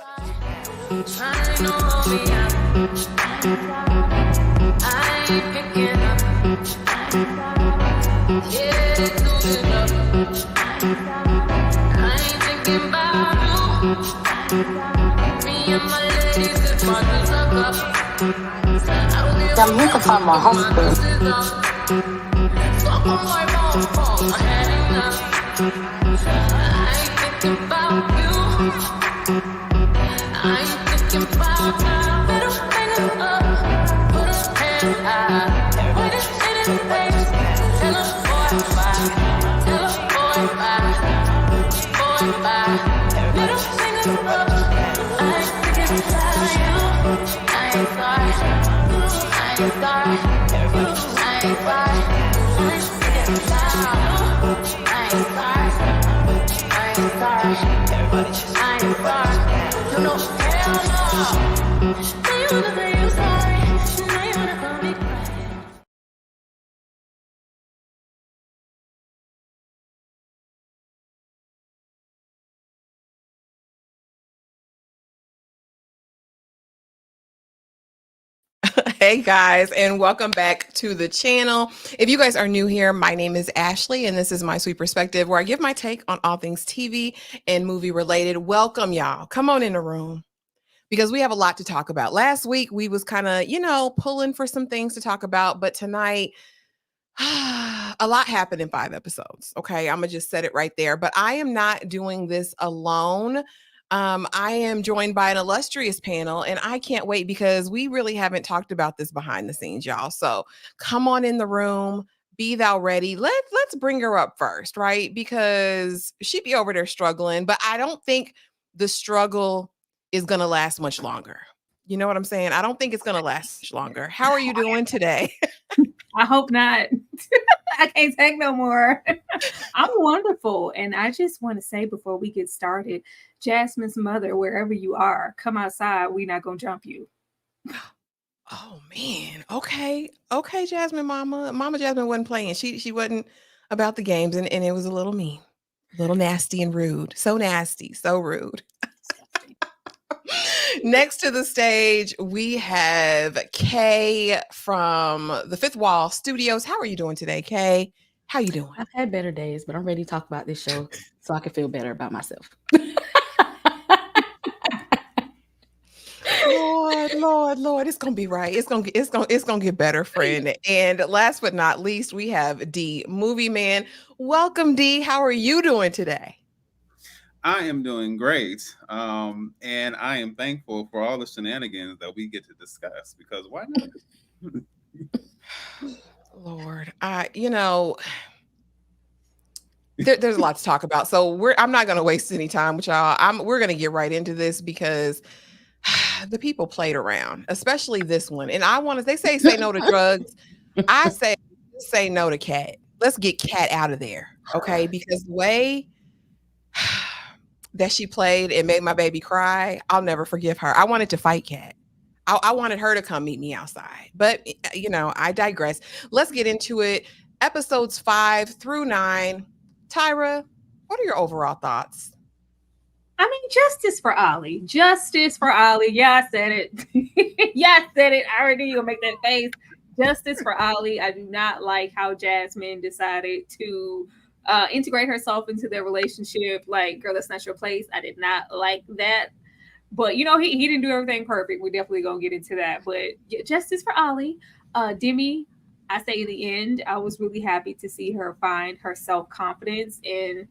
I'm here to find my husband. Hey guys, and welcome back to the channel. If you guys are new here, my name is Ashley, and this is my sweet perspective where I give my take on all things TV and movie related. Welcome, y'all. Come on in the room because we have a lot to talk about. Last week we was kind of, pulling for some things to talk about, but tonight a lot happened in 5 episodes. Okay, I'm gonna just set it right there. But I am not doing this alone. I am joined by an illustrious panel, and I can't wait because we really haven't talked about this behind the scenes, y'all. So come on in the room, be thou ready. Let's bring her up first, right? Because she be over there struggling, but I don't think the struggle is gonna last much longer. You know what I'm saying? I don't think it's gonna last much longer. How are you doing today? I hope not. I can't take no more. I'm wonderful. And I just want to say before we get started, Jasmine's mother, wherever you are, come outside. We're not going to jump you. Oh, man. Okay, Jasmine Mama Jasmine wasn't playing. She wasn't about the games, and it was a little mean, a little nasty and rude. So nasty, so rude. Next to the stage, we have Kay from the Fifth Wall Studios. How are you doing today, Kay? How you doing? I've had better days, but I'm ready to talk about this show so I can feel better about myself. Lord, it's gonna be right. It's gonna get better, friend. And last but not least, we have D Movie Man. Welcome, D. How are you doing today? I am doing great, and I am thankful for all the shenanigans that we get to discuss, because why not? Lord, there's a lot to talk about, so I'm not going to waste any time with y'all. We're going to get right into this because the people played around, especially this one. And they say no to drugs. I say no to Cat. Let's get Cat out of there, okay? Because the way that she played and made my baby cry, I'll never forgive her. I wanted to fight Cat. I wanted her to come meet me outside. But, I digress. Let's get into it. Episodes 5 through 9. Tyra, what are your overall thoughts? I mean, justice for Olli. Justice for Olli. Yeah, I said it. Yeah, I said it. I already knew you'll make that face. Justice for Olli. I do not like how Jasmine decided to integrate herself into their relationship. Like, girl, that's not your place. I did not like that. But, he didn't do everything perfect. We're definitely going to get into that. But yeah, justice for Olli. Demi, I say in the end, I was really happy to see her find her self-confidence and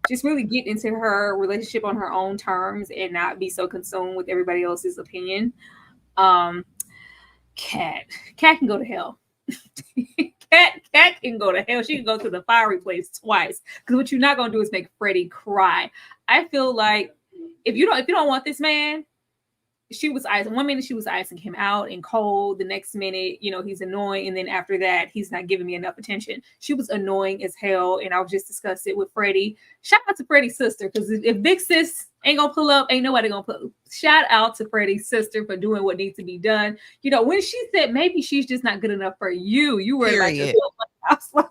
just really get into her relationship on her own terms and not be so consumed with everybody else's opinion. Cat can go to hell. Cat can go to hell. She can go to the fiery place twice. Because what you're not gonna do is make Freddy cry. I feel like if you don't want this man, she was icing. One minute she was icing him out and cold. The next minute, he's annoying. And then after that, he's not giving me enough attention. She was annoying as hell. And I was just discussing it with Freddy. Shout out to Freddy's sister. Because if Big Sis ain't going to pull up, ain't nobody going to pull up. Shout out to Freddy's sister for doing what needs to be done. When she said maybe she's just not good enough for you, you were like, I was like,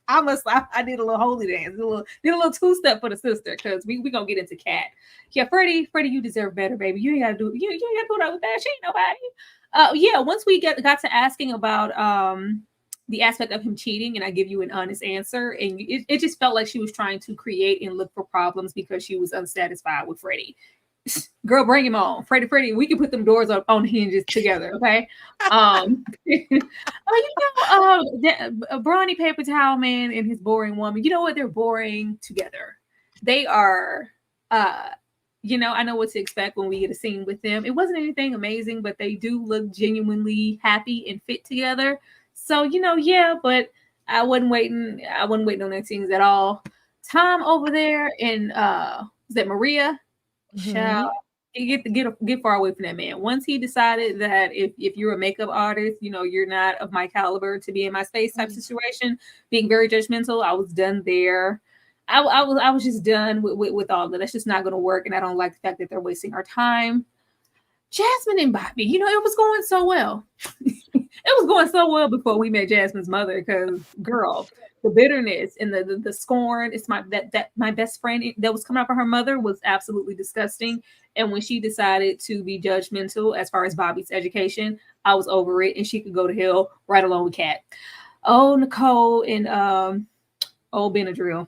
I did a little holy dance, did a little two-step for the sister because we gonna get into Cat. Yeah, Freddie, you deserve better, baby. You ain't gotta do you ain't gotta put up with that. She ain't nobody. Yeah, once we got to asking about the aspect of him cheating, and I give you an honest answer, and it just felt like she was trying to create and look for problems because she was unsatisfied with Freddie. Girl, bring him on. Freddie, we can put them doors up on hinges together, okay? Brawny Paper Towel Man and his boring woman, you know what? They're boring together. They are, I know what to expect when we get a scene with them. It wasn't anything amazing, but they do look genuinely happy and fit together. So, yeah, but I wasn't waiting on their scenes at all. Tom over there and is that Maria? Child, get far away from that man. Once he decided that if you're a makeup artist, you're not of my caliber to be in my space type situation, being very judgmental, I was done there. I was just done with all of that. That's just not going to work, and I don't like the fact that they're wasting our time. Jasmine and Bobby, it was going so well. It was going so well before we met Jasmine's mother, because girl, the bitterness and the scorn, it's my best friend that was coming out from her mother was absolutely disgusting. And when she decided to be judgmental as far as Bobby's education, I was over it, and she could go to hell right along with Cat. Oh, Nicole and Benadryl.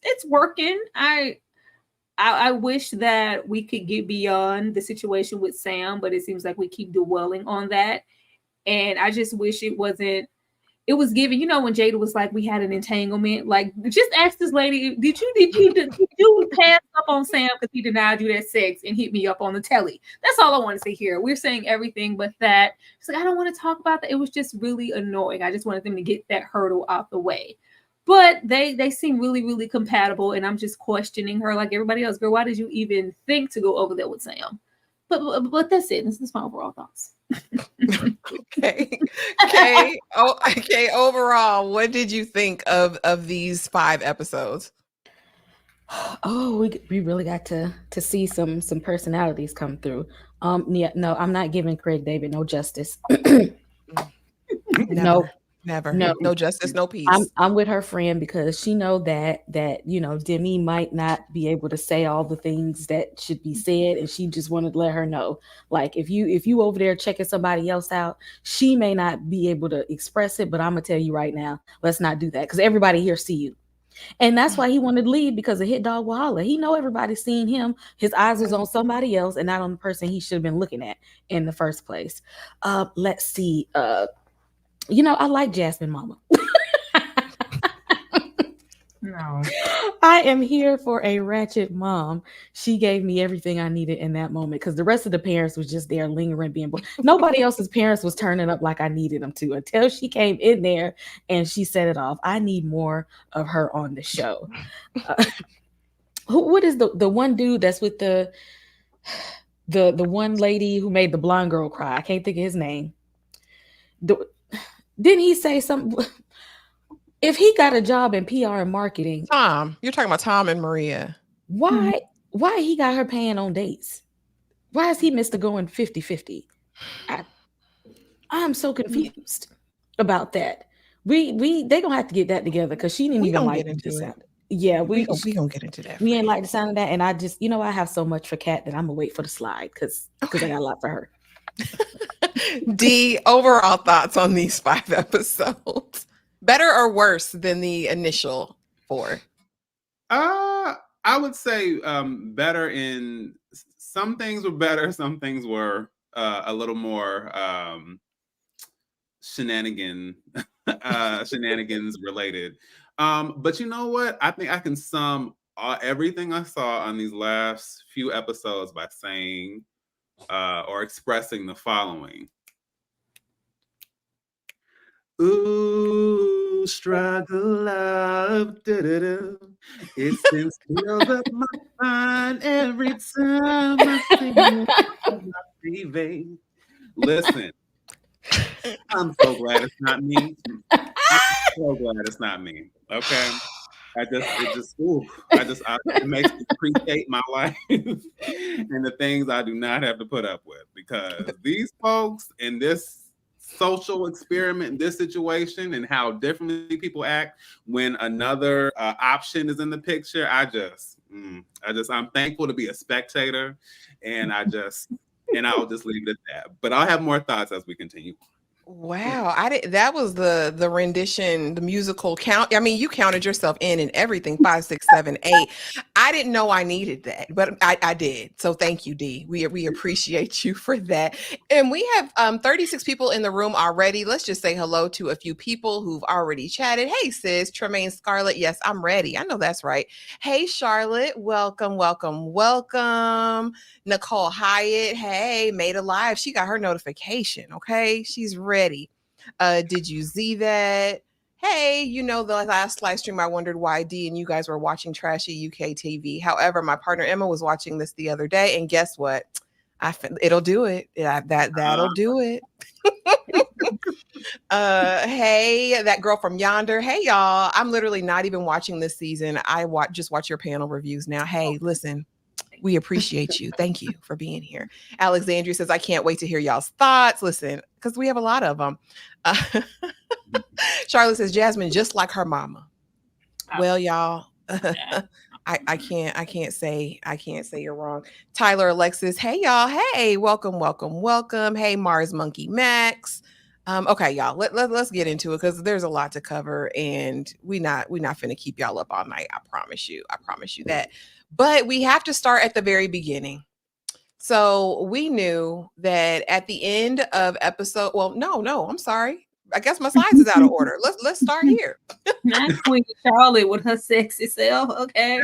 It's working. I wish that we could get beyond the situation with Sam, but it seems like we keep dwelling on that. And I just wish it was given, when Jada was like, we had an entanglement, like, just ask this lady, did you pass up on Sam because he denied you that sex and hit me up on the telly? That's all I want to say here. We're saying everything but that. She's like, I don't want to talk about that. It was just really annoying. I just wanted them to get that hurdle out the way. But they seem really, really compatible, and I'm just questioning her like everybody else. Girl, why did you even think to go over there with Sam? But that's it. This is my overall thoughts. Okay. Okay. Overall, what did you think of these 5 episodes? Oh, we really got to see some personalities come through. Yeah, no, I'm not giving Craig David no justice. Never. No. No justice, no peace. I'm with her friend because she know that Demi might not be able to say all the things that should be said, and she just wanted to let her know, like, if you over there checking somebody else out, she may not be able to express it, but I'm gonna tell you right now, let's not do that, because everybody here see you. And that's why he wanted to leave, because a hit dog will holler. He know everybody's seen him. His eyes was on somebody else and not on the person he should have been looking at in the first place. Let's see. I like Jasmine Mama. No. I am here for a ratchet mom. She gave me everything I needed in that moment, because the rest of the parents was just there lingering, being bored. Nobody else's parents was turning up like I needed them to, until she came in there and she set it off. I need more of her on the show. What is the one dude that's with the one lady who made the blonde girl cry? I can't think of his name. Didn't he say something? If he got a job in PR and marketing, Tom, you're talking about Tom and Maria. Why he got her paying on dates? Why is he Mr. going 50-50? I'm so confused about that. They gonna have to get that together, because she didn't even like the sound. Yeah, we gonna get into that. We ain't like the sound of that, and I just I have so much for Kat that I'm gonna wait for the slide because I got a lot for her. D, overall thoughts on these 5 episodes? Better or worse than the initial 4? I would say better. In some things were better, some things were a little more shenanigans related. But you know what? I think I can sum everything I saw on these last few episodes by saying or expressing the following. Ooh, struggle love, it sends chills up my spine every time I see you on my TV. Listen, I'm so glad it's not me. I'm so glad it's not me. Okay. It makes me appreciate my life and the things I do not have to put up with, because these folks in this social experiment in this situation and how differently people act when another option is in the picture. I'm thankful to be a spectator, and I'll just leave it at that. But I'll have more thoughts as we continue. Wow, that was the rendition, the musical count. I mean, you counted yourself in and everything, 5, 6, 7, 8. I didn't know I needed that, but I did. So thank you, Dee. We appreciate you for that. And we have 36 people in the room already. Let's just say hello to a few people who've already chatted. Hey, sis, Tremaine Scarlett. Yes, I'm ready. I know that's right. Hey, Charlotte. Welcome, welcome, welcome. Nicole Hyatt, hey, made alive. She got her notification. Okay, she's ready. Did you see that? Hey, the last live stream, I wondered why Dee and you guys were watching trashy UK TV. However, my partner Emma was watching this the other day, and guess what? It'll do it. Yeah, that'll do it. Hey, that girl from yonder. Hey, y'all. I'm literally not even watching this season. I just watch your panel reviews now. Hey, listen. We appreciate you. Thank you for being here. Alexandria says, I can't wait to hear y'all's thoughts. Listen, because we have a lot of them. Charlotte says, Jasmine, just like her mama. Well, y'all, I can't say you're wrong. Tyler Alexis, hey, y'all. Hey, welcome, welcome, welcome. Hey, Mars Monkey Max. Okay, y'all, let's get into it because there's a lot to cover and we not finna keep y'all up all night. I promise you that. But we have to start at the very beginning. So we knew that at the end of episode, no, I'm sorry. I guess my slides is out of order. Let's start here. Not Queen Charlotte with her sexy self, okay?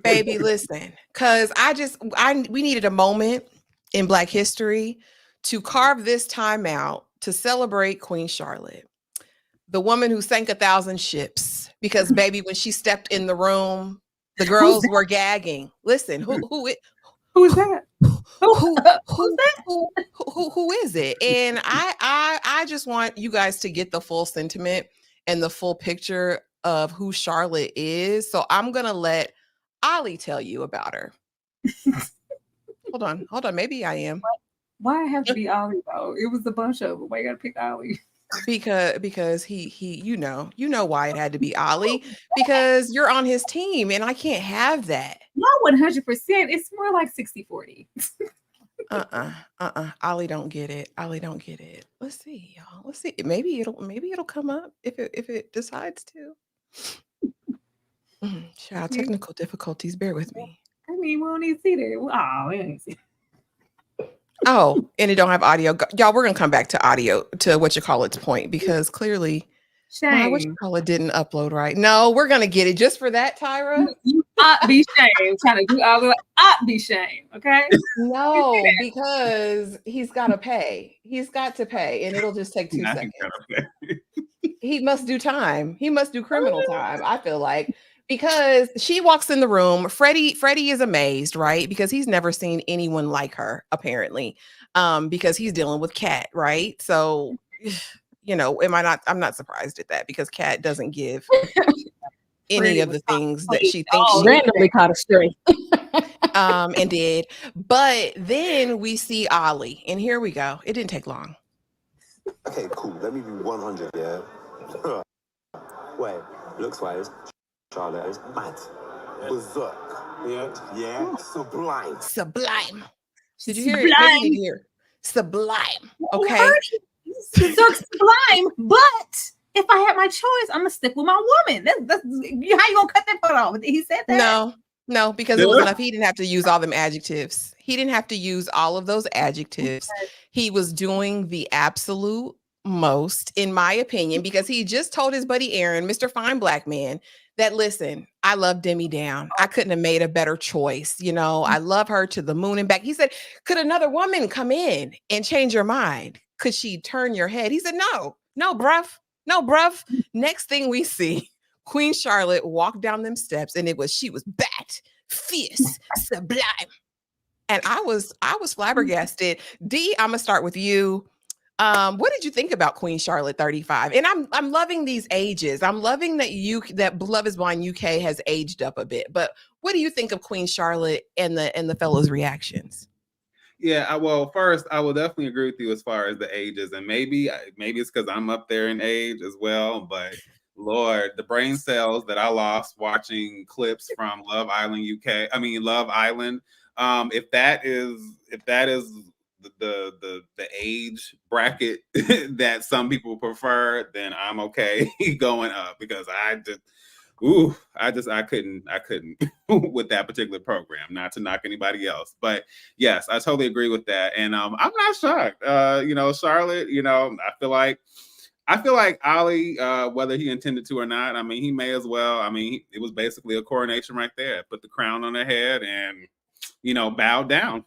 Baby, listen, because we needed a moment in Black history to carve this time out to celebrate Queen Charlotte, the woman who sank 1,000 ships. Because baby, when she stepped in the room, the girls were gagging. Listen, who is that? Who is it? And I just want you guys to get the full sentiment and the full picture of who Charlotte is. So I'm gonna let Olli tell you about her. Hold on. Maybe I am. Why have to be Olli though? It was a bunch of them. Why you gotta pick Olli? Because he you know why it had to be Olli, because you're on his team and I can't have that. Not 100%. It's more like 60-40. Olli don't get it. Let's see, y'all. Let's see. Maybe it'll come up if it decides to. Child, technical difficulties. Bear with me. I mean, we don't even see that. Oh, we don't see. Oh, and it don't have audio. Y'all, we're gonna come back to audio to its point because clearly it didn't upload right. No, we're gonna get it just for that, Tyra. You ought be shamed. Trying to do all the ought be shamed, okay? No, because he's gotta pay. He's got to pay, and it'll just take 2 seconds. He must do time. He must do criminal time, I feel like. Because she walks in the room, Freddy is amazed, right? Because he's never seen anyone like her, apparently, because he's dealing with Cat, right? So, I'm not surprised at that because Cat doesn't give any of the things that she thinks she randomly caught a stray. And did. But then we see Olli, and here we go. It didn't take long. Okay, cool. Let me be 100, yeah? Wait, looks wise. Charlotte is mad. Berserk. Yeah. Sublime. Did you hear it? Maybe you need to hear. Sublime. Okay. Sublime. But if I had my choice, I'm gonna stick with my woman. That's how you gonna cut that part off? He said that. No, because it was enough. He didn't have to use all them adjectives. He didn't have to use all of those adjectives. He was doing the absolute most, in my opinion, because he just told his buddy Aaron, Mr. Fine Black Man, that listen, I love Demi down. I couldn't have made a better choice. I love her to the moon and back. He said, could another woman come in and change your mind? Could she turn your head? He said, no, bruv. Next thing we see, Queen Charlotte walked down them steps and she was bat, fierce, sublime. And I was flabbergasted. Dee, I'm gonna start with you. What did you think about Queen Charlotte 35? And I'm loving these ages. I'm loving that Love is Blind UK has aged up a bit. But what do you think of Queen Charlotte and the fellows' reactions? Yeah, well, first, I will definitely agree with you as far as the ages, and maybe it's because I'm up there in age as well. But Lord, the brain cells that I lost watching clips from Love Island UK, I mean Love Island. If that is the age bracket that some people prefer, then I'm okay going up because I couldn't with that particular program. Not to knock anybody else, but yes, I totally agree with that. And I'm not shocked. Charlotte, I feel like Ollie, whether he intended to or not, I mean, he may as well. I mean, it was basically a coronation right there. Put the crown on her head and bow down.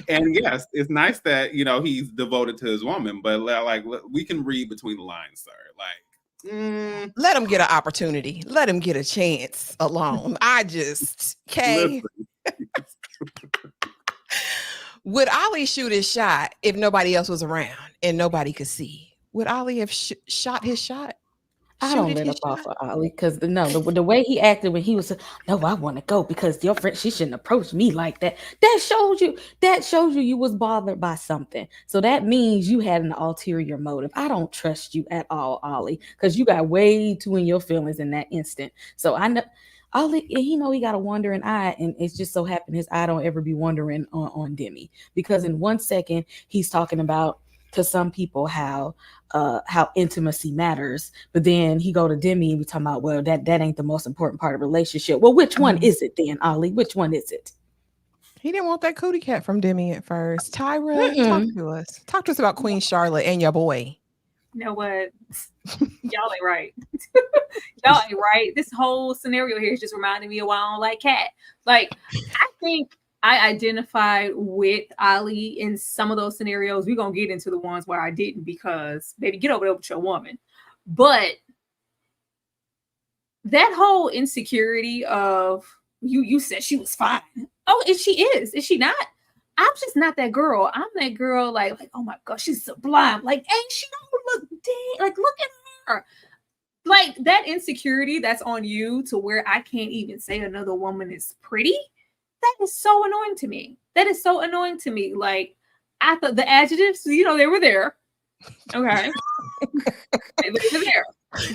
And yes, it's nice that he's devoted to his woman, but like we can read between the lines, sir. Like, let him get an opportunity. Let him get a chance alone. Okay. Would Ollie shoot his shot if nobody else was around and nobody could see? Would Ollie have shot his shot? I don't let up off of Ollie because the way he acted when he was no, I want to go because your friend, she shouldn't approach me like that. That shows you was bothered by something. So that means you had an ulterior motive. I don't trust you at all, Ollie, because you got way too in your feelings in that instant. So I know Ollie, he got a wandering eye, and it's just so happened his eye don't ever be wandering on Demi, because in 1 second he's talking about to some people how intimacy matters, but then he go to Demi and we talking about, well, that ain't the most important part of the relationship. Well, which one is it then, Ollie? Which one is it? He didn't want that cootie cat from Demi at first. Tyra, talk to us about Queen Charlotte and your boy. You know what? Y'all ain't right. Y'all ain't right. This whole scenario here is just reminding me of why I don't like Cat. Like, I think I identified with Ollie in some of those scenarios. We're going to get into the ones where I didn't because, baby, get over there with your woman. But that whole insecurity of you said she was fine. Oh, and she is. Is she not? I'm just not that girl. I'm that girl like oh my gosh, she's sublime. Like, ain't she don't look dead? Like, look at her. Like, that insecurity that's on you to where I can't even say another woman is pretty. That is so annoying to me. That is so annoying to me. Like, I thought the adjectives, they were there. Okay. They were there.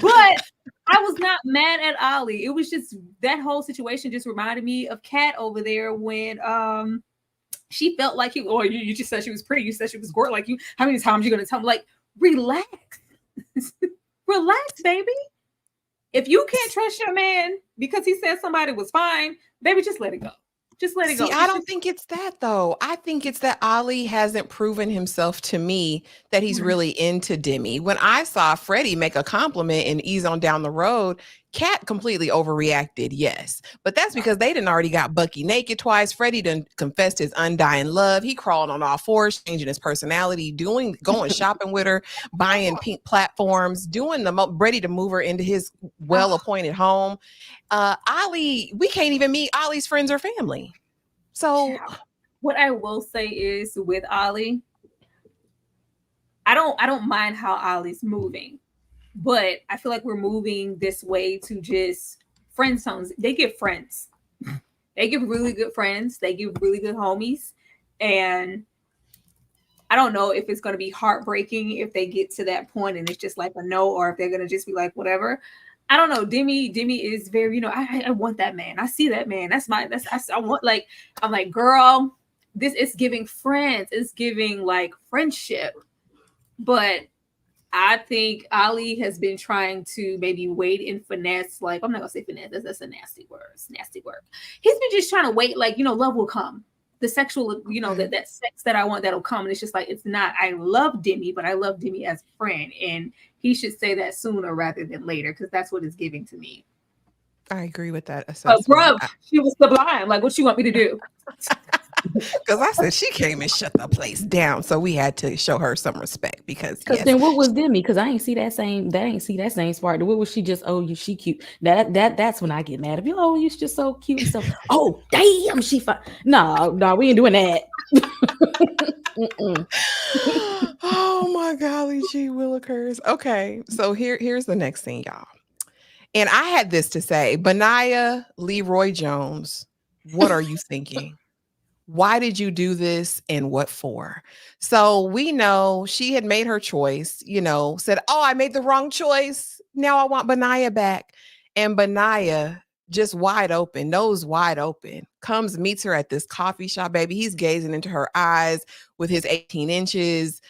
But I was not mad at Ollie. It was just that whole situation just reminded me of Kat over there when she felt like you just said she was pretty. You said she was gorgeous. Like, how many times are you gonna tell me? Like, relax. Relax, baby. If you can't trust your man because he said somebody was fine, baby, just let it go. Just let it go. I don't think it's that, though. I think it's that Ollie hasn't proven himself to me that he's really into Demi. When I saw Freddie make a compliment and ease on down the road, Kat completely overreacted, yes. But that's because they done already got Bucky naked twice. Freddie done confessed his undying love. He crawled on all fours, changing his personality, going shopping with her, buying pink platforms, ready to move her into his well-appointed home. Ollie, we can't even meet Ollie's friends or family. So what I will say is with Ollie, I don't mind how Ollie's moving, but I feel like we're moving this way to just friend zones. They get friends. They give really good friends. They give really good homies. And I don't know if it's going to be heartbreaking if they get to that point and it's just like a no, or if they're going to just be like, whatever. I don't know. Demi is very, I want that man. I see that man. I want, like, I'm like, girl, this is giving friends. It's giving like friendship. But I think Ollie has been trying to maybe wait and finesse. Like, I'm not going to say finesse. That's a nasty word. It's nasty word. He's been just trying to wait. Like, love will come. The sexual, that sex that I want, that'll come. And it's just like, it's not, I love Demi, but I love Demi as a friend. And he should say that sooner rather than later, because that's what it's giving to me. I agree with that assessment. Bro, she was sublime. Like, what you want me to do? Because I said she came and shut the place down, so we had to show her some respect. Because then what was Demi? Because I ain't see that same spark. What was she just? Oh, she cute. That's when I get mad. If you're just so cute and stuff. Oh, damn, she fine. No, we ain't doing that. Oh my golly, gee willikers. Okay, so here's the next thing, y'all. And I had this to say, Benaiah Leroy Jones. What are you thinking? Why did you do this and what for? So we know she had made her choice, said, oh, I made the wrong choice. Now I want Benaiah back. And Benaiah, just wide open, nose wide open, comes, meets her at this coffee shop, baby. He's gazing into her eyes with his 18 inches.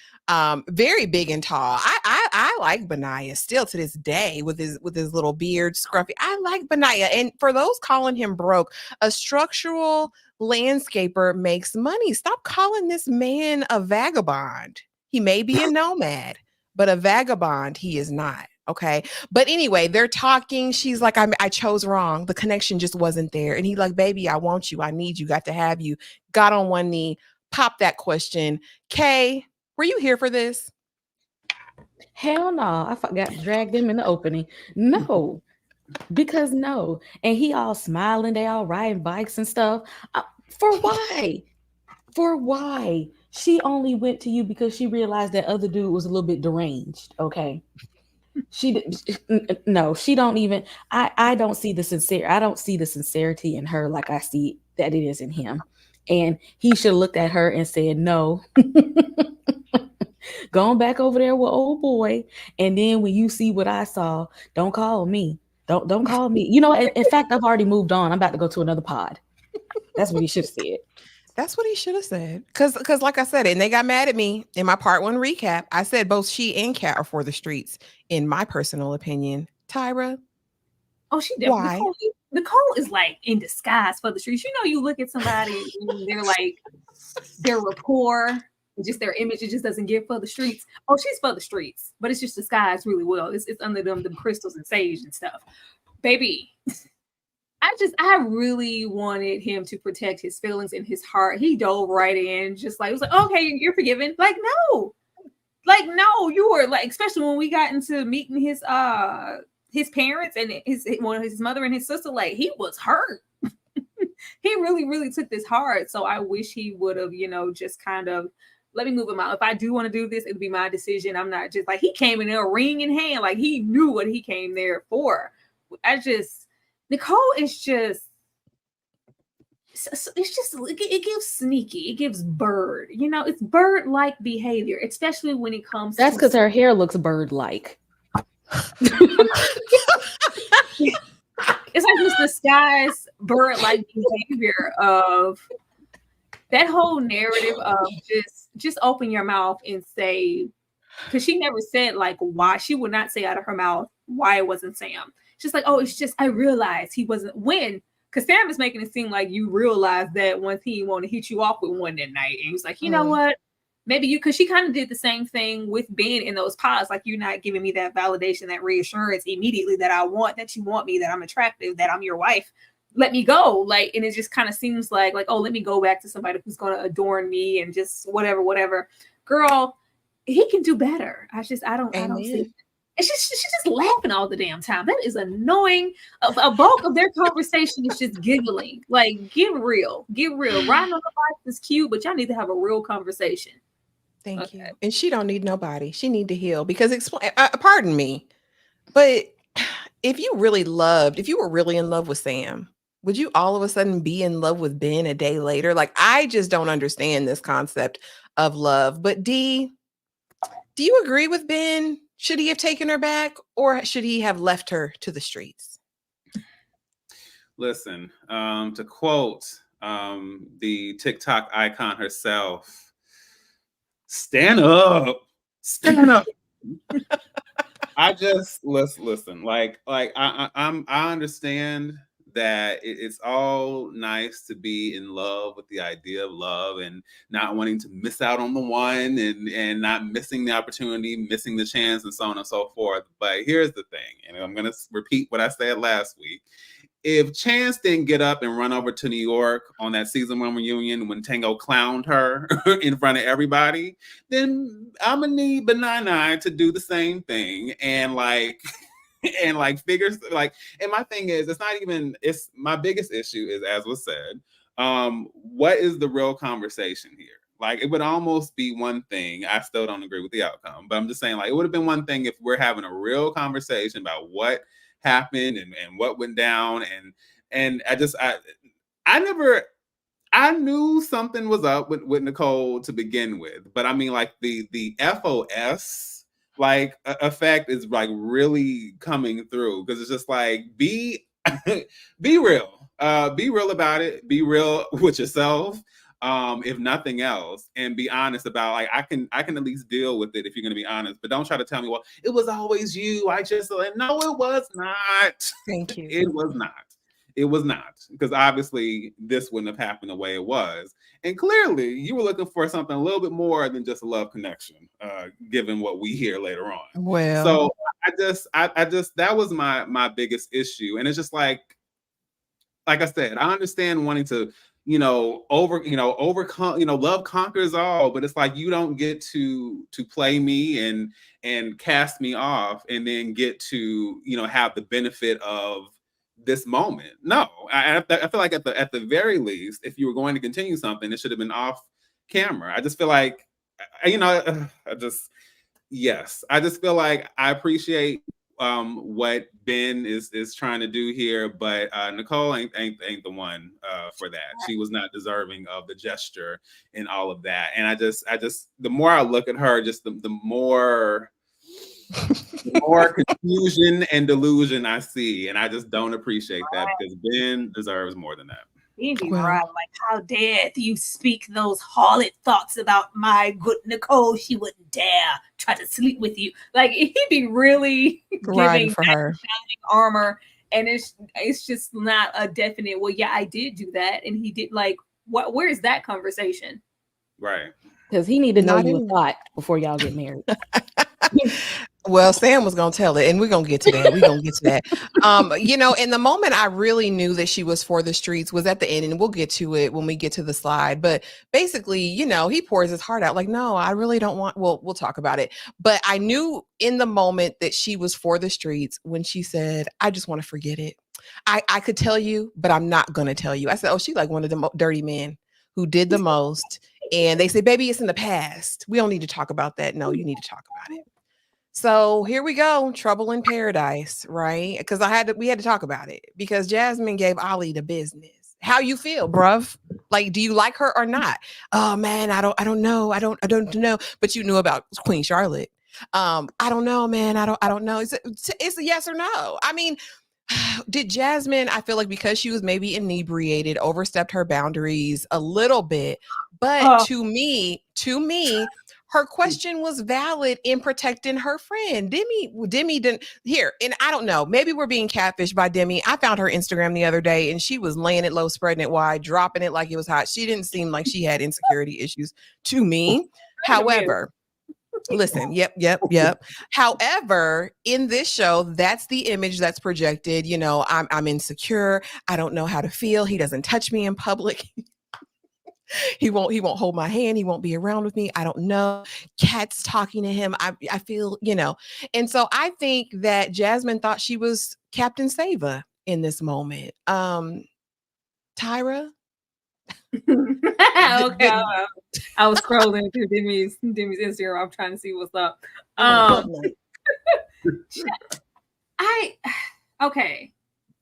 Very big and tall. I like Benaiah still to this day with his little beard, scruffy. I like Benaiah. And for those calling him broke, a structural landscaper makes money. Stop calling this man a vagabond. He may be a nomad, but a vagabond he is not. Okay. But anyway, they're talking. She's like, I chose wrong. The connection just wasn't there. And he like, baby, I want you. I need you. Got to have you. Got on one knee, popped that question. Kay, were you here for this? Hell no. I forgot to drag them in the opening. No. Because no. And he all smiling. They all riding bikes and stuff. For why? For why? She only went to you because she realized that other dude was a little bit deranged. Okay. She don't even. I don't see the sincerity in her like I see that it is in him. And he should have looked at her and said, no. Going back over there with old boy. And then when you see what I saw, don't call me. Don't call me. In fact, I've already moved on. I'm about to go to another pod. That's what he should have said. That's what he should have said. Because like I said, and they got mad at me in my part 1 recap. I said both she and Cat are for the streets, in my personal opinion. Tyra? Oh, she definitely. Why? Nicole is like in disguise for the streets. You look at somebody and they're like, their rapport, just their image, it just doesn't give for the streets. Oh, she's for the streets, but it's just disguised really well. It's under them crystals and sage and stuff. Baby, I really wanted him to protect his feelings and his heart. He dove right in, just like, it was like, okay, you're forgiven. Like, no, you were like, especially when we got into meeting his parents and his mother and his sister, like, he was hurt. He really, really took this hard. So I wish he would have, just kind of let me move him out. If I do want to do this, it'll be my decision. I'm not just like, he came in there ring in hand, like he knew what he came there for. Nicole is just, it gives sneaky. It gives bird. It's bird-like behavior, especially when it comes That's because her hair looks bird-like. It's like this disguised bird-like behavior of that whole narrative of just open your mouth and say, because she never said like why. She would not say out of her mouth why it wasn't Sam. Just like, oh, it's just I realized he wasn't when. Because Sam is making it seem like you realized that once he wanted to hit you off with one that night. And he's like, you know what? Maybe because she kind of did the same thing with Ben in those pods. Like, you're not giving me that validation, that reassurance immediately that that you want me, that I'm attractive, that I'm your wife. Let me go. Like, and it just kind of seems like, oh, let me go back to somebody who's going to adorn me and just whatever. Girl, he can do better. I don't see it. And she's just laughing all the damn time. That is annoying. A bulk of their conversation is just giggling. Like, get real. Riding on the bike is cute, but y'all need to have a real conversation. Thank you. And she don't need nobody. She need to heal because pardon me, but if you were really in love with Sam, would you all of a sudden be in love with Ben a day later? Like, I just don't understand this concept of love. But D, do you agree with Ben? Should he have taken her back, or should he have left her to the streets? Listen, to quote the TikTok icon herself, stand up. I just listen. Like I understand that it's all nice to be in love with the idea of love and not wanting to miss out on the one and not missing the opportunity, missing the chance, and so on and so forth. But here's the thing, and I'm going to repeat what I said last week. If Chance didn't get up and run over to New York on that season 1 reunion when Tango clowned her in front of everybody, then I'm going to need Benaiah to do the same thing. And figures and my thing is, it's my biggest issue is, as was said, what is the real conversation here? Like, it would almost be one thing. I still don't agree with the outcome, but I'm just saying, like, it would have been one thing if we're having a real conversation about what happened and what went down. And I I knew something was up with Nicole to begin with, but I mean, like the FOS effect is like really coming through because it's just like be real, be real about it, be real with yourself, if nothing else, and be honest about like I can at least deal with it if you're gonna be honest, but don't try to tell me, well, it was always you. I just like, no, it was not. Thank you. It was not. It was not, because obviously this wouldn't have happened the way it was. And clearly you were looking for something a little bit more than just a love connection, given what we hear later on. Well, so I just that was my biggest issue. And it's just like I said, I understand wanting to, overcome, love conquers all, but it's like you don't get to play me and cast me off and then get to, have the benefit of this moment. No, I feel like at the very least, if you were going to continue something, it should have been off camera. I just feel like, I just feel like I appreciate what Ben is trying to do here, but Nicole ain't the one for that. She was not deserving of the gesture and all of that. And I just the more I look at her, just the more confusion and delusion I see, and I just don't appreciate that because Ben deserves more than that. He'd be right, like, how dare you speak those harlot thoughts about my good Nicole? She wouldn't dare try to sleep with you. Like, he'd be really giving for her armor, and it's just not a definite. Well, yeah, I did do that, and he did. Like, what? Where is that conversation? Right. Because he need to know you a lot before y'all get married. Well, Sam was going to tell it, and we're going to get to that. In the moment I really knew that she was for the streets was at the end, and we'll get to it when we get to the slide. But basically, he pours his heart out like, no, I really don't want, well, we'll talk about it. But I knew in the moment that she was for the streets when she said, I just want to forget it. I could tell you, but I'm not going to tell you. I said, oh, she's like one of the dirty men who did the most. And they say, baby, it's in the past. We don't need to talk about that. No, you need to talk about it. So here we go, trouble in paradise, right? Because we had to talk about it because Jasmine gave Olli the business. How you feel, bruv? Like, do you like her or not? Oh man, I don't know. I don't know. But you knew about Queen Charlotte. I don't know, man. I don't know. It's a yes or no. I mean, did Jasmine, I feel like because she was maybe inebriated, overstepped her boundaries a little bit. But to me, her question was valid in protecting her friend. Demi didn't here. And I don't know, maybe we're being catfished by Demi. I found her Instagram the other day and she was laying it low, spreading it wide, dropping it like it was hot. She didn't seem like she had insecurity issues to me. However, listen, yep. However, in this show, that's the image that's projected. I'm insecure. I don't know how to feel. He doesn't touch me in public. He won't hold my hand. He won't be around with me. I don't know. Cat's talking to him. I feel, And so I think that Jasmine thought she was Captain Sava in this moment. Tyra? Okay. I was scrolling through Demi's Instagram. I'm trying to see what's up. Okay.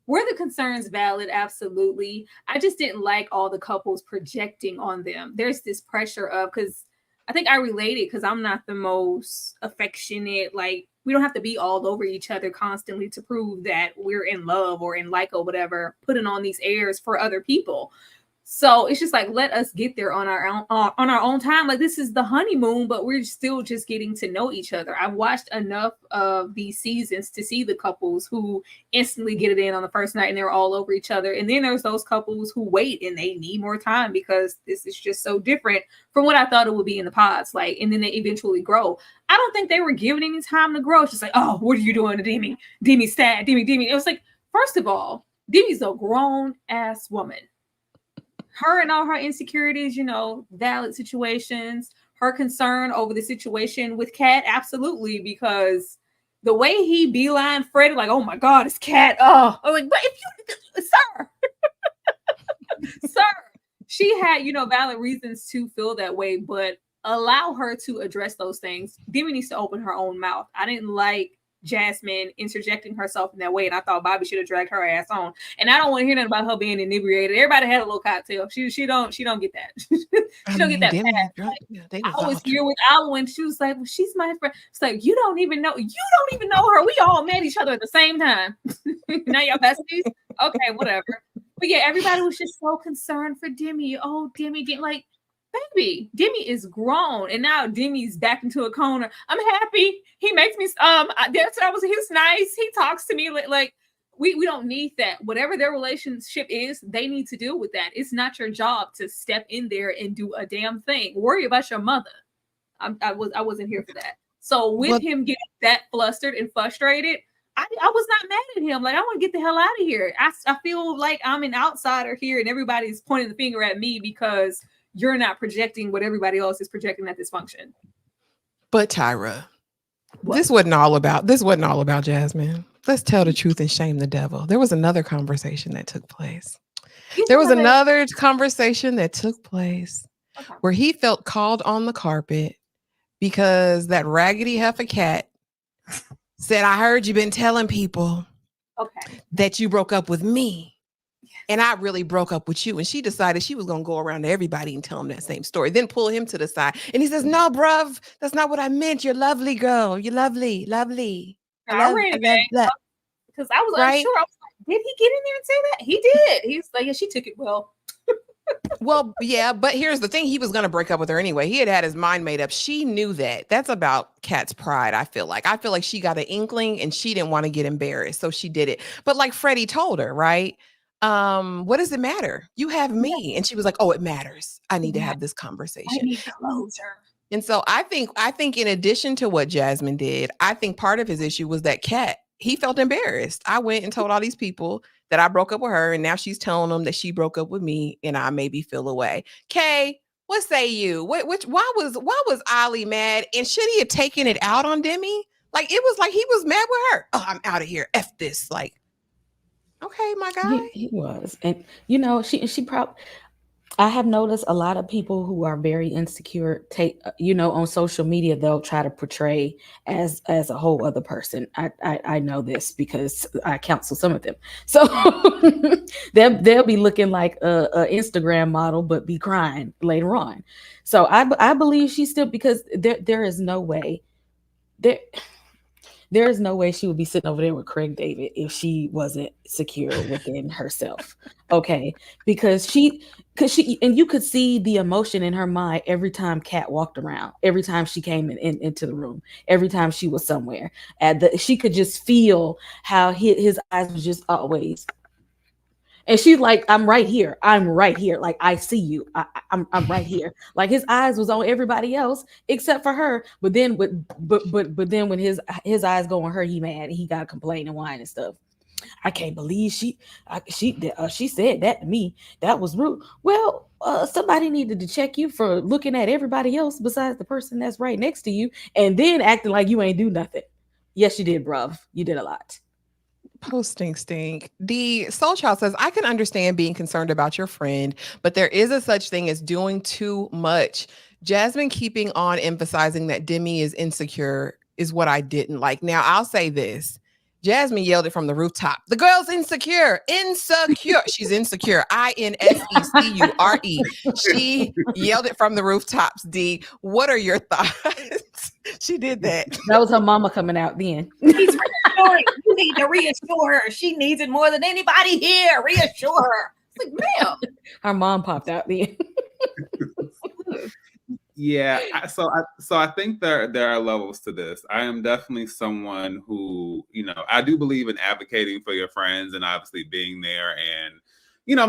Were the concerns valid? Absolutely. I just didn't like all the couples projecting on them. There's this pressure of, because I think I related because I'm not the most affectionate. Like, we don't have to be all over each other constantly to prove that we're in love or in like or whatever, putting on these airs for other people. So it's just like, let us get there on our own time. Like, this is the honeymoon, but we're still just getting to know each other. I've watched enough of these seasons to see the couples who instantly get it in on the first night and they're all over each other. And then there's those couples who wait and they need more time because this is just so different from what I thought it would be in the pods. Like, and then they eventually grow. I don't think they were given any time to grow. It's just like, oh, what are you doing to Demi? Demi's sad. Demi. It was like, first of all, Demi's a grown ass woman. Her and all her insecurities, valid situations, her concern over the situation with Cat, absolutely, because the way he beeline Freddy, like, oh my God, it's Cat. Oh, I'm like, but if you, sir, she had, valid reasons to feel that way, but allow her to address those things. Demi needs to open her own mouth. I didn't like Jasmine interjecting herself in that way, and I thought Bobby should have dragged her ass on. And I don't want to hear nothing about her being inebriated. Everybody had a little cocktail. She don't get that. She don't get that pass. Like, I was here with Olli when she was like, well, she's my friend. It's like, you don't even know her. We all met each other at the same time. Now y'all besties? Okay, whatever. But yeah, everybody was just so concerned for Demi. Oh, Demi, like, baby, Demi is grown, and now Demi's back into a corner. I'm happy. He makes me that's what I was. He was nice. He talks to me like we don't need that. Whatever their relationship is, they need to deal with that. It's not your job to step in there and do a damn thing. Worry about your mother. I wasn't here for that. So with him getting that flustered and frustrated, I was not mad at him. Like, I want to get the hell out of here. I feel like I'm an outsider here, and everybody's pointing the finger at me because you're not projecting what everybody else is projecting at this function. But Tyra, this wasn't all about Jasmine. Let's tell the truth and shame the devil. There was another conversation that took place. Where he felt called on the carpet because that raggedy heifer cat said, I heard you've been telling people that you broke up with me. And I really broke up with you. And she decided she was going to go around to everybody and tell him that same story. Then pull him to the side. And he says, no, bruv, that's not what I meant. You're lovely, girl. You're lovely. I ran it back because I was unsure. I was like, did he get in there and say that? He did. He's like, yeah, she took it well. Well, yeah, but here's the thing. He was going to break up with her anyway. He had his mind made up. She knew that. That's about Kat's pride, I feel like. I feel like she got an inkling and she didn't want to get embarrassed. So she did it. But like Freddie told her, right? What does it matter? You have me. And she was like, oh, it matters. I need to have this conversation. I need closure. And so I think in addition to what Jasmine did, I think part of his issue was that Kat, he felt embarrassed. I went and told all these people that I broke up with her, and now she's telling them that she broke up with me, and I maybe feel away. Kay, what say you? Why was Olli mad? And should he have taken it out on Demi? Like, it was like he was mad with her. Oh, I'm out of here. F this. Like, okay, my guy. He was. And she probably, I have noticed a lot of people who are very insecure on social media, they'll try to portray as a whole other person. I know this because I counsel some of them. So they'll be looking like a Instagram model, but be crying later on. So I believe she's still, because there is no way there is no way she would be sitting over there with Craig David if she wasn't secure within herself. Okay. Because and you could see the emotion in her mind every time Kat walked around, every time she came into the room, every time she was somewhere. She could just feel how his eyes was just always. And she's like, I'm right here. Like, I see you. I'm right here. Like, his eyes was on everybody else except for her. But then then when his eyes go on her, he mad. He got complaining, whine and stuff. I can't believe she said that to me. That was rude. Well, somebody needed to check you for looking at everybody else besides the person that's right next to you, and then acting like you ain't do nothing. Yes, you did, bruv. You did a lot. Posting stink. The Soul Child says, I can understand being concerned about your friend, but there is a such thing as doing too much. Jasmine keeping on emphasizing that Demi is insecure is what I didn't like. Now, I'll say this. Jasmine yelled it from the rooftop. The girl's insecure. She's insecure. INSECURE. She yelled it from the rooftops. D, what are your thoughts? She did that. That was her mama coming out then. He's reassuring. You need to reassure her. She needs it more than anybody here. Reassure her. It's like, ma'am. Her mom popped out then. Yeah, so I think there are levels to this. I am definitely someone who, I do believe in advocating for your friends and obviously being there and,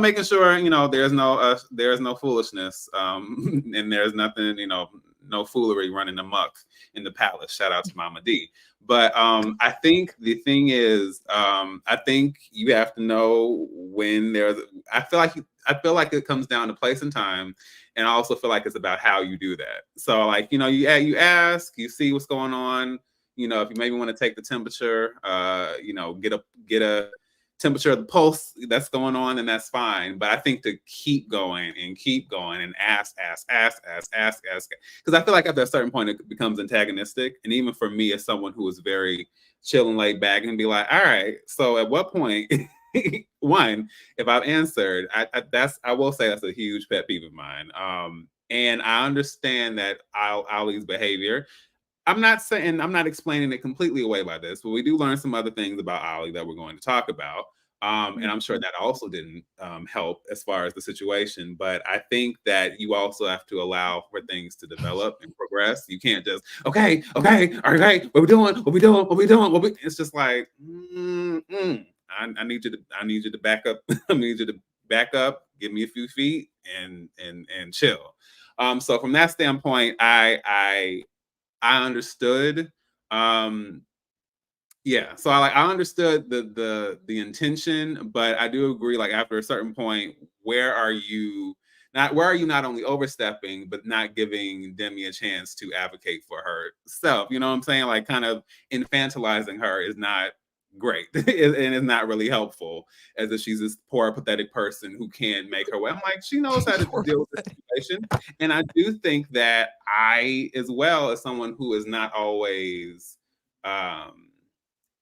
making sure, there's no foolishness and there's nothing, no foolery running amok in the palace. Shout out to Mama D. But I think the thing is, I think you have to know when I feel like it comes down to place and time. And I also feel like it's about how you do that. So like, you ask, you see what's going on, if you maybe want to take the temperature, get temperature of the pulse that's going on, and that's fine. But I think to keep going and ask, because I feel like after a certain point it becomes antagonistic. And even for me, as someone who is very chill and laid back, and be like, all right, so at what point? One, if I've answered, I will say that's a huge pet peeve of mine. And I understand that Olli's behavior. I'm not explaining it completely away by this, but we do learn some other things about Olli that we're going to talk about. And I'm sure that also didn't help as far as the situation. But I think that you also have to allow for things to develop and progress. You can't just, okay, all right, what we doing? It's just like, I need you to back up. I need you to back up, give me a few feet and chill. So from that standpoint, I understood. So I understood the intention, but I do agree, like after a certain point, where are you not only overstepping, but not giving Demi a chance to advocate for herself? You know what I'm saying? Like kind of infantilizing her is not great and it's not really helpful, as if she's this poor pathetic person who can't make her way. I'm like, she knows how to deal with the situation. And I do think that I, as well, as someone who is not always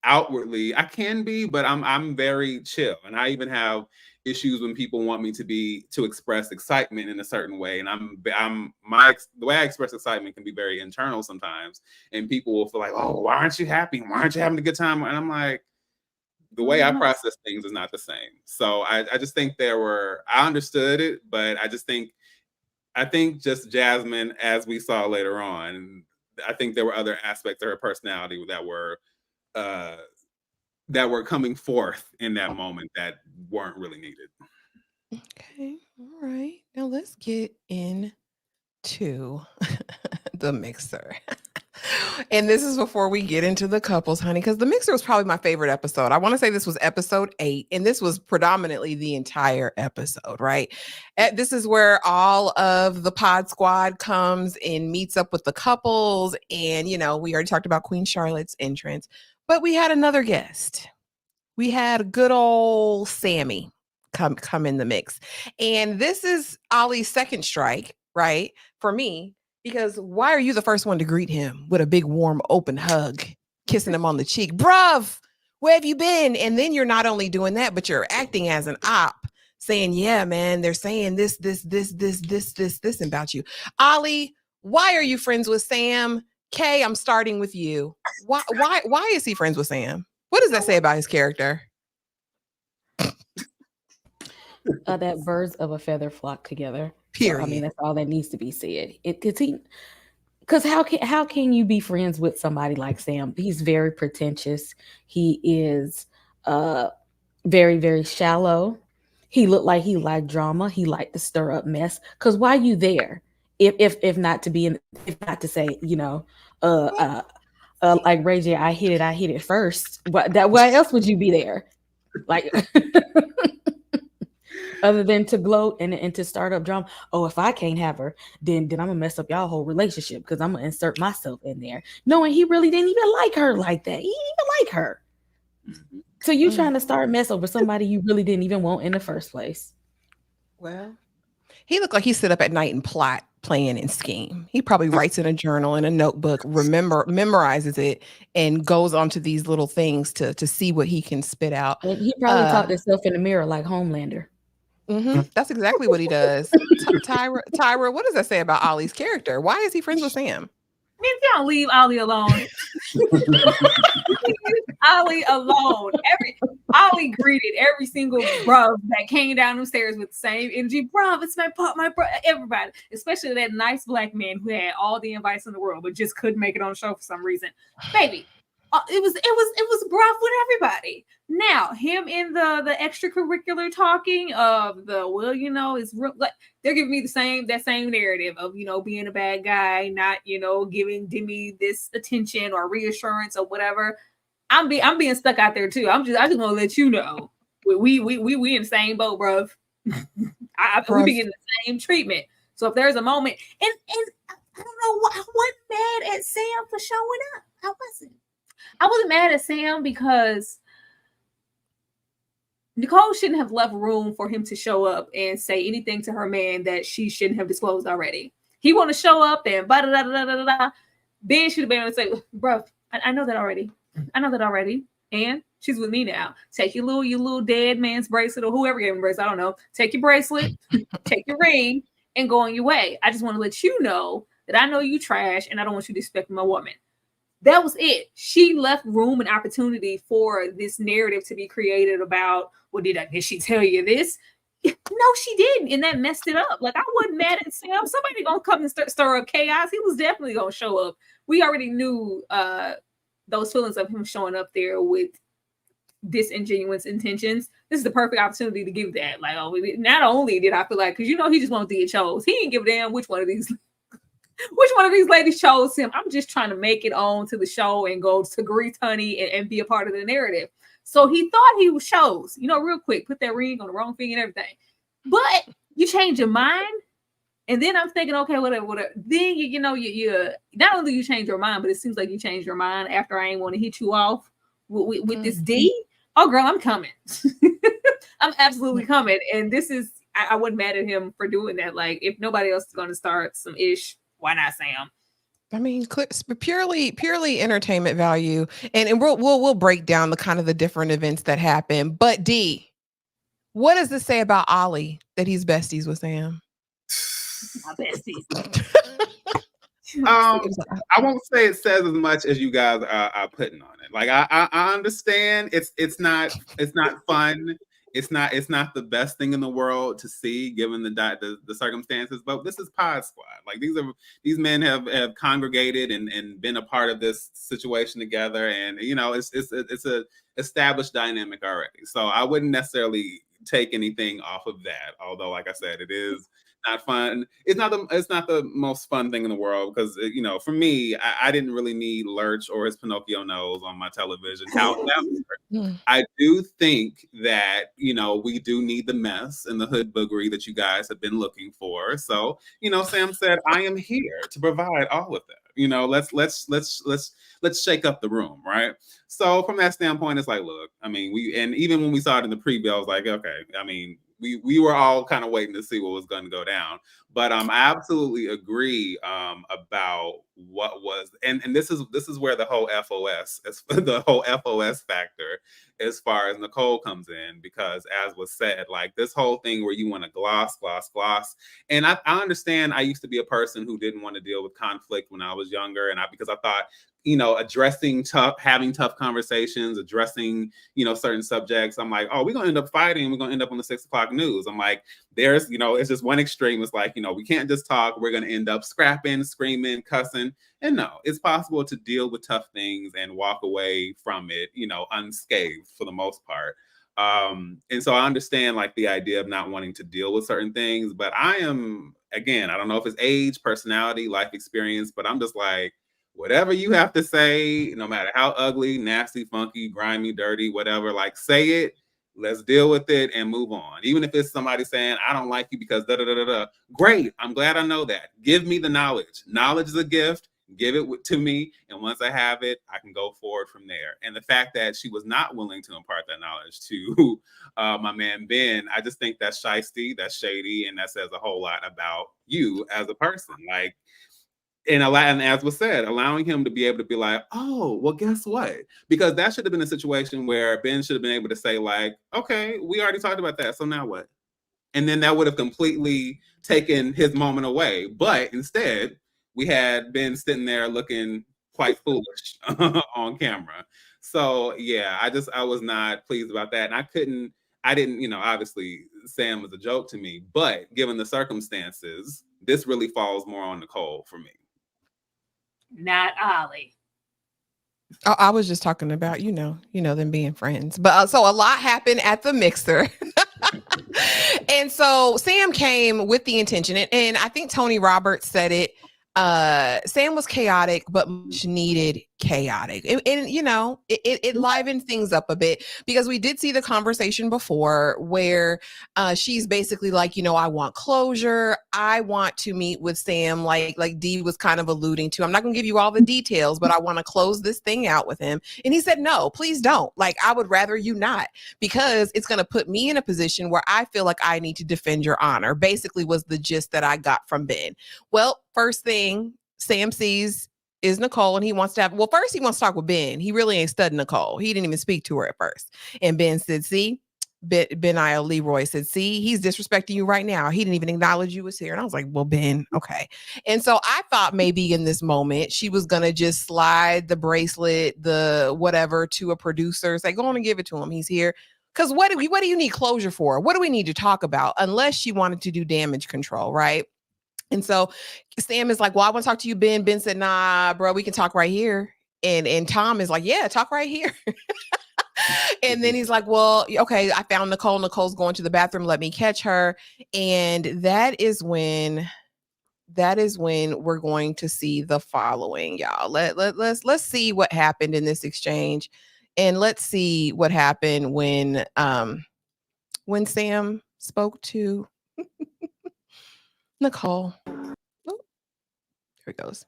outwardly, I can be, but I'm very chill, and I even have issues when people want me to express excitement in a certain way, and the way I express excitement can be very internal sometimes, and people will feel like, oh, why aren't you happy? Why aren't you having a good time? And I'm like, the way I process things is not the same. So I just think I understood it, but I think just Jasmine, as we saw later on, I think there were other aspects of her personality that were coming forth in that moment that weren't really needed. Okay. All right. Now let's get into the mixer. And this is before we get into the couples, honey, because the mixer was probably my favorite episode. I want to say this was episode 8, and this was predominantly the entire episode, right? This is where all of the pod squad comes and meets up with the couples. And, we already talked about Queen Charlotte's entrance, but we had another guest. We had good old Sammy come in the mix. And this is Olli's second strike, right? For me, because why are you the first one to greet him with a big, warm, open hug, kissing him on the cheek? Bruv, where have you been? And then you're not only doing that, but you're acting as an op, saying, yeah, man, they're saying this about you. Olli, why are you friends with Sam? Kay, I'm starting with you. Why is he friends with Sam? What does that say about his character? That birds of a feather flock together. Period. So, I mean, that's all that needs to be said. Because how can you be friends with somebody like Sam? He's very pretentious. He is very, very shallow. He looked like he liked drama. He liked to stir up mess. Because why are you there? If not to say, like Ray J, I hit it first. Why else would you be there? Like, other than to gloat and to start up drama. Oh, if I can't have her, then I'm gonna mess up y'all whole relationship because I'm gonna insert myself in there. Knowing he really didn't even like her like that. He didn't even like her. So you trying to start mess over somebody you really didn't even want in the first place. Well, he looked like he sit up at night and plot, plan, and scheme. He probably writes in a journal, in a notebook, memorizes it, and goes onto these little things to see what he can spit out. And he probably talked himself in the mirror like Homelander. That's exactly what he does. Tyra, what does that say about Olli's character? Why is he friends with Sam? If you don't leave Olli alone. Olli alone. Olli greeted every single bruv that came down the stairs with the same energy. Bruv, it's my bruv. Everybody, especially that nice black man who had all the invites in the world, but just couldn't make it on the show for some reason. Baby, it was bruv with everybody. Now, him in the extracurricular talking of it's real, like they're giving me that same narrative of being a bad guy, not giving Demi this attention or reassurance or whatever. I'm being stuck out there too. I just want to let you know we in the same boat, bruv. We be getting the same treatment. So if there's a moment, and I don't know why I wasn't mad at Sam for showing up. I wasn't mad at Sam because Nicole shouldn't have left room for him to show up and say anything to her man that she shouldn't have disclosed already. He want to show up and da da da da da da. Ben should have been able to say, bro, I know that already. I know that already. And she's with me now. Take your little dead man's bracelet or whoever gave him bracelet. I don't know. Take your bracelet, take your ring, and go on your way. I just want to let you know that I know you trash and I don't want you to disrespect my woman. That was it. She left room and opportunity for this narrative to be created about, well, did she tell you this? No, she didn't. And that messed it up. Like, I wasn't mad at Sam. Somebody gonna come and stir up chaos. He was definitely gonna show up. We already knew those feelings of him showing up there with disingenuous intentions. This is the perfect opportunity to give that. Like, oh, not only did I feel like, because he just wanted to get chose. He didn't give a damn which one of these ladies chose him. I'm just trying to make it on to the show and go to grease honey and be a part of the narrative. So he thought he was chose, real quick, put that ring on the wrong thing and everything. But you change your mind. And then I'm thinking, okay, whatever. Then you not only you change your mind, but it seems like you changed your mind after I ain't want to hit you off with this D. Oh, girl, I'm coming. I'm absolutely coming. And this is, I wasn't mad at him for doing that. Like, if nobody else is going to start some ish, why not Sam? I mean, purely entertainment value, and we'll break down the kind of the different events that happen. But D, what does this say about Olli that he's besties with Sam? My besties. I won't say it says as much as you guys are putting on it. Like, I understand it's not fun. It's not the best thing in the world to see given the circumstances, but this is Pod Squad. Like, these men have congregated and been a part of this situation together, and it's a established dynamic already. So I wouldn't necessarily take anything off of that. Although, like I said, it is not fun. It's not the most fun thing in the world because for me, I didn't really need Lurch or his Pinocchio nose on my television. However, I do think that we do need the mess and the hood boogery that you guys have been looking for. So Sam said, I am here to provide all of that. Let's shake up the room, right? So from that standpoint, it's like, look, I mean, even when we saw it in the preview, I was like, okay, I mean, we were all kind of waiting to see what was going to go down. But I absolutely agree about what was, and this is where the whole FOS factor as far as Nicole comes in, because as was said, like this whole thing where you want to gloss. And I understand I used to be a person who didn't want to deal with conflict when I was younger. And because I thought, having tough conversations, addressing, certain subjects. I'm like, oh, we're going to end up fighting. We're going to end up on the 6 o'clock news. I'm like, there's, it's just one extreme. It's like, we can't just talk. We're going to end up scrapping, screaming, cussing. And no, it's possible to deal with tough things and walk away from it, unscathed for the most part. And so I understand like the idea of not wanting to deal with certain things, but I don't know if it's age, personality, life experience, but I'm just like, whatever you have to say, no matter how ugly, nasty, funky, grimy, dirty, whatever, like say it, let's deal with it and move on. Even if it's somebody saying, I don't like you because da-da-da-da-da. Great, I'm glad I know that. Give me the knowledge. Knowledge is a gift. Give it to me. And once I have it, I can go forward from there. And the fact that she was not willing to impart that knowledge to my man, Ben, I just think that's shiesty, that's shady, and that says a whole lot about you as a person. Like, and as was said, allowing him to be able to be like, oh, well, guess what? Because that should have been a situation where Ben should have been able to say like, okay, we already talked about that. So now what? And then that would have completely taken his moment away. But instead, we had Ben sitting there looking quite foolish on camera. So yeah, I was not pleased about that. And I didn't, obviously Sam was a joke to me, but given the circumstances, this really falls more on Nicole for me. Not Olli. Oh, I was just talking about, them being friends. But so a lot happened at the mixer. And so Sam came with the intention, and I think Tony Roberts said it. Sam was chaotic, but much needed chaotic. And you know, it livened things up a bit, because we did see the conversation before where she's basically like, you know, I want closure. I want to meet with Sam, like Dee was kind of alluding to. I'm not gonna give you all the details, but I want to close this thing out with him. And he said, no, please don't. Like, I would rather you not, because it's gonna put me in a position where I feel like I need to defend your honor, basically was the gist that I got from Ben. Well, first thing Sam sees is Nicole, and he wants to have, well, first he wants to talk with Ben. He really ain't studying Nicole. He didn't even speak to her at first. And Ben said, see, Benaiah Leroy said, see, he's disrespecting you right now. He didn't even acknowledge you was here. And I was like, well, Ben, okay. And so I thought maybe in this moment she was going to just slide the bracelet, the whatever, to a producer, say, go on and give it to him. He's here. Because what do you need closure for? What do we need to talk about? Unless she wanted to do damage control, right? And so Sam is like, well, I want to talk to you, Ben. Ben said, nah, bro, we can talk right here. And Tom is like, yeah, talk right here. And then he's like, well, okay, I found Nicole. Nicole's going to the bathroom. Let me catch her. And that is when we're going to see the following, y'all. Let's see what happened in this exchange. And let's see what happened when Sam spoke to Nicole. Oh, here it goes.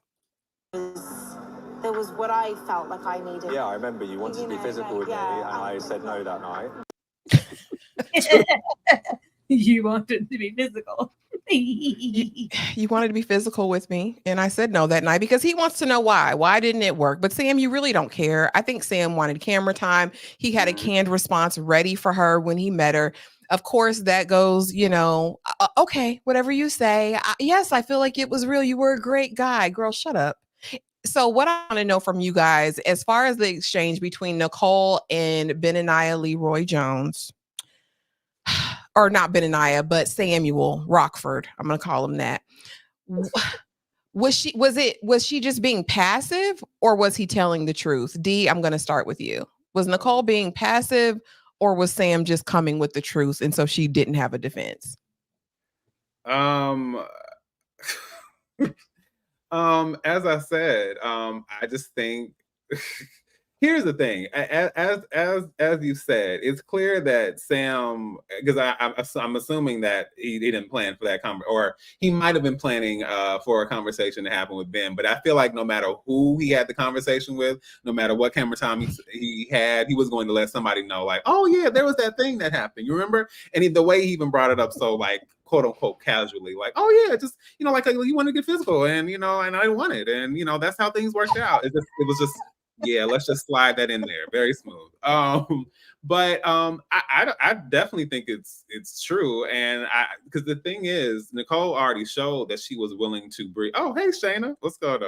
There was what I felt like I needed. Yeah, I remember you wanted to be physical with me, and I said no that night. You wanted to be physical. You wanted to be physical with me, and I said no that night because he wants to know why. Why didn't it work? But Sam, you really don't care. I think Sam wanted camera time. He had a canned response ready for her when he met her. Of course, that goes, you know, okay, whatever you say. Yes, I feel like it was real. You were a great guy. Girl, shut up. So what I want to know from you guys, as far as the exchange between Nicole and Benaiah Leroy Jones, or not Benaiah, but Samuel Rockford, I'm going to call him that. Was she just being passive, or was he telling the truth? Dee, I'm going to start with you. Was Nicole being passive, or was Sam just coming with the truth, and so she didn't have a defense? As I said, I just think here's the thing. As you said, it's clear that Sam, because I'm assuming that he didn't plan for that or he might have been planning for a conversation to happen with Ben. But I feel like no matter who he had the conversation with, no matter what camera time he had, he was going to let somebody know, like, oh yeah, there was that thing that happened. You remember? And the way he even brought it up so like quote unquote casually, like, oh yeah, just, you know, like you want to get physical, and you know, and I wanted, and you know, that's how things worked out. It was just yeah, let's just slide that in there, very smooth. But I definitely think it's true, and because the thing is, Nicole already showed that she was willing to breathe. Oh, hey Shayna, what's going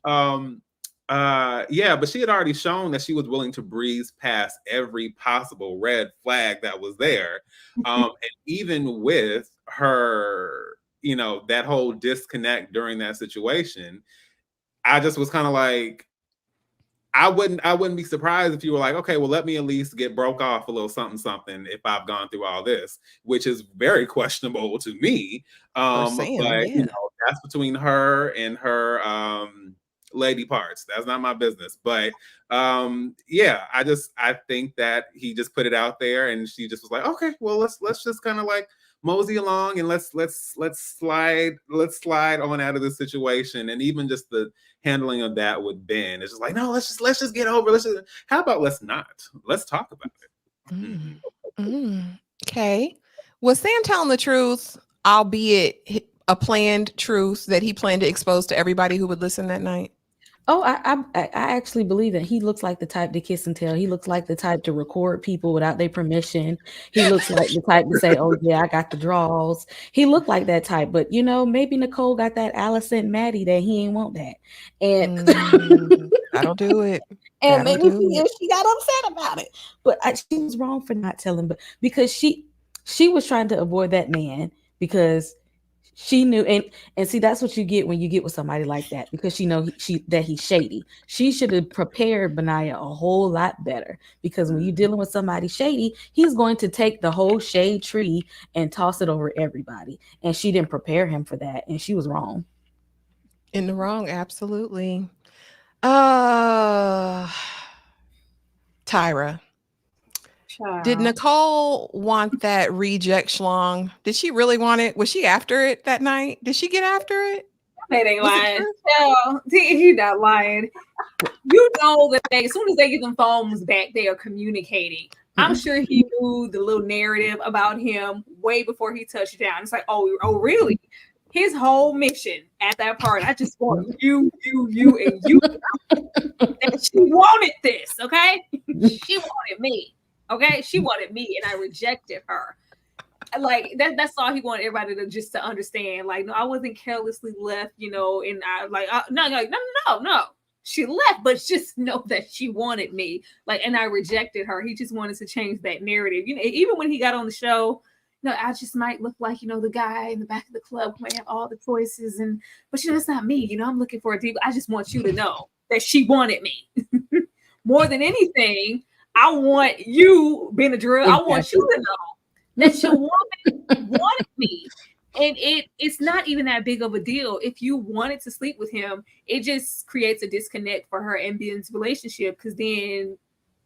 on? Yeah, but she had already shown that she was willing to breeze past every possible red flag that was there. And even with her, you know, that whole disconnect during that situation, I just was kind of like, I wouldn't be surprised if you were like, okay, well, let me at least get broke off a little something if I've gone through all this, which is very questionable to me. Sam, but yeah. you know, that's between her and her lady parts. That's not my business. But yeah, I think that he just put it out there, and she just was like, okay, well, let's just kind of like mosey along, and let's slide on out of this situation. And even just the handling of that with Ben, it's just like, no, let's just get over. How about let's talk about it. Okay. Was Sam telling the truth, albeit a planned truth that he planned to expose to everybody who would listen that night? Oh, I actually believe that he looks like the type to kiss and tell. He looks like the type to record people without their permission. He looks like the type to say, oh yeah, I got the draws. He looked like that type, but you know, maybe Nicole got that Allison Maddie that he ain't want that. And that'll do it. And maybe she got upset about it. But she was wrong for not telling, but because she was trying to avoid that man, because she knew, and see, that's what you get when you get with somebody like that, because she know that he's shady. She should have prepared Benaiah a whole lot better, because when you're dealing with somebody shady, he's going to take the whole shade tree and toss it over everybody. And she didn't prepare him for that, and she was wrong. In the wrong, absolutely. Tyra. Did Child. Nicole want that reject schlong? Did she really want it? Was she after it that night? Did she get after it? They ain't Was it lying. true? Hell, you're not lying. You know that as soon as they get them phones back, they are communicating. I'm sure he knew the little narrative about him way before he touched down. It's like, oh, really? His whole mission at that party, I just want you, and you. And she wanted this, okay? She wanted me, okay? She wanted me, and I rejected her. Like that's all he wanted everybody to just to understand. Like, no, I wasn't carelessly left, and I like no. She left, but just know that she wanted me. Like, and I rejected her. He just wanted to change that narrative. Even when he got on the show, I just might look like, the guy in the back of the club who might have all the choices, but it's not me. I'm looking for a deep. I just want you to know that she wanted me more than anything. I want you, Benadryl. I want you to know that your woman wanted me. And it's not even that big of a deal. If you wanted to sleep with him, it just creates a disconnect for her and Ben's relationship, because then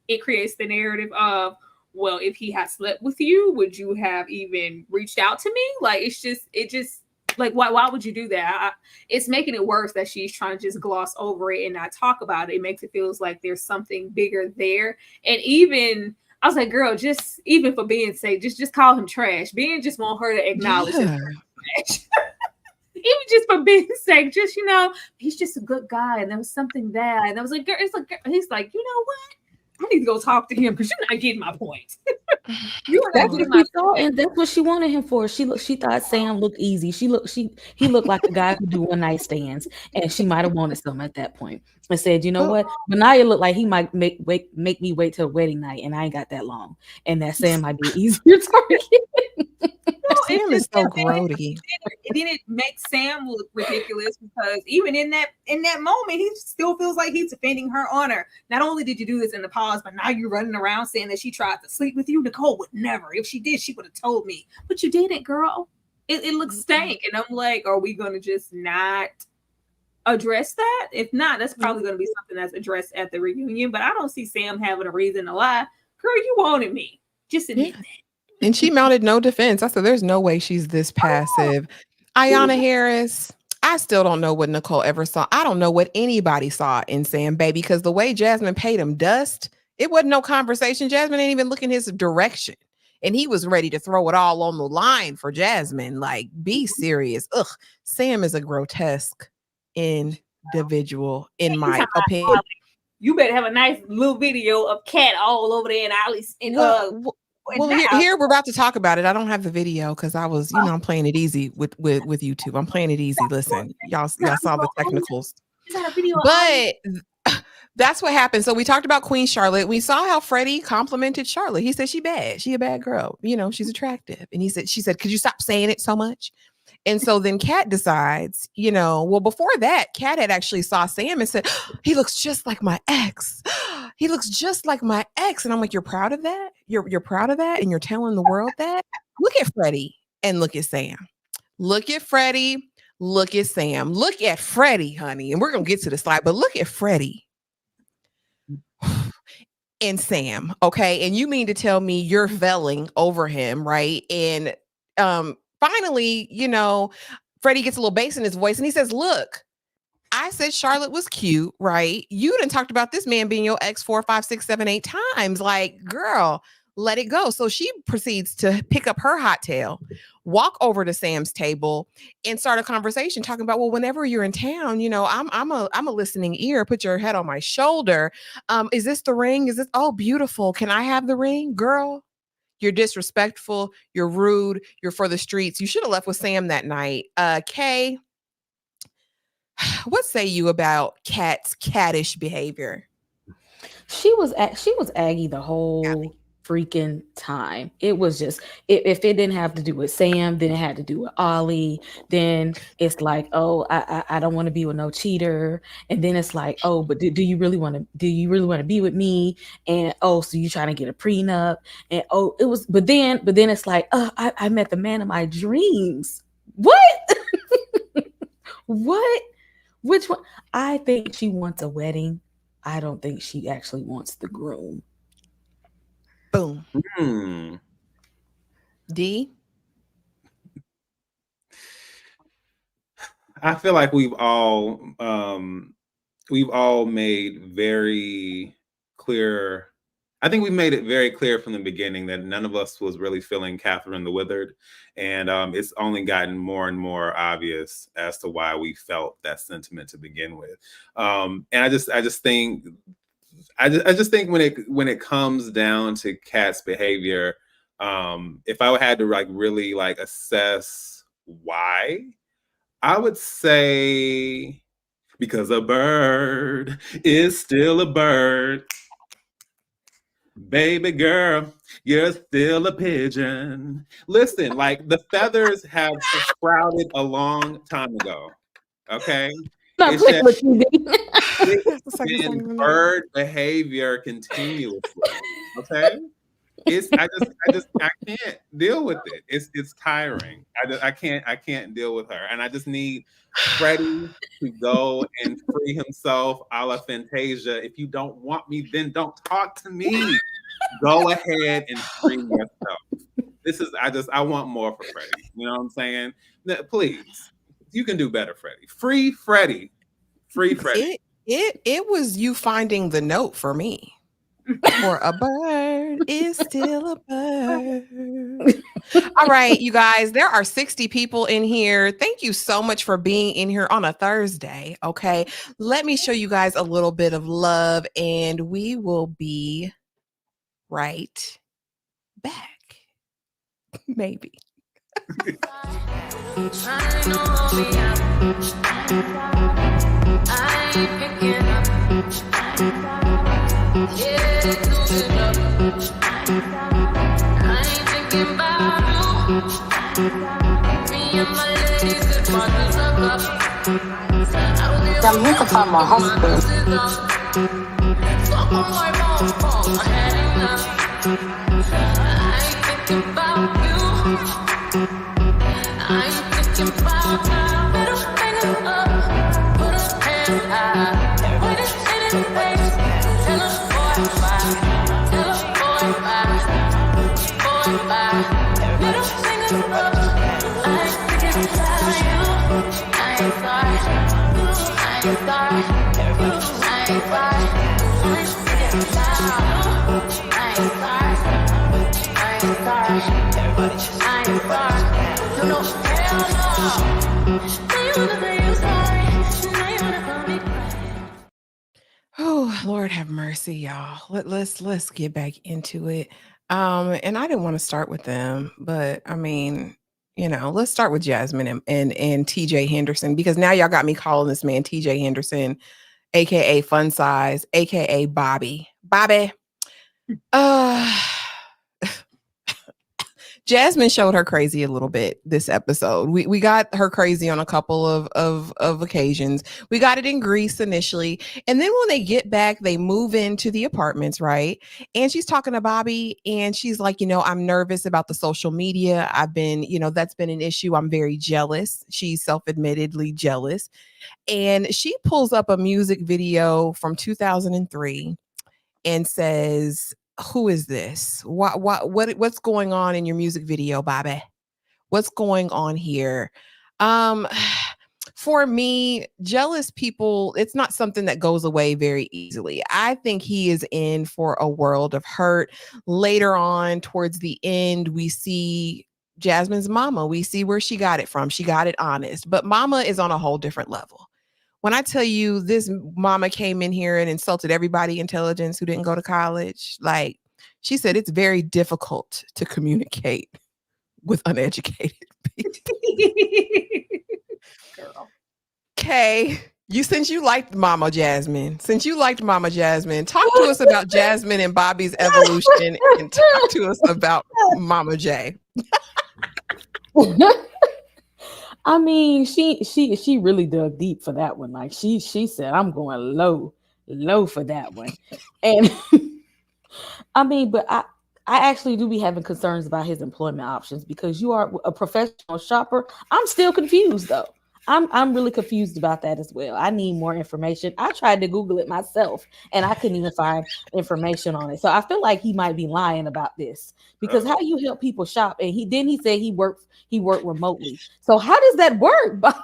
it creates the narrative of, well, if he had slept with you, would you have even reached out to me? Like, it just like, why would you do that? It's making it worse that she's trying to just gloss over it and not talk about it. It makes it feels like there's something bigger there. And even I was like, girl, just even for Ben's sake, just call him trash. Ben just want her to acknowledge him trash. Even just for Ben's sake, just he's just a good guy, and there was something there. And I was like, girl, he's like, you know what? I need to go talk to him because you're not getting my point. That's what she thought, and that's what she wanted him for. She thought Sam looked easy. He looked like a guy who do one night stands, and she might have wanted some at that point. And said, you know what? Benaiah looked like he might make me wait till wedding night, and I ain't got that long. And that Sam might be easier target. Sam is so grody. Then it makes Sam look ridiculous, because even in that moment, he still feels like he's defending her honor. Not only did you do this in the pause, but now you're running around saying that she tried to sleep with you. Nicole would never. If she did, she would have told me. But you didn't, girl. It looks stank. And I'm like, are we going to just not address that? If not, that's probably going to be something that's addressed at the reunion. But I don't see Sam having a reason to lie. Girl, you wanted me. Just admit that. And she mounted no defense. I said, there's no way she's this passive. Ayanna Harris, I still don't know what Nicole ever saw. I don't know what anybody saw in Sam, baby, because the way Jasmine paid him dust, it wasn't no conversation. Jasmine ain't even looking his direction. And he was ready to throw it all on the line for Jasmine. Like, be serious. Ugh, Sam is a grotesque individual, in my opinion. You better have a nice little video of Cat all over there in Alice. Well, here we're about to talk about it. I don't have the video because I was, I'm playing it easy with YouTube. I'm playing it easy. Listen, y'all saw the technicals, but that's what happened. So we talked about Queen Charlotte. We saw how Freddie complimented Charlotte. He said she bad. She a bad girl. She's attractive. And she said, could you stop saying it so much? And so then Kat decides, well, before that, Kat had actually saw Sam and said, he looks just like my ex. He looks just like my ex. And I'm like, you're proud of that? You're proud of that? And you're telling the world that? Look at Freddie and look at Sam. Look at Freddie. Look at Sam. Look at Freddie, honey. And we're going to get to the slide, but look at Freddie and Sam. Okay. And you mean to tell me you're velling over him, right? And, finally, Freddie gets a little bass in his voice and he says, look, I said Charlotte was cute, right? You done talked about this man being your ex 4, 5, 6, 7, 8 times. Like, girl, let it go. So she proceeds to pick up her hot tail, walk over to Sam's table and start a conversation talking about, well, whenever you're in town, I'm a listening ear. Put your head on my shoulder. Is this the ring? Is this? Oh, beautiful. Can I have the ring? Girl, you're disrespectful. You're rude. You're for the streets. You should have left with Sam that night. Kay, what say you about Kat's cattish behavior? She was Aggie the whole freaking time. It was just, if it didn't have to do with Sam, then it had to do with Olli. Then it's like, oh, I don't want to be with no cheater. And then it's like, oh, but do you really want to be with me? And oh, so you trying to get a prenup? And oh, it was, but then it's like, oh, I met the man of my dreams. What? Which one? I think she wants a wedding. I don't think she actually wants the groom. Boom. D. I feel like we've all made very clear. I think we made it very clear from the beginning that none of us was really feeling Catherine the Withered, and it's only gotten more and more obvious as to why we felt that sentiment to begin with. And I just think when it comes down to Kat's behavior, if I had to really assess why, I would say because a bird is still a bird. Baby girl, you're still a pigeon. Listen, the feathers have sprouted a long time ago. Okay? Not playing with you, it's been bird behavior continuously. Okay? I can't deal with it. It's tiring. I can't deal with her. And I just need Freddy to go and free himself a la Fantasia. If you don't want me, then don't talk to me. Go ahead and free yourself. I want more for Freddy. You know what I'm saying? Please. You can do better, Freddy. Free Freddy. Free Freddy. It was you finding the note for me. For a bird is still a bird. All right, you guys, there are 60 people in here. Thank you so much for being in here on a Thursday. Okay, let me show you guys a little bit of love, and we will be right back. Maybe. I'm here to find my husband. Oh, Lord have mercy, y'all. Let's get back into it. And I didn't want to start with them, but I mean, let's start with Jasmine and TJ Henderson, because now y'all got me calling this man TJ Henderson, aka Fun Size, aka Bobby. Bobby. Jasmine showed her crazy a little bit this episode. We got her crazy on a couple of occasions. We got it in Greece initially. And then when they get back, they move into the apartments, right? And she's talking to Bobby and she's like, I'm nervous about the social media. I've been, that's been an issue. I'm very jealous. She's self-admittedly jealous. And she pulls up a music video from 2003 and says, who is this? What's going on in your music video, Bobby? What's going on here? For me, jealous people, it's not something that goes away very easily. I think he is in for a world of hurt. Later on, towards the end, we see Jasmine's mama. We see where she got it from. She got it honest, but mama is on a whole different level. When I tell you this mama came in here and insulted everybody intelligence who didn't go to college, like she said, it's very difficult to communicate with uneducated people. Girl. Okay. Since you liked Mama Jasmine, talk to us about Jasmine and Bobby's evolution and talk to us about Mama J. I mean, she really dug deep for that one. Like she said, I'm going low for that one. And I mean, but I actually do be having concerns about his employment options, because you are a professional shopper. I'm still confused though. I'm really confused about that as well. I need more information. I tried to Google it myself and I couldn't even find information on it. So I feel like he might be lying about this because how do you help people shop? And he said he worked remotely. So how does that work, Bobby?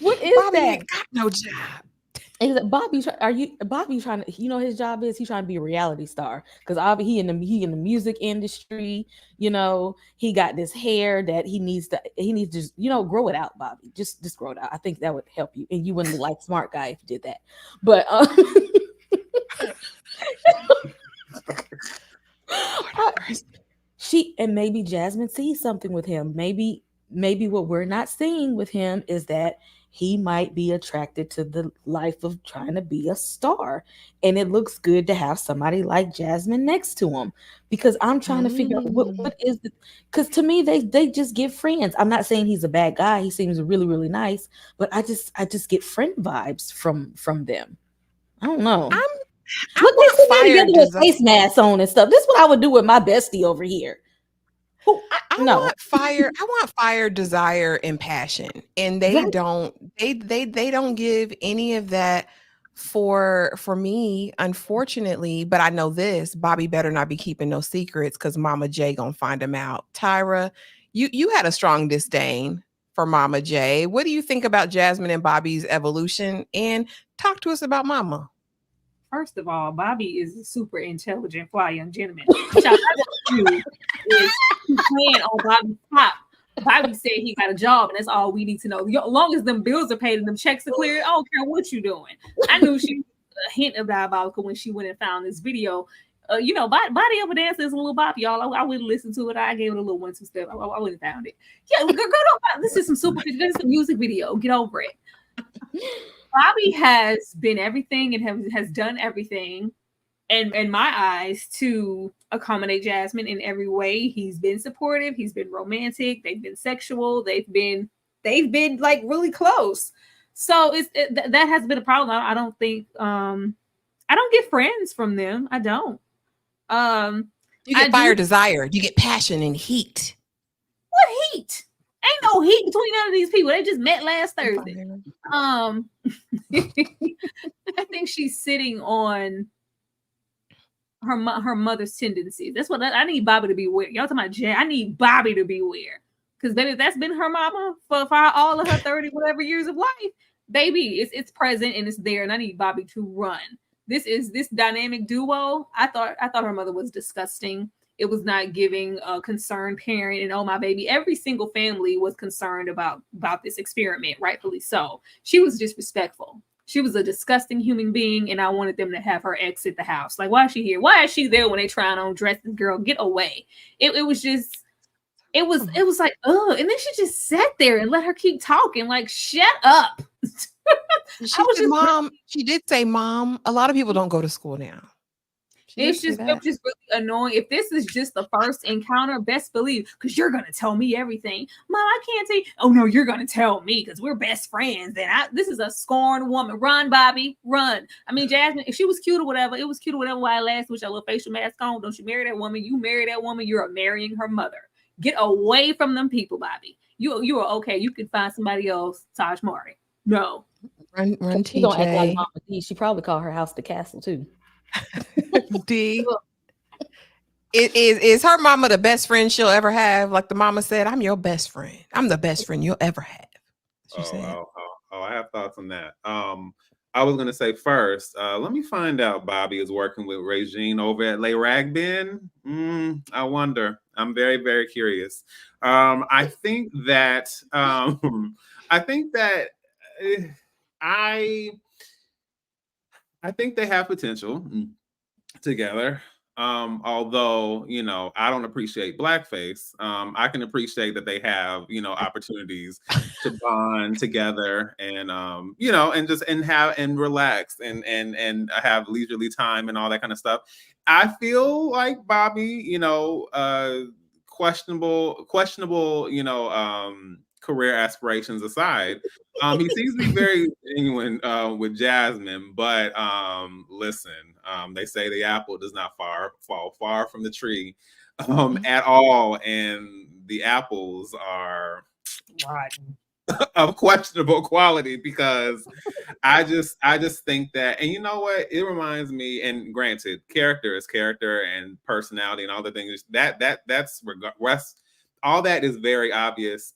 What is Bobby that? ain't got no job. Is it Bobby? Bobby trying to? You know his job is he's trying to be a reality star because he in the music industry. You know he got this hair that he needs to just grow it out, Bobby. Just grow it out. I think that would help you, and you wouldn't look like smart guy if you did that. But and maybe Jasmine sees something with him. Maybe what we're not seeing with him is that he might be attracted to the life of trying to be a star. And it looks good to have somebody like Jasmine next to him because I'm trying to figure out what is it. Because to me, they just get friends. I'm not saying he's a bad guy. He seems really, really nice, but I just get friend vibes from them. I don't know. Look, they sit together with face masks on and stuff. This is what I would do with my bestie over here. I want fire, desire, and passion, and they don't give any of that for me, unfortunately. But I know this: Bobby better not be keeping no secrets because Mama J gonna find him out. Tyra, you had a strong disdain for Mama J. What do you think about Jasmine and Bobby's evolution? And talk to us about Mama. First of all, Bobby is a super intelligent fly young gentleman. Which I do is playing on Bobby's top. Bobby said he got a job, and that's all we need to know. As long as them bills are paid and them checks are cleared, I don't care what you're doing. I knew she was a hint of diabolical when she went and found this video. Body over there says a little bop, y'all. I wouldn't listen to it. I gave it a little 1-2 step. I wouldn't have found it. Yeah, girl, don't. This is some super. This is a music video. Get over it. Bobby has been everything and has done everything, and in my eyes, to accommodate Jasmine in every way. He's been supportive. He's been romantic. They've been sexual. They've been like really close. So that has been a problem. I don't think I don't get friends from them. I don't. You get fire, desire. You get passion and heat. What heat? Ain't no heat between none of these people. They just met last Thursday. I think she's sitting on her mother's tendencies. That's what I need Bobby to be aware. Y'all talking about Jay? I need Bobby to be aware because baby, that's been her mama for all of her 30 whatever years of life. Baby, it's present and it's there, and I need Bobby to run. This dynamic duo. I thought her mother was disgusting. It was not giving a concerned parent, and oh my baby, every single family was concerned about this experiment, rightfully so. She was disrespectful. She was a disgusting human being, and I wanted them to have her exit the house. Like, why is she here? Why is she there when they trying on dresses? Girl, get away. It was like, oh, and then she just sat there and let her keep talking. Like, shut up. She did say, Mom, a lot of people don't go to school now. It's just really annoying. If this is just the first encounter, best believe, because you're gonna tell me everything. Mom, I can't say. Oh no, you're gonna tell me because we're best friends. And this is a scorned woman. Run, Bobby, run. I mean, Jasmine, if she was cute or whatever, it was cute or whatever while it lasted with your little facial mask on. Don't you marry that woman? You marry that woman, you're marrying her mother. Get away from them people, Bobby. You are okay. You can find somebody else. Taj Mari. No. Run, TJ. She gonna act like Mama D. She probably called her house the castle too. D. Is her mama the best friend she'll ever have? Like the mama said, I'm your best friend. I'm the best friend you'll ever have. I have thoughts on that. I was gonna say first, let me find out Bobby is working with Regine over at Le Ragbin. I wonder. I'm very, very curious. I think that they have potential together. Although, I don't appreciate blackface. I can appreciate that they have, opportunities to bond together and, and relax and have leisurely time and all that kind of stuff. I feel like Bobby, questionable, career aspirations aside, he seems to be very genuine with Jasmine, but listen, they say the apple does not fall far from the tree at all, and the apples are rotten. of questionable quality, because I just think that, and you know what, it reminds me, and granted, character is character and personality and all the things that's all that is very obviously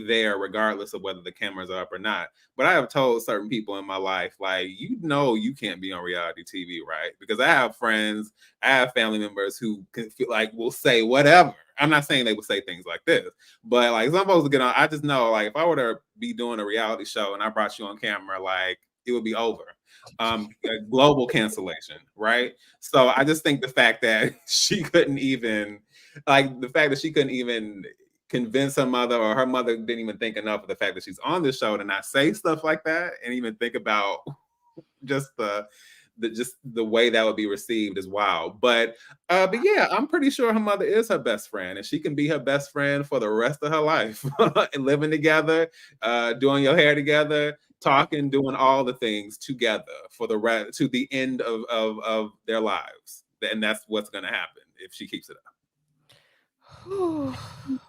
there regardless of whether the cameras are up or not. But I have told certain people in my life, like, you can't be on reality TV, right? Because I have friends, I have family members who can feel like will say whatever. I'm not saying they would say things like this, but like some folks get on. I just know, like, if I were to be doing a reality show and I brought you on camera, like, it would be over. Global cancellation, right? So I just think the fact that she couldn't even convince her mother, or her mother didn't even think enough of the fact that she's on the show to not say stuff like that, and even think about just the way that would be received is wild. But yeah, I'm pretty sure her mother is her best friend, and she can be her best friend for the rest of her life, and living together, doing your hair together, talking, doing all the things together for the rest to the end of their lives. And that's what's going to happen if she keeps it up.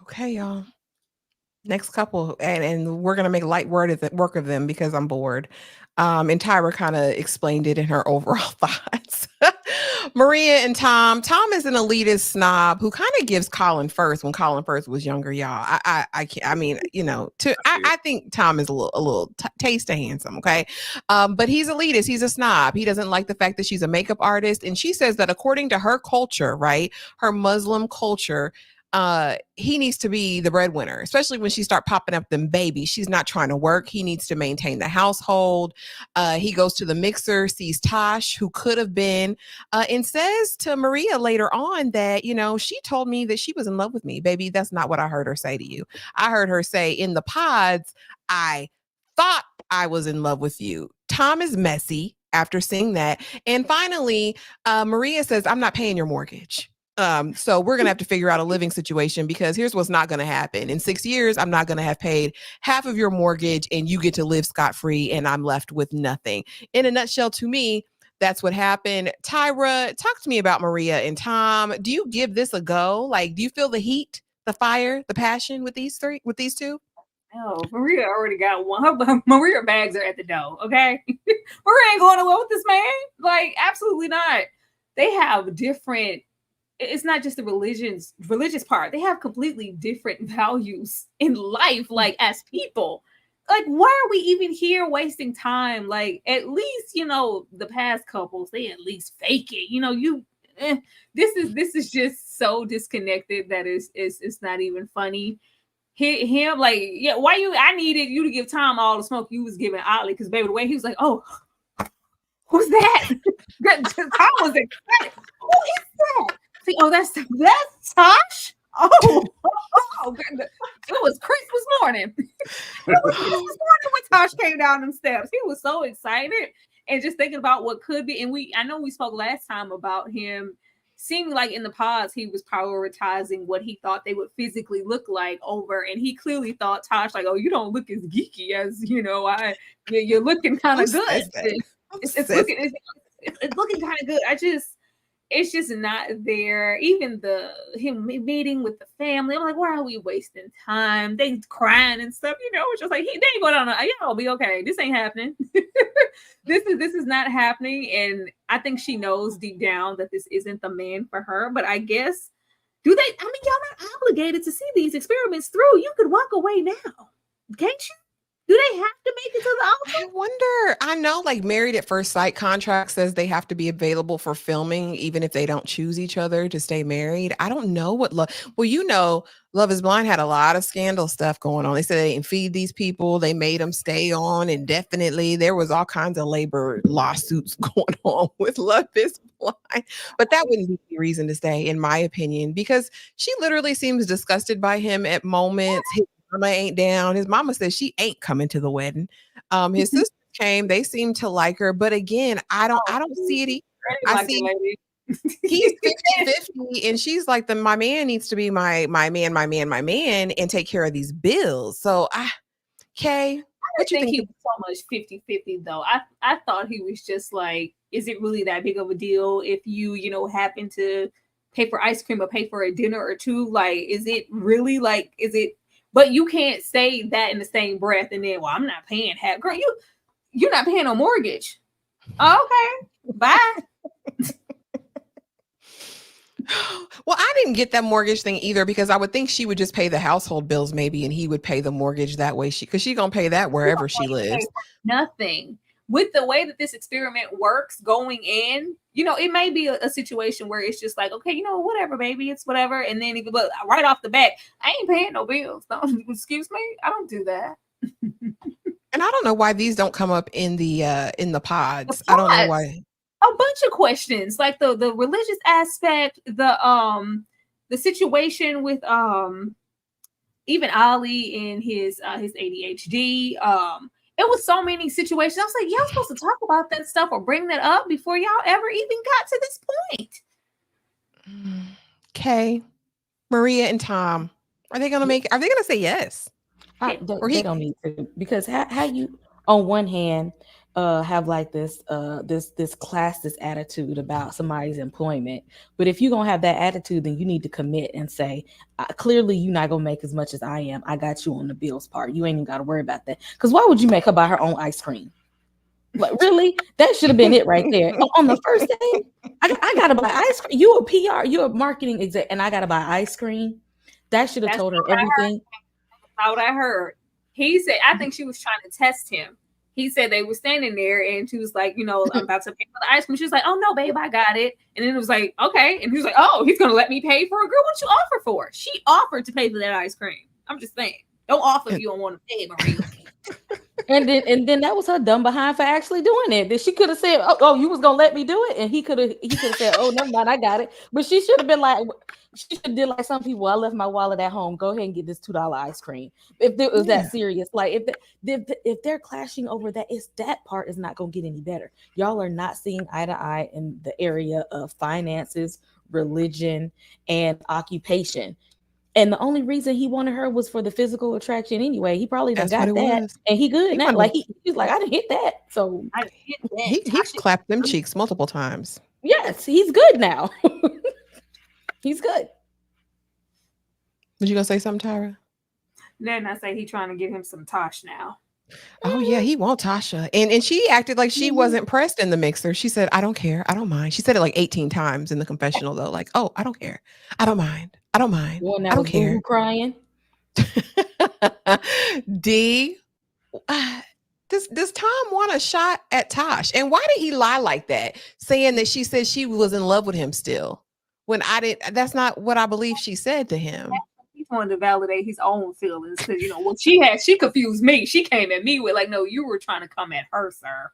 Okay, y'all. Next couple, and we're gonna make light work of them because I'm bored. And Tyra kind of explained it in her overall thoughts. Maria and Tom. Tom is an elitist snob who kind of gives Colin Firth when Colin Firth was younger, y'all. I can't. I mean, I think Tom is a little taste of handsome, okay? But he's elitist. He's a snob. He doesn't like the fact that she's a makeup artist, and she says that according to her culture, right, her Muslim culture, he needs to be the breadwinner, especially when she start popping up them babies. She's not trying to work. He needs to maintain the household. He goes to the mixer, sees Tosh, who could have been, and says to Maria later on that, she told me that she was in love with me. Baby, that's not what I heard her say to you. I heard her say in the pods, I thought I was in love with you. Tom is messy after seeing that. And finally, Maria says, I'm not paying your mortgage. So we're going to have to figure out a living situation, because here's what's not going to happen. In 6 years, I'm not going to have paid half of your mortgage and you get to live scot-free and I'm left with nothing. In a nutshell, to me, that's what happened. Tyra, talk to me about Maria and Tom. Do you give this a go? Like, do you feel the heat, the fire, the passion with these two? Oh, Maria already got one. Her Maria bags are at the door, okay? Maria ain't going away with this man. Like, absolutely not. They have different, it's not just the religious part. They have completely different values in life, like as people. Like, why are we even here wasting time? Like, at least, the past couples, they at least fake it. This is just so disconnected that it's not even funny. Him, like, yeah, I needed you to give Tom all the smoke you was giving Olli, because baby, the way he was like, oh, who's that? Tom was excited. Who is that? See, oh, that's Tosh. Oh, it was Christmas morning. It was Christmas morning when Tosh came down them steps. He was so excited and just thinking about what could be. And I know we spoke last time about him seeming like in the pods he was prioritizing what he thought they would physically look like over, and he clearly thought Tosh like, oh, you don't look as geeky as you're looking kind of good. It's looking kind of good. It's just not there. Even him meeting with the family, I'm like, why are we wasting time? They crying and stuff, it's just like, they ain't going on. Y'all be okay. This ain't happening. This is not happening. And I think she knows deep down that this isn't the man for her. But I guess, y'all not obligated to see these experiments through. You could walk away now, can't you? Do they have to make it to the altar? I wonder. I know, like, Married at First Sight contract says they have to be available for filming, even if they don't choose each other to stay married. I don't know what love. Well, Love is Blind had a lot of scandal stuff going on. They said they didn't feed these people. They made them stay on indefinitely. There was all kinds of labor lawsuits going on with Love is Blind. But that wouldn't be the reason to stay, in my opinion, because she literally seems disgusted by him at moments. His mama ain't down. His mama says she ain't coming to the wedding. His sister came. They seem to like her. But again, I don't see it either. I see he's 50-50 and she's like, my man needs to be my man and take care of these bills. So Kay, what you think? He was so much 50-50 though. I thought he was just like, is it really that big of a deal if you happen to pay for ice cream or pay for a dinner or two? Like, is it really But you can't say that in the same breath and then, well, I'm not paying half. Girl, you're not paying no mortgage. Okay, bye. Well, I didn't get that mortgage thing either because I would think she would just pay the household bills maybe, and he would pay the mortgage that way. Because she's gonna pay that wherever she lives. Nothing. With the way that this experiment works going in, it may be a situation where it's just like, okay, whatever, baby, it's whatever. And then but right off the bat, I ain't paying no bills. Don't, excuse me, I don't do that. And I don't know why these don't come up in the pods. I don't know why. A bunch of questions, like the religious aspect, the situation with even Olli and his ADHD. It was so many situations. I was like, y'all supposed to talk about that stuff or bring that up before y'all ever even got to this point. Okay, Maria and Tom, are they gonna say yes? They don't need to, because how you on one hand have like this classist attitude about somebody's employment, but if you're gonna have that attitude, then you need to commit and say, clearly you're not gonna make as much as I am. I got you on the bills part. You ain't even got to worry about that. Because why would you make her buy her own ice cream? Like, really? That should have been it right there. On the first day, I gotta buy ice cream. You a PR, you're a marketing exec, and I gotta buy ice cream. That should have told her everything. That's what I heard. He said, I think she was trying to test him. He said they were standing there and she was like, I'm about to pay for the ice cream. She was like, oh no, babe, I got it. And then it was like, okay. And he was like, oh, he's gonna let me pay for it. Girl, what you offer for? She offered to pay for that ice cream. I'm just saying, don't offer if you don't want to pay, Maria. And then that was her dumb behind for actually doing it. That she could have said, oh, you was gonna let me do it, and he could have said, oh, never mind, I got it. But she should have been like, she should have did like some people. I left my wallet at home. Go ahead and get this $2 ice cream. If it was that serious, like if they're clashing over that, that part is not gonna get any better. Y'all are not seeing eye to eye in the area of finances, religion, and occupation. And the only reason he wanted her was for the physical attraction anyway. He probably got that, and he good now. Like he's like, I didn't hit that, so I didn't hit that. He clapped them cheeks multiple times. Yes, he's good now. He's good. Was you gonna say something, Tyra? Then I say he trying to get him some Tosh now. Oh yeah, he won't Tasha. And she acted like she wasn't pressed in the mixer. She said, I don't care. I don't mind. She said it like 18 times in the confessional though. Like, oh, I don't care. I don't mind. I don't mind. Well, I don't care. Crying. D, does Tom want a shot at Tosh? And why did he lie like that? Saying that she said she was in love with him still. When that's not what I believe she said to him. He's wanted to validate his own feelings because what she confused me. She came at me with like, no, you were trying to come at her, sir.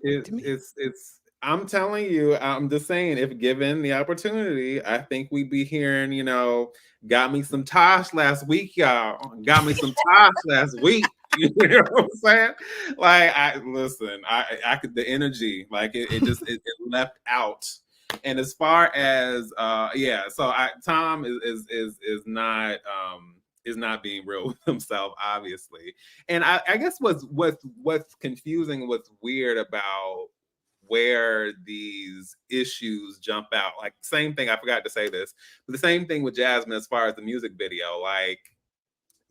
It's I'm telling you, I'm just saying, if given the opportunity, I think we'd be hearing, got me some Tosh last week, y'all. Got me some Tosh last week. You know what I'm saying? Like, I could, the energy, like it just left out. And as far as so Tom is not being real with himself, obviously. And I guess what's confusing, what's weird about where these issues jump out. Like, same thing, I forgot to say this, but the same thing with Jasmine as far as the music video. Like,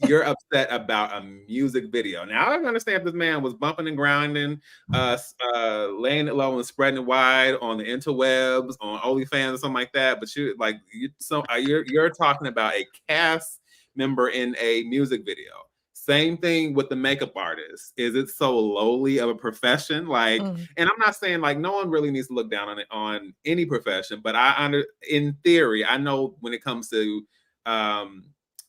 you're upset about a music video. Now, I understand if this man was bumping and grinding, laying it low and spreading it wide on the interwebs, on OnlyFans or something like that. But you're talking about a cast member in a music video. Same thing with the makeup artist. Is it so lowly of a profession? Like, and I'm not saying like no one really needs to look down on it on any profession, but in theory, I know when it comes to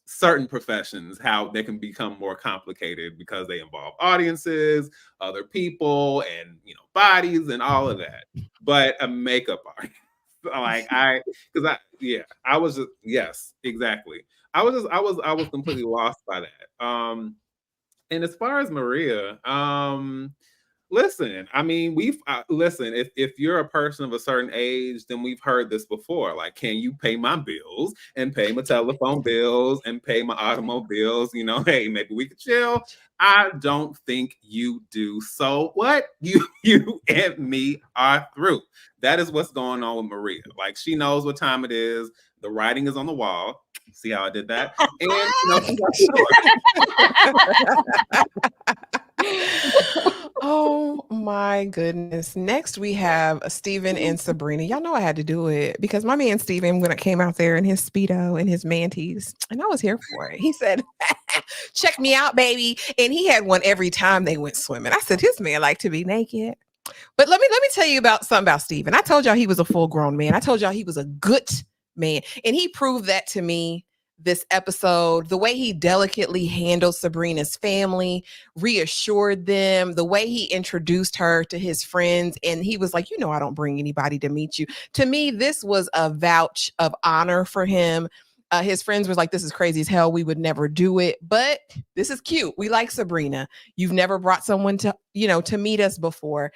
certain professions, how they can become more complicated because they involve audiences, other people, and bodies and all of that. But a makeup artist, like I was just, yes, exactly. I was completely lost by that. And as far as Maria, listen, I mean, listen, if you're a person of a certain age, then we've heard this before. Like, can you pay my bills and pay my telephone bills and pay my automobiles? Hey, maybe we could chill. I don't think you do. So what you and me are through. That is what's going on with Maria. Like, she knows what time it is. The writing is on the wall. See how I did that? And Oh my goodness. Next we have Steven and Sabrina. Y'all know I had to do it because my man Steven, when it came out there in his Speedo and his manties, and I was here for it. He said, check me out, baby. And he had one every time they went swimming. I said, his man like to be naked. But let me tell you about something about Steven. I told y'all he was a full-grown man. I told y'all he was a good man. And he proved that to me this episode. The way he delicately handled Sabrina's family, reassured them, the way he introduced her to his friends. And he was like, I don't bring anybody to meet you. To me, this was a vouch of honor for him. His friends were like, this is crazy as hell. We would never do it. But this is cute. We like Sabrina. You've never brought someone to meet us before.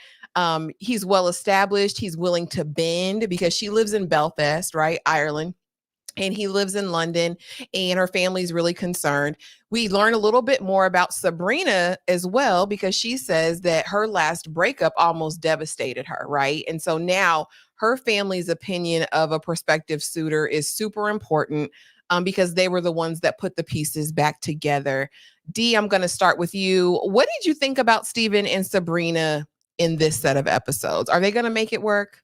He's well established. He's willing to bend because she lives in Belfast, right? Ireland. And he lives in London, and her family's really concerned. We learn a little bit more about Sabrina as well, because she says that her last breakup almost devastated her, right? And so now her family's opinion of a prospective suitor is super important because they were the ones that put the pieces back together. Dee, I'm going to start with you. What did you think about Steven and Sabrina in this set of episodes? Are they going to make it work?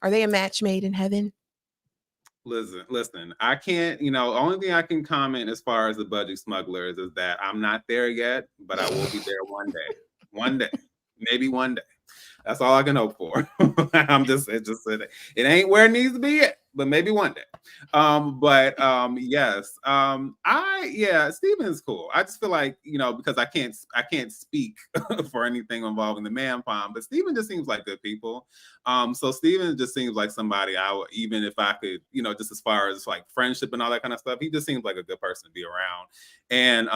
Are they a match made in heaven? Listen, I can't, only thing I can comment as far as the budget smugglers is that I'm not there yet, but I will be there one day, maybe one day. That's all I can hope for. It ain't where it needs to be yet, but maybe one day. Yes. Steven's cool. I just feel like, because I can't speak for anything involving the man palm, but Steven just seems like good people. So Steven just seems like somebody I would, even if I could, just as far as like friendship and all that kind of stuff, he just seems like a good person to be around. And,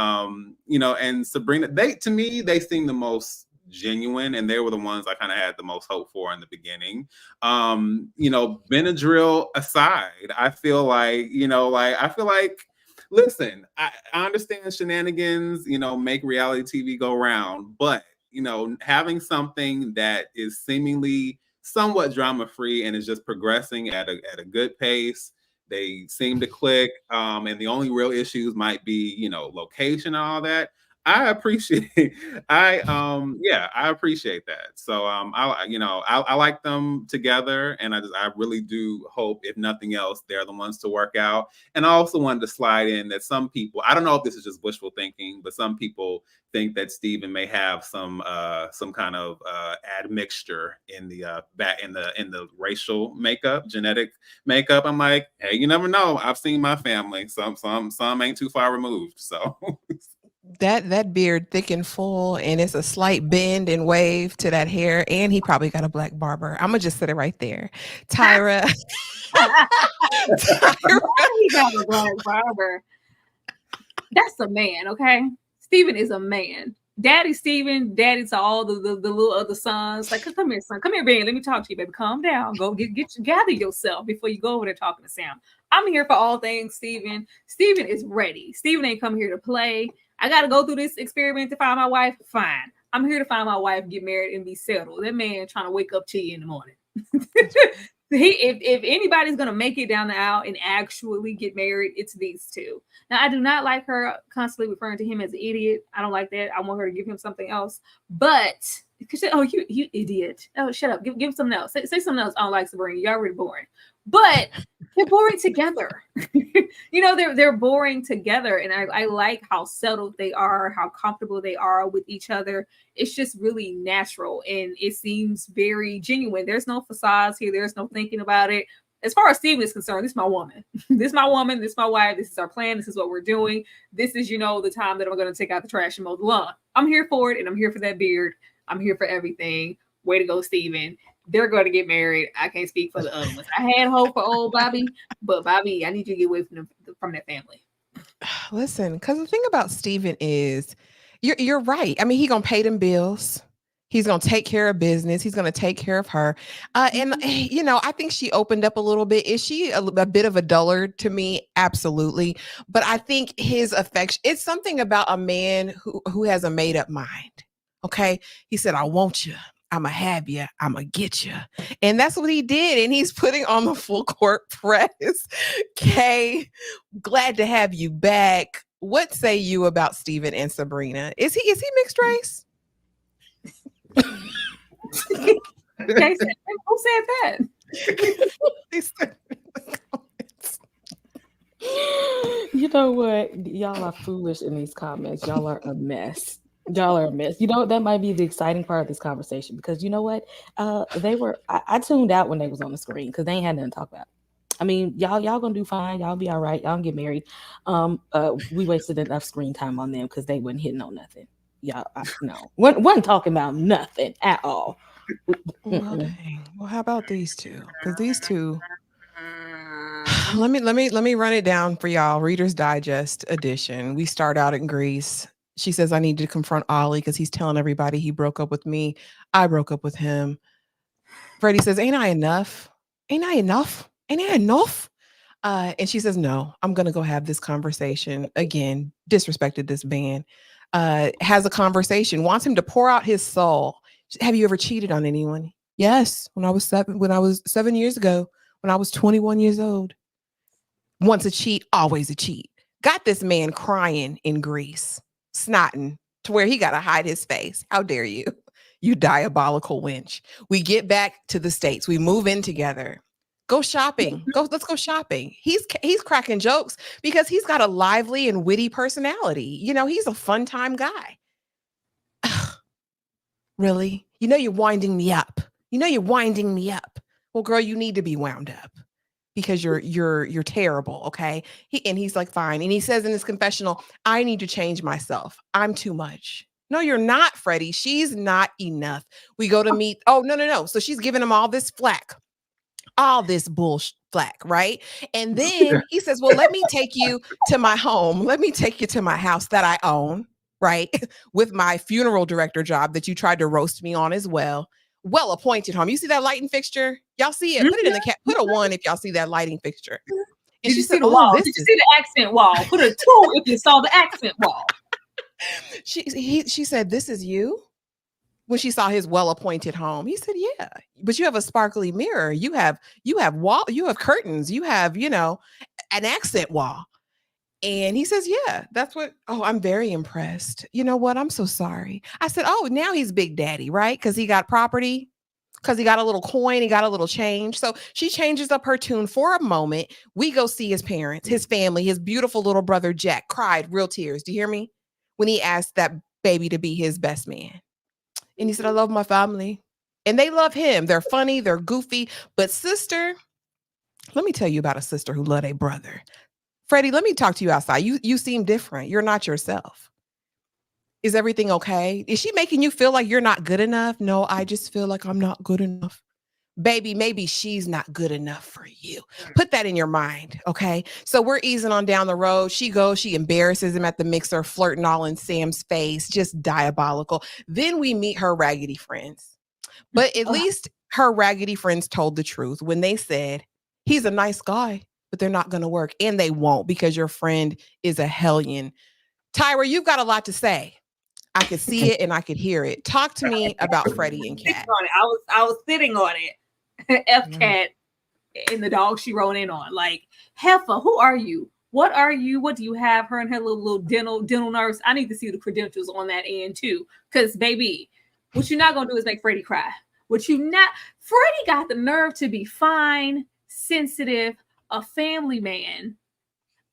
and Sabrina, they seem the most genuine, and they were the ones I kind of had the most hope for in the beginning. Benadryl aside, I feel like, listen, I understand shenanigans, make reality TV go round, but having something that is seemingly somewhat drama-free and is just progressing at a good pace. They seem to click, and the only real issues might be, location and all that. I appreciate I appreciate that. So I like them together, and I really do hope, if nothing else, they're the ones to work out. And I also wanted to slide in that some people, I don't know if this is just wishful thinking, but some people think that Steven may have some kind of admixture in the racial makeup, genetic makeup. I'm like, hey, you never know. I've seen my family. Some ain't too far removed. So that beard thick and full, and it's a slight bend and wave to that hair, and he probably got a black barber. I'm gonna just sit it right there. Tyra. He got a black barber. That's a man, okay? Steven is a man. Daddy Steven, daddy to all the little other sons. Like, come here, son. Come here, Ben. Let me talk to you, baby. Calm down. Go gather yourself before you go over there talking to Sam. I'm here for all things Steven. Steven is ready. Steven ain't come here to play. I got to go through this experiment to find my wife. Fine. I'm here to find my wife, get married, and be settled. That man trying to wake up to you in the morning. If anybody's going to make it down the aisle and actually get married, it's these two. Now, I do not like her constantly referring to him as an idiot. I don't like that. I want her to give him something else. But, you idiot. Oh, shut up. Give him something else. Say something else. I don't like Sabrina. You're already boring. But they're boring together. They're boring together. And I like how settled they are, how comfortable they are with each other. It's just really natural. And it seems very genuine. There's no facades here. There's no thinking about it. As far as Steven is concerned, this is my woman. This is my woman. This is my wife. This is our plan. This is what we're doing. This is, the time that I'm going to take out the trash and mow the lawn. I'm here for it. And I'm here for that beard. I'm here for everything. Way to go, Steven. They're going to get married. I can't speak for the other ones. I had hope for old Bobby, but Bobby, I need you to get away from that family. Listen, because the thing about Steven is, you're right. I mean, he's going to pay them bills. He's going to take care of business. He's going to take care of her. And, I think she opened up a little bit. Is she a bit of a dullard to me? Absolutely. But I think his affection, it's something about a man who has a made up mind. Okay. He said, I want you. I'ma have you. I'ma get you. And that's what he did. And he's putting on the full court press. Kay, glad to have you back. What say you about Steven and Sabrina? Is he mixed race? Kay said, who said that? He said in the comments. You know what? Y'all are foolish in these comments. Y'all are a mess. Y'all are a mess. You know, that might be the exciting part of this conversation because you know what? I tuned out when they was on the screen because they ain't had nothing to talk about. I mean, y'all gonna do fine. Y'all be all right. Y'all can get married. We wasted enough screen time on them because they wasn't hitting on nothing. Y'all, no, wasn't talking about nothing at all. Well, dang. Well, how about these two? Because these two. Let me run it down for y'all. Reader's Digest edition. We start out in Greece. She says, I need to confront Olli because he's telling everybody he broke up with me. I broke up with him. Freddie says, ain't I enough? Ain't I enough? Ain't I enough? And she says, no, I'm going to go have this conversation. Again, disrespected this man. Has a conversation, wants him to pour out his soul. Have you ever cheated on anyone? Yes. When I was 7 years ago, when I was 21 years old. Once a cheat, always a cheat. Got this man crying in Greece, snotting to where he got to hide his face. How dare you? You diabolical wench. We get back to the States. We move in together. Go shopping. Let's go shopping. He's cracking jokes because he's got a lively and witty personality. You know, he's a fun time guy. Really? You know you're winding me up. Well, girl, you need to be wound up because you're terrible, okay? He's like, fine. And he says in his confessional, I need to change myself. I'm too much. No, you're not, Freddie. She's not enough. We go to meet. Oh, no. So she's giving him all this flack. All this bullshit flack, right? And then he says, well, let me take you to my home. Let me take you to my house that I own, right? With my funeral director job that you tried to roast me on as well. Well-appointed home. You see that lighting fixture? Y'all see it? Put it in the cat. Put a 1 if y'all see that lighting fixture. And Did you see the wall? Did you see the accent wall? Put a 2 if you saw the accent wall. She said, this is you? When she saw his well-appointed home, he said, yeah, but you have a sparkly mirror. You have curtains. You have, an accent wall. And he says, yeah, that's what. Oh, I'm very impressed. You know what? I'm so sorry. I said, oh, now he's Big Daddy, right? Because he got property, because he got a little coin, he got a little change. So she changes up her tune for a moment. We go see his parents, his family, his beautiful little brother, Jack, cried real tears. Do you hear me? When he asked that baby to be his best man. And he said, I love my family. And they love him. They're funny. They're goofy. But sister, let me tell you about a sister who loved a brother. Freddie, let me talk to you outside. You seem different. You're not yourself. Is everything okay? Is she making you feel like you're not good enough? No, I just feel like I'm not good enough. Baby, maybe she's not good enough for you. Put that in your mind, okay? So we're easing on down the road. She goes, she embarrasses him at the mixer, flirting all in Sam's face, just diabolical. Then we meet her raggedy friends. But at least her raggedy friends told the truth when they said, he's a nice guy, but they're not going to work. And they won't because your friend is a hellion. Tyra, you've got a lot to say. I could see it and I could hear it. Talk to me about Freddy and Cat. I was sitting on it. F-Cat and the dog she rode in on. Like, Heifer, who are you? What are you? What do you have? Her and her little dental nurse. I need to see the credentials on that end too. Because, baby, what you're not going to do is make Freddie cry. Freddie got the nerve to be fine, sensitive, a family man,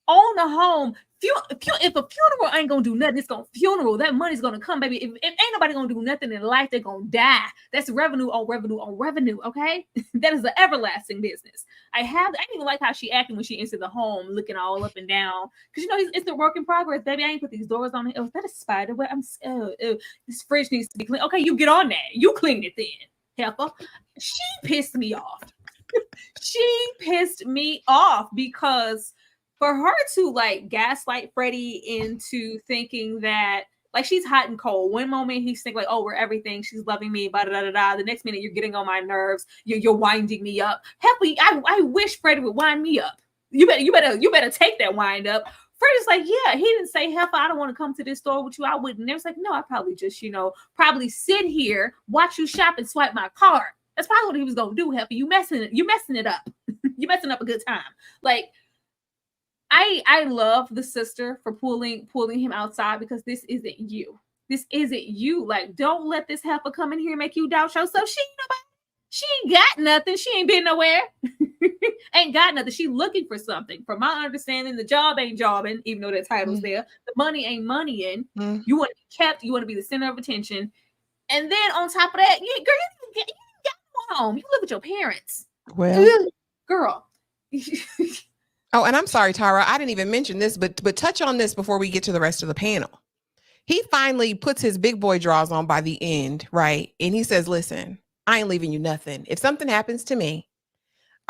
own a home. If a funeral ain't gonna do nothing, it's gonna funeral. That money's gonna come, baby. If ain't nobody gonna do nothing in life, they're gonna die. That's revenue on revenue on revenue. Okay, that is the everlasting business. I didn't even like how she acted when she entered the home, looking all up and down, because it's the work in progress, baby. I ain't put these doors on it. Oh, is that a spider web? This fridge needs to be clean. Okay, you get on that. You clean it then, Heifer. She pissed me off. She pissed me off because for her to like gaslight Freddie into thinking that like she's hot and cold. One moment he's thinking like, oh, we're everything. She's loving me, blah, blah, blah, blah. The next minute you're getting on my nerves. You're winding me up. Happy, I wish Freddie would wind me up. You better take that wind up. Freddie's like, yeah, he didn't say, heifer, I don't want to come to this store with you. I wouldn't. They was like, no, I probably just, probably sit here, watch you shop and swipe my card. That's probably what he was gonna do, heifer. You messing it up. You messing up a good time. Like, I love the sister for pulling him outside, because this isn't you. This isn't you. Like, don't let this heifer come in here and make you doubt yourself. She ain't got nothing. She ain't been nowhere. Ain't got nothing. She looking for something. From my understanding, the job ain't jobbing, even though that title's there. The money ain't moneying. You want to be kept. You want to be the center of attention. And then on top of that, you ain't got no home. You live with your parents. Well, girl. Oh, and I'm sorry, Tara, I didn't even mention this, but touch on this before we get to the rest of the panel. He finally puts his big boy draws on by the end, right? And he says, listen, I ain't leaving you nothing. If something happens to me,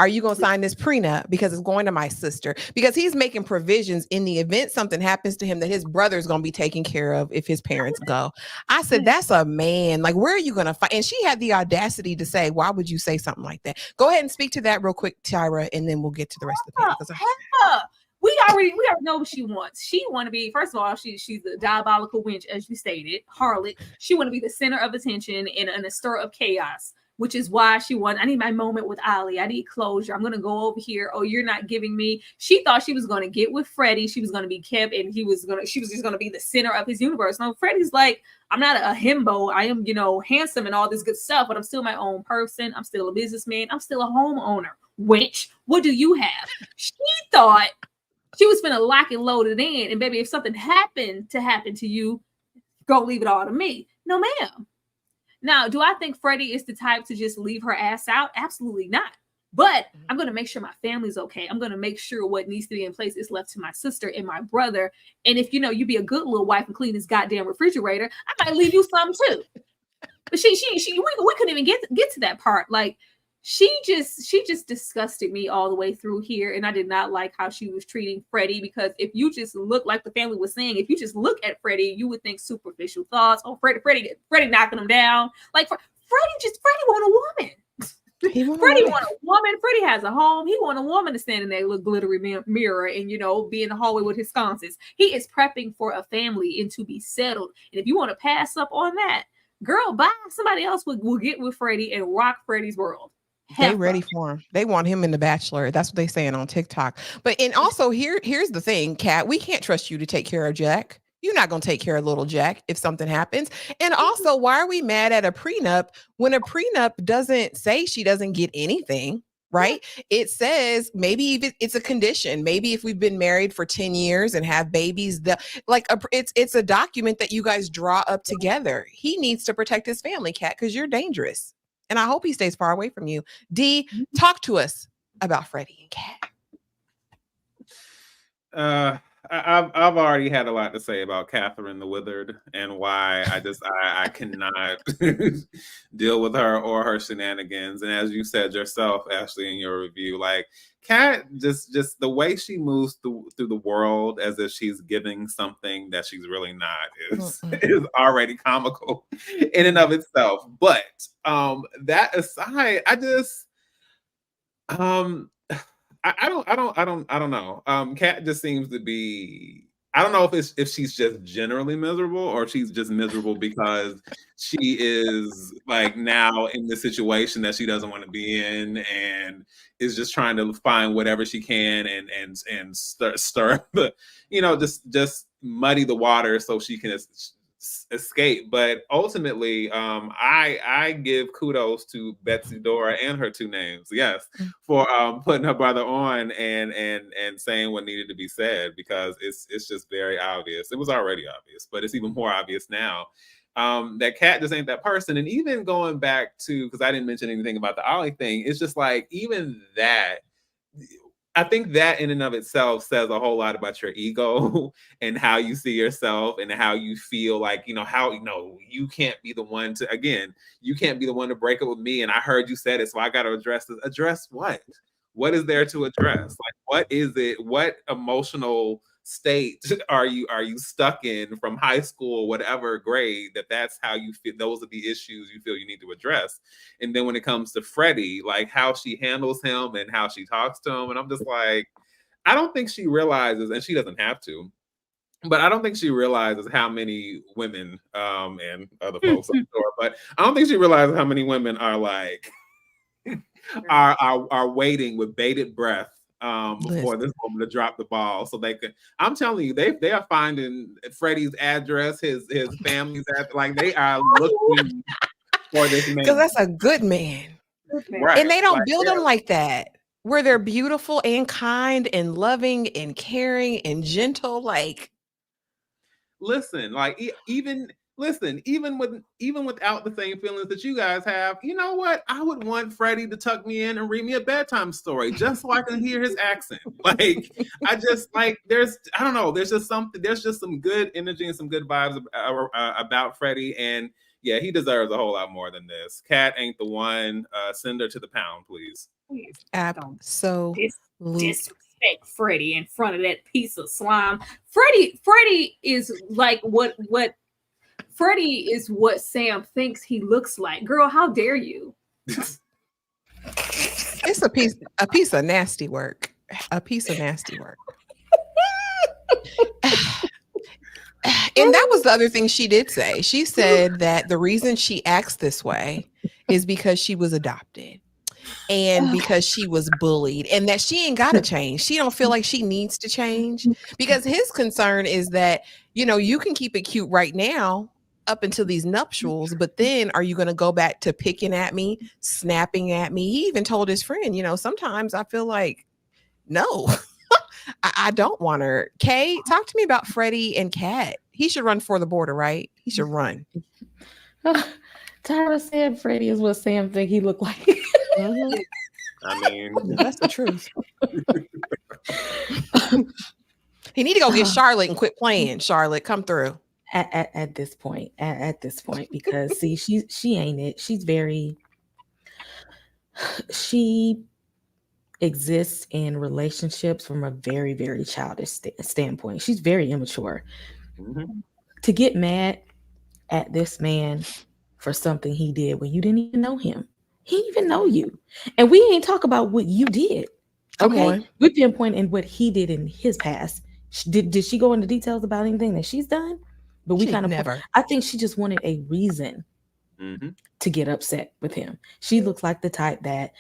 are you going to sign this prenup? Because it's going to my sister. Because he's making provisions in the event something happens to him that his brother's going to be taken care of if his parents go. I said, that's a man. Like, where are you going to find? And she had the audacity to say, why would you say something like that? Go ahead and speak to that real quick, Tyra, and then we'll get to the rest of the panel. We already know what she wants. She want to be, first of all, she's a diabolical wench, as you stated, harlot. She want to be the center of attention in a stir of chaos, which is why she won. I need my moment with Olli. I need closure. I'm going to go over here. Oh, you're not giving me. She thought she was going to get with Freddie. She was going to be kept, and she was just going to be the center of his universe. No, Freddie's like, I'm not a himbo. I am, handsome and all this good stuff, but I'm still my own person. I'm still a businessman. I'm still a homeowner. Which, what do you have? She thought she was finna lock and load it in. And baby, if something happened to you, go leave it all to me. No, ma'am. Now, do I think Freddie is the type to just leave her ass out? Absolutely not. But I'm going to make sure my family's okay. I'm going to make sure what needs to be in place is left to my sister and my brother. And if, you be a good little wife and clean this goddamn refrigerator, I might leave you some too. But we couldn't even get to that part. Like, she just disgusted me all the way through here. And I did not like how she was treating Freddie, because if you just look, like the family was saying, if you just look at Freddie, you would think superficial thoughts. Oh, Freddie knocking him down. Like, Freddie want a woman. Freddie want a woman. Freddie has a home. He want a woman to stand in that little glittery mirror and, be in the hallway with his sconces. He is prepping for a family and to be settled. And if you want to pass up on that, girl, bye. Somebody else will get with Freddie and rock Freddie's world. They ready for him. They want him in The Bachelor. That's what they saying on TikTok. But and also here's the thing, Kat. We can't trust you to take care of Jack. You're not going to take care of little Jack if something happens. And also, why are we mad at a prenup when a prenup doesn't say she doesn't get anything? Right? It says maybe if it's a condition. Maybe if we've been married for 10 years and have babies, it's a document that you guys draw up together. He needs to protect his family, Kat, because you're dangerous. And I hope he stays far away from you. D, talk to us about Freddy and Cat. I've already had a lot to say about Catherine the Withered and why I cannot deal with her or her shenanigans. And as you said yourself, Ashley, in your review, like Cat, just the way she moves through the world as if she's giving something that she's really not is already comical in and of itself. But that aside, I don't know. Kat just seems to be, I don't know if she's just generally miserable or she's just miserable because she is like now in the situation that she doesn't want to be in and is just trying to find whatever she can and stir the, just muddy the water so she can escape. But ultimately, I give kudos to Betsy Dora and her two names, yes, for putting her brother on and saying what needed to be said, because it's just very obvious. It was already obvious, but it's even more obvious now that Kat just ain't that person. And even going back to, because I didn't mention anything about the Ollie thing, it's just like even that. I think that in and of itself says a whole lot about your ego and how you see yourself and how you feel like, how, you can't be the one to, again, you can't be the one to break up with me. And I heard you said it, so I got to address this. Address what? What is there to address? Like, what is it? What emotional state are you stuck in from high school, whatever grade, that's how you feel? Those are the issues you feel you need to address. And then when it comes to Freddie, like how she handles him and how she talks to him, and I'm just like, I don't think she realizes, and she doesn't have to, but I don't think she realizes how many women, and other folks, I'm sure, but I don't think she realizes how many women are like, are waiting with bated breath for this woman to drop the ball so they could. I'm telling you, they are finding Freddie's address, his family's address, like they are looking for this man. Because that's a good man. Right. And they don't build them like that, where they're beautiful and kind and loving and caring and gentle. Like, listen, like even without the same feelings that you guys have, you know what? I would want Freddie to tuck me in and read me a bedtime story just so I can hear his accent. Like, I just like I don't know. There's just some good energy and some good vibes about Freddie, and yeah, he deserves a whole lot more than this. Cat ain't the one. Send her to the pound, please. Absolutely. Disrespect Freddie in front of that piece of slime. Freddie is like what Freddie is what Sam thinks he looks like. Girl, how dare you? It's a piece of nasty work. A piece of nasty work. And that was the other thing she did say. She said that the reason she acts this way is because she was adopted and because she was bullied, and that she ain't got to change. She don't feel like she needs to change, because his concern is that, you know, you can keep it cute right now up until these nuptials, but then are you going to go back to picking at me, snapping at me? He even told his friend, you know, sometimes I feel like, no, I don't want her. Kay, talk to me about Freddy and Cat. He should run for the border, right? He should run. Tyra said Freddy is what Sam think he looked like. Mm-hmm. I mean, that's the truth. He need to go get Charlotte and quit playing. Charlotte, come through. At this point, because see, she ain't it. She exists in relationships from a very, very childish standpoint. She's very immature. Mm-hmm. To get mad at this man for something he did when you didn't even know him. He didn't even know you. And we ain't talk about what you did. Okay. We pinpoint in what he did in his past. Did she go into details about anything that she's done? But we kind of never. I think she just wanted a reason to get upset with him. She looks like the type that,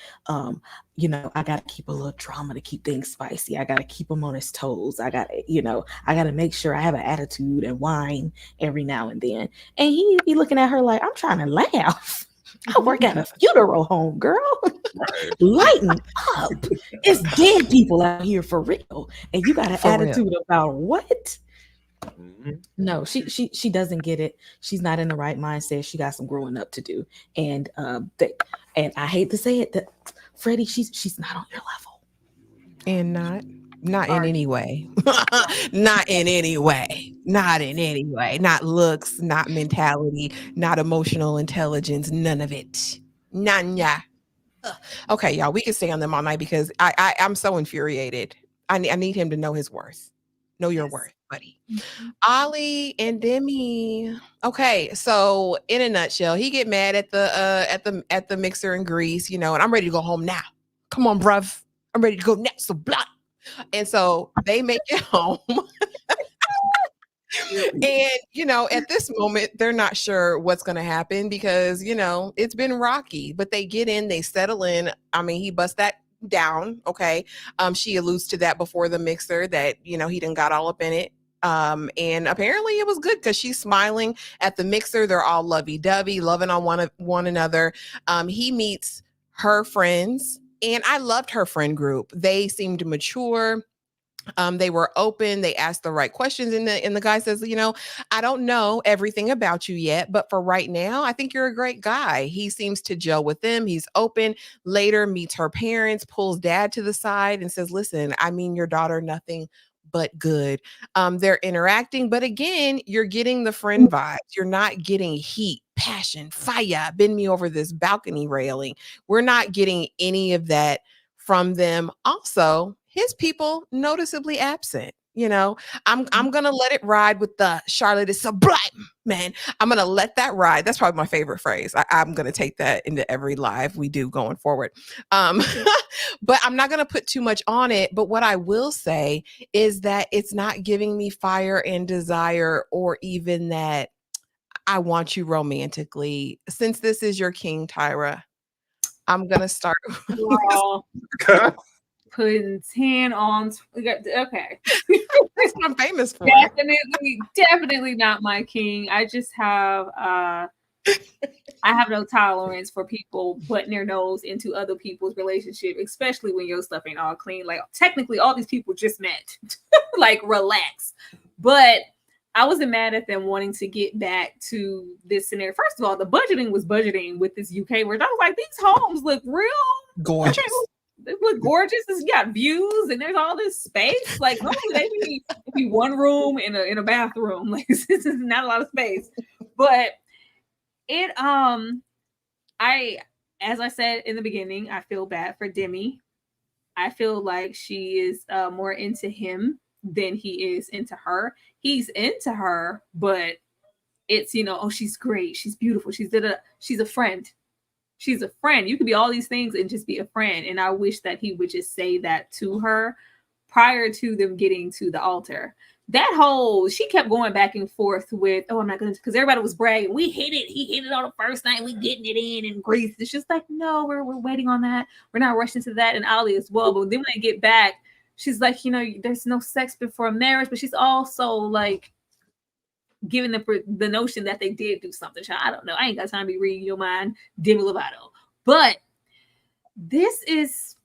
you know, I got to keep a little drama to keep things spicy. I got to keep him on his toes. I got to make sure I have an attitude and whine every now and then. And he be looking at her like, I'm trying to laugh. I work at a funeral home, girl. Lighten up. It's dead people out here for real. And you got an attitude about what? No, she doesn't get it. She's not in the right mindset. She got some growing up to do. And and I hate to say it, that Freddie, she's not on your level. And not in any way. Not in any way. Not in any way. Not looks, not mentality, not emotional intelligence, none of it. None. Okay, y'all, we can stay on them all night because I'm so infuriated. I need him to know his worth. Know your worth, buddy. Olli and Demi. Okay, so in a nutshell, he get mad at the mixer in Greece, you know, and I'm ready to go home now. Come on, bruv. I'm ready to go next. So blah. And so they make it home. And, you know, at this moment, they're not sure what's going to happen because, you know, it's been rocky, but they get in, they settle in. I mean, he busts that down. Okay. She alludes to that before the mixer that, you know, he done got all up in it. And apparently it was good because she's smiling at the mixer. They're all lovey-dovey, loving on one another. He meets her friends, and I loved her friend group. They seemed mature. They were open. They asked the right questions. And the guy says, you know, I don't know everything about you yet, but for right now, I think you're a great guy. He seems to gel with them. He's open. Later meets her parents, pulls dad to the side and says, listen, I mean your daughter nothing but good. They're interacting, but again, you're getting the friend vibes. You're not getting heat, passion, fire, bend me over this balcony railing. We're not getting any of that from them. Also, his people noticeably absent. You know, I'm gonna let it ride with the Charlotte is sublime, man. I'm gonna let that ride. That's probably my favorite phrase. I'm gonna take that into every live we do going forward. But I'm not gonna put too much on it. But what I will say is that it's not giving me fire and desire, or even that I want you romantically. Since this is your king, Tyra, I'm gonna start. Girl, putting 10 on. Okay. That's what I'm famous for. Definitely not my king. I just have I have no tolerance for people putting their nose into other people's relationship, especially when your stuff ain't all clean. Like technically all these people just met. Like relax. But I wasn't mad at them wanting to get back to this scenario. First of all, the budgeting was budgeting with this UK where I was like, these homes look real gorgeous. They look gorgeous. It's got views and there's all this space. Like normally they be one room in a bathroom. Like this is not a lot of space. But it as I said in the beginning, I feel bad for Demi. I feel like she is more into him than he is into her. He's into her, but it's, oh, she's great. She's beautiful. She's a friend. She's a friend. You could be all these things and just be a friend. And I wish that he would just say that to her prior to them getting to the altar. She kept going back and forth with, oh, I'm not going to, because everybody was bragging. We hit it. He hit it on the first night. We getting it in Greece. It's just like, no, we're waiting on that. We're not rushing to that. And Olli as well. But then when they get back, she's like, there's no sex before marriage. But she's also like, giving the notion that they did do something. I don't know. I ain't got time to be reading your mind, Demi Lovato. But this is,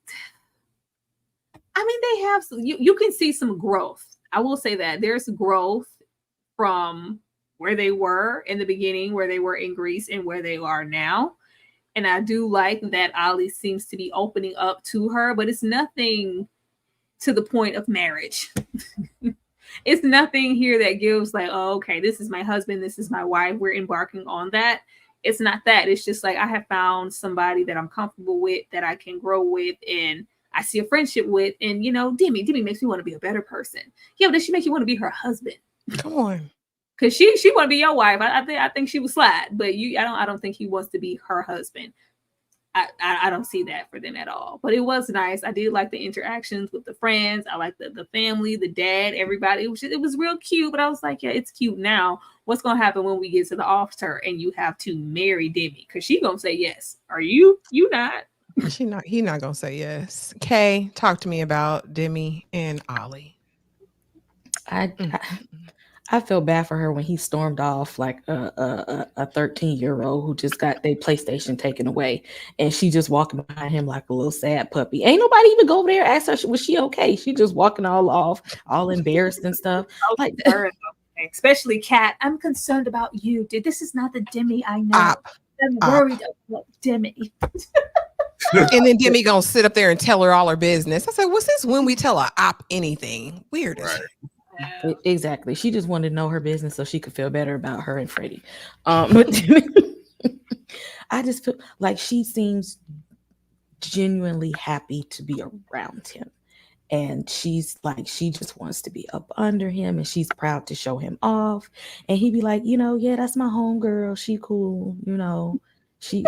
they have, you can see some growth. I will say that there's growth from where they were in the beginning, where they were in Greece and where they are now. And I do like that Olli seems to be opening up to her, but it's nothing to the point of marriage. It's nothing here that gives like, oh, okay, this is my husband, this is my wife, we're embarking on that. It's not that. It's just like I have found somebody that I'm comfortable with, that I can grow with, and I see a friendship with. And Demi makes me want to be a better person. Yeah, but does she make you want to be her husband? Come on, because she want to be your wife. I think she would slide, but I don't think he wants to be her husband. I don't see that for them at all. But it was nice. I did like the interactions with the friends. I like the family, the dad, everybody. It was real cute. But I was like, yeah, it's cute now. What's gonna happen when we get to the altar and you have to marry Demi? Because she gonna say yes. Are you? You not? He not gonna say yes. Kay, talk to me about Demi and Olli. I feel bad for her when he stormed off like a 13-year-old who just got their PlayStation taken away, and she just walking behind him like a little sad puppy. Ain't nobody even go over there and ask her, was she okay? She just walking all off, all embarrassed and stuff. Like especially Cat. I'm concerned about you, dude. This is not the Demi I know. I'm worried about Demi. And then Demi gonna sit up there and tell her all her business. I said, what's this when we tell a op anything? Weird. Right. Exactly. She just wanted to know her business so she could feel better about her and Freddy. I just feel like she seems genuinely happy to be around him. And she's like, she just wants to be up under him, and she's proud to show him off. And he'd be like, yeah, that's my homegirl. She cool, She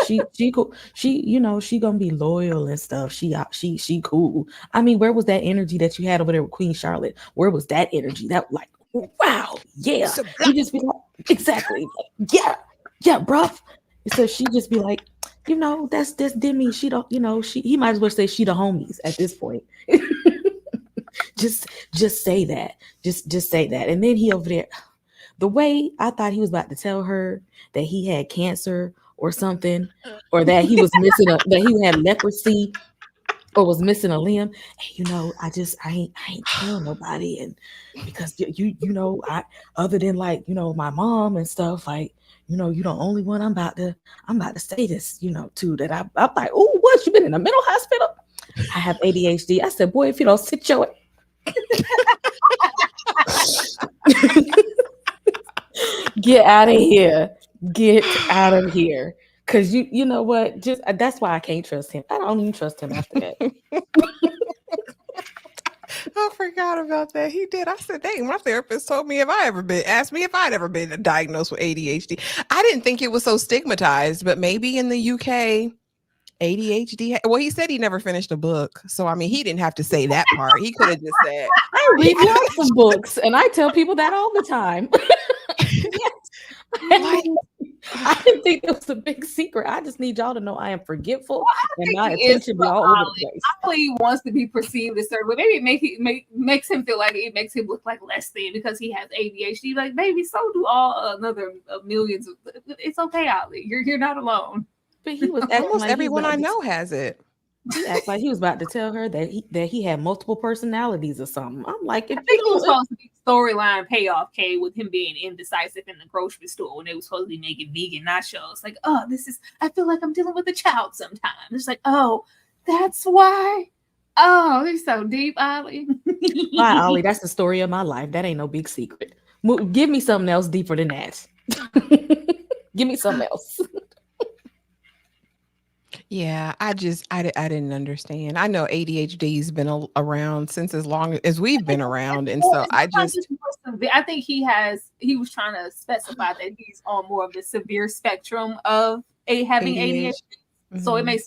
cool. She gonna be loyal and stuff. She cool. Where was that energy that you had over there with Queen Charlotte? Where was that energy? That like, wow, yeah. You just be like, exactly, like, yeah, bruh. So she just be like, that's Demi. She don't, he might as well say she the homies at this point. just say that. Just say that. And then he over there, the way I thought he was about to tell her that he had cancer or something, or that he was missing that he had leprosy or was missing a limb. And, I ain't telling nobody. And because I, other than like, my mom and stuff, like, you the only one I'm about to say this, to that. I'm like, oh, what, you been in a mental hospital? I have ADHD. I said, boy, if you don't sit your get out of here. Get out of here. Because you know what? Just that's why I can't trust him. I don't even trust him after that. I forgot about that. He did. I said, dang, my therapist told me asked me if I'd ever been diagnosed with ADHD. I didn't think it was so stigmatized, but maybe in the UK, ADHD. Well, he said he never finished a book. So, I mean, he didn't have to say that part. He could have just said, I read lots of books, and I tell people that all the time. like, I didn't think it was a big secret. I just need y'all to know I am forgetful and my attention be all over the place. Ollie wants to be perceived a certain way. Maybe it makes him feel like it makes him look like less than because he has ADHD. Like, baby, so do all another millions. It's okay, Ollie. You're not alone. But he was acting almost like everyone I know has it. He acted like he was about to tell her that he had multiple personalities or something. I'm like, I think it was supposed to be storyline payoff, Kay, with him being indecisive in the grocery store when they were supposed to be making vegan nachos. Like, oh, I feel like I'm dealing with a child sometimes. It's like, oh, that's why. Oh, it's so deep, Ollie. Why, Ollie? That's the story of my life. That ain't no big secret. Give me something else deeper than that. Give me something else. Yeah, I didn't understand. I know ADHD's been around since as long as we've been around, and so I think he was trying to specify that he's on more of the severe spectrum of having ADHD, so it may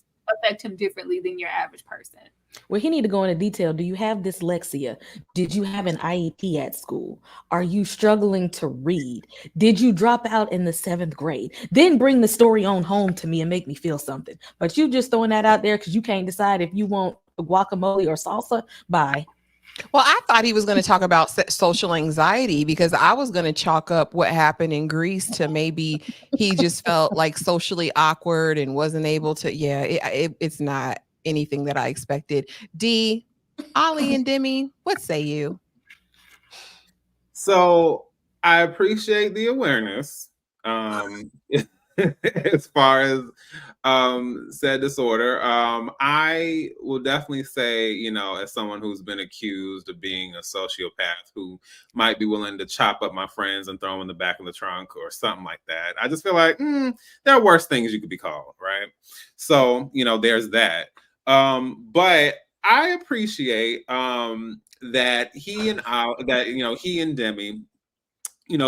affect him differently than your average person. Well, he need to go into detail. Do you have dyslexia? Did you have an IEP at school? Are you struggling to read? Did you drop out in the 7th grade? Then bring the story on home to me and make me feel something. But you just throwing that out there because you can't decide if you want guacamole or salsa. Bye. Well, I thought he was going to talk about social anxiety because I was going to chalk up what happened in Greece to maybe he just felt like socially awkward and wasn't able to. Yeah, it's not anything that I expected. D, Olli and Demi, what say you? So I appreciate the awareness as far as said disorder. I will definitely say, as someone who's been accused of being a sociopath who might be willing to chop up my friends and throw them in the back of the trunk or something like that. I just feel like there are worse things you could be called, right? So, there's that. But I appreciate that he and Demi,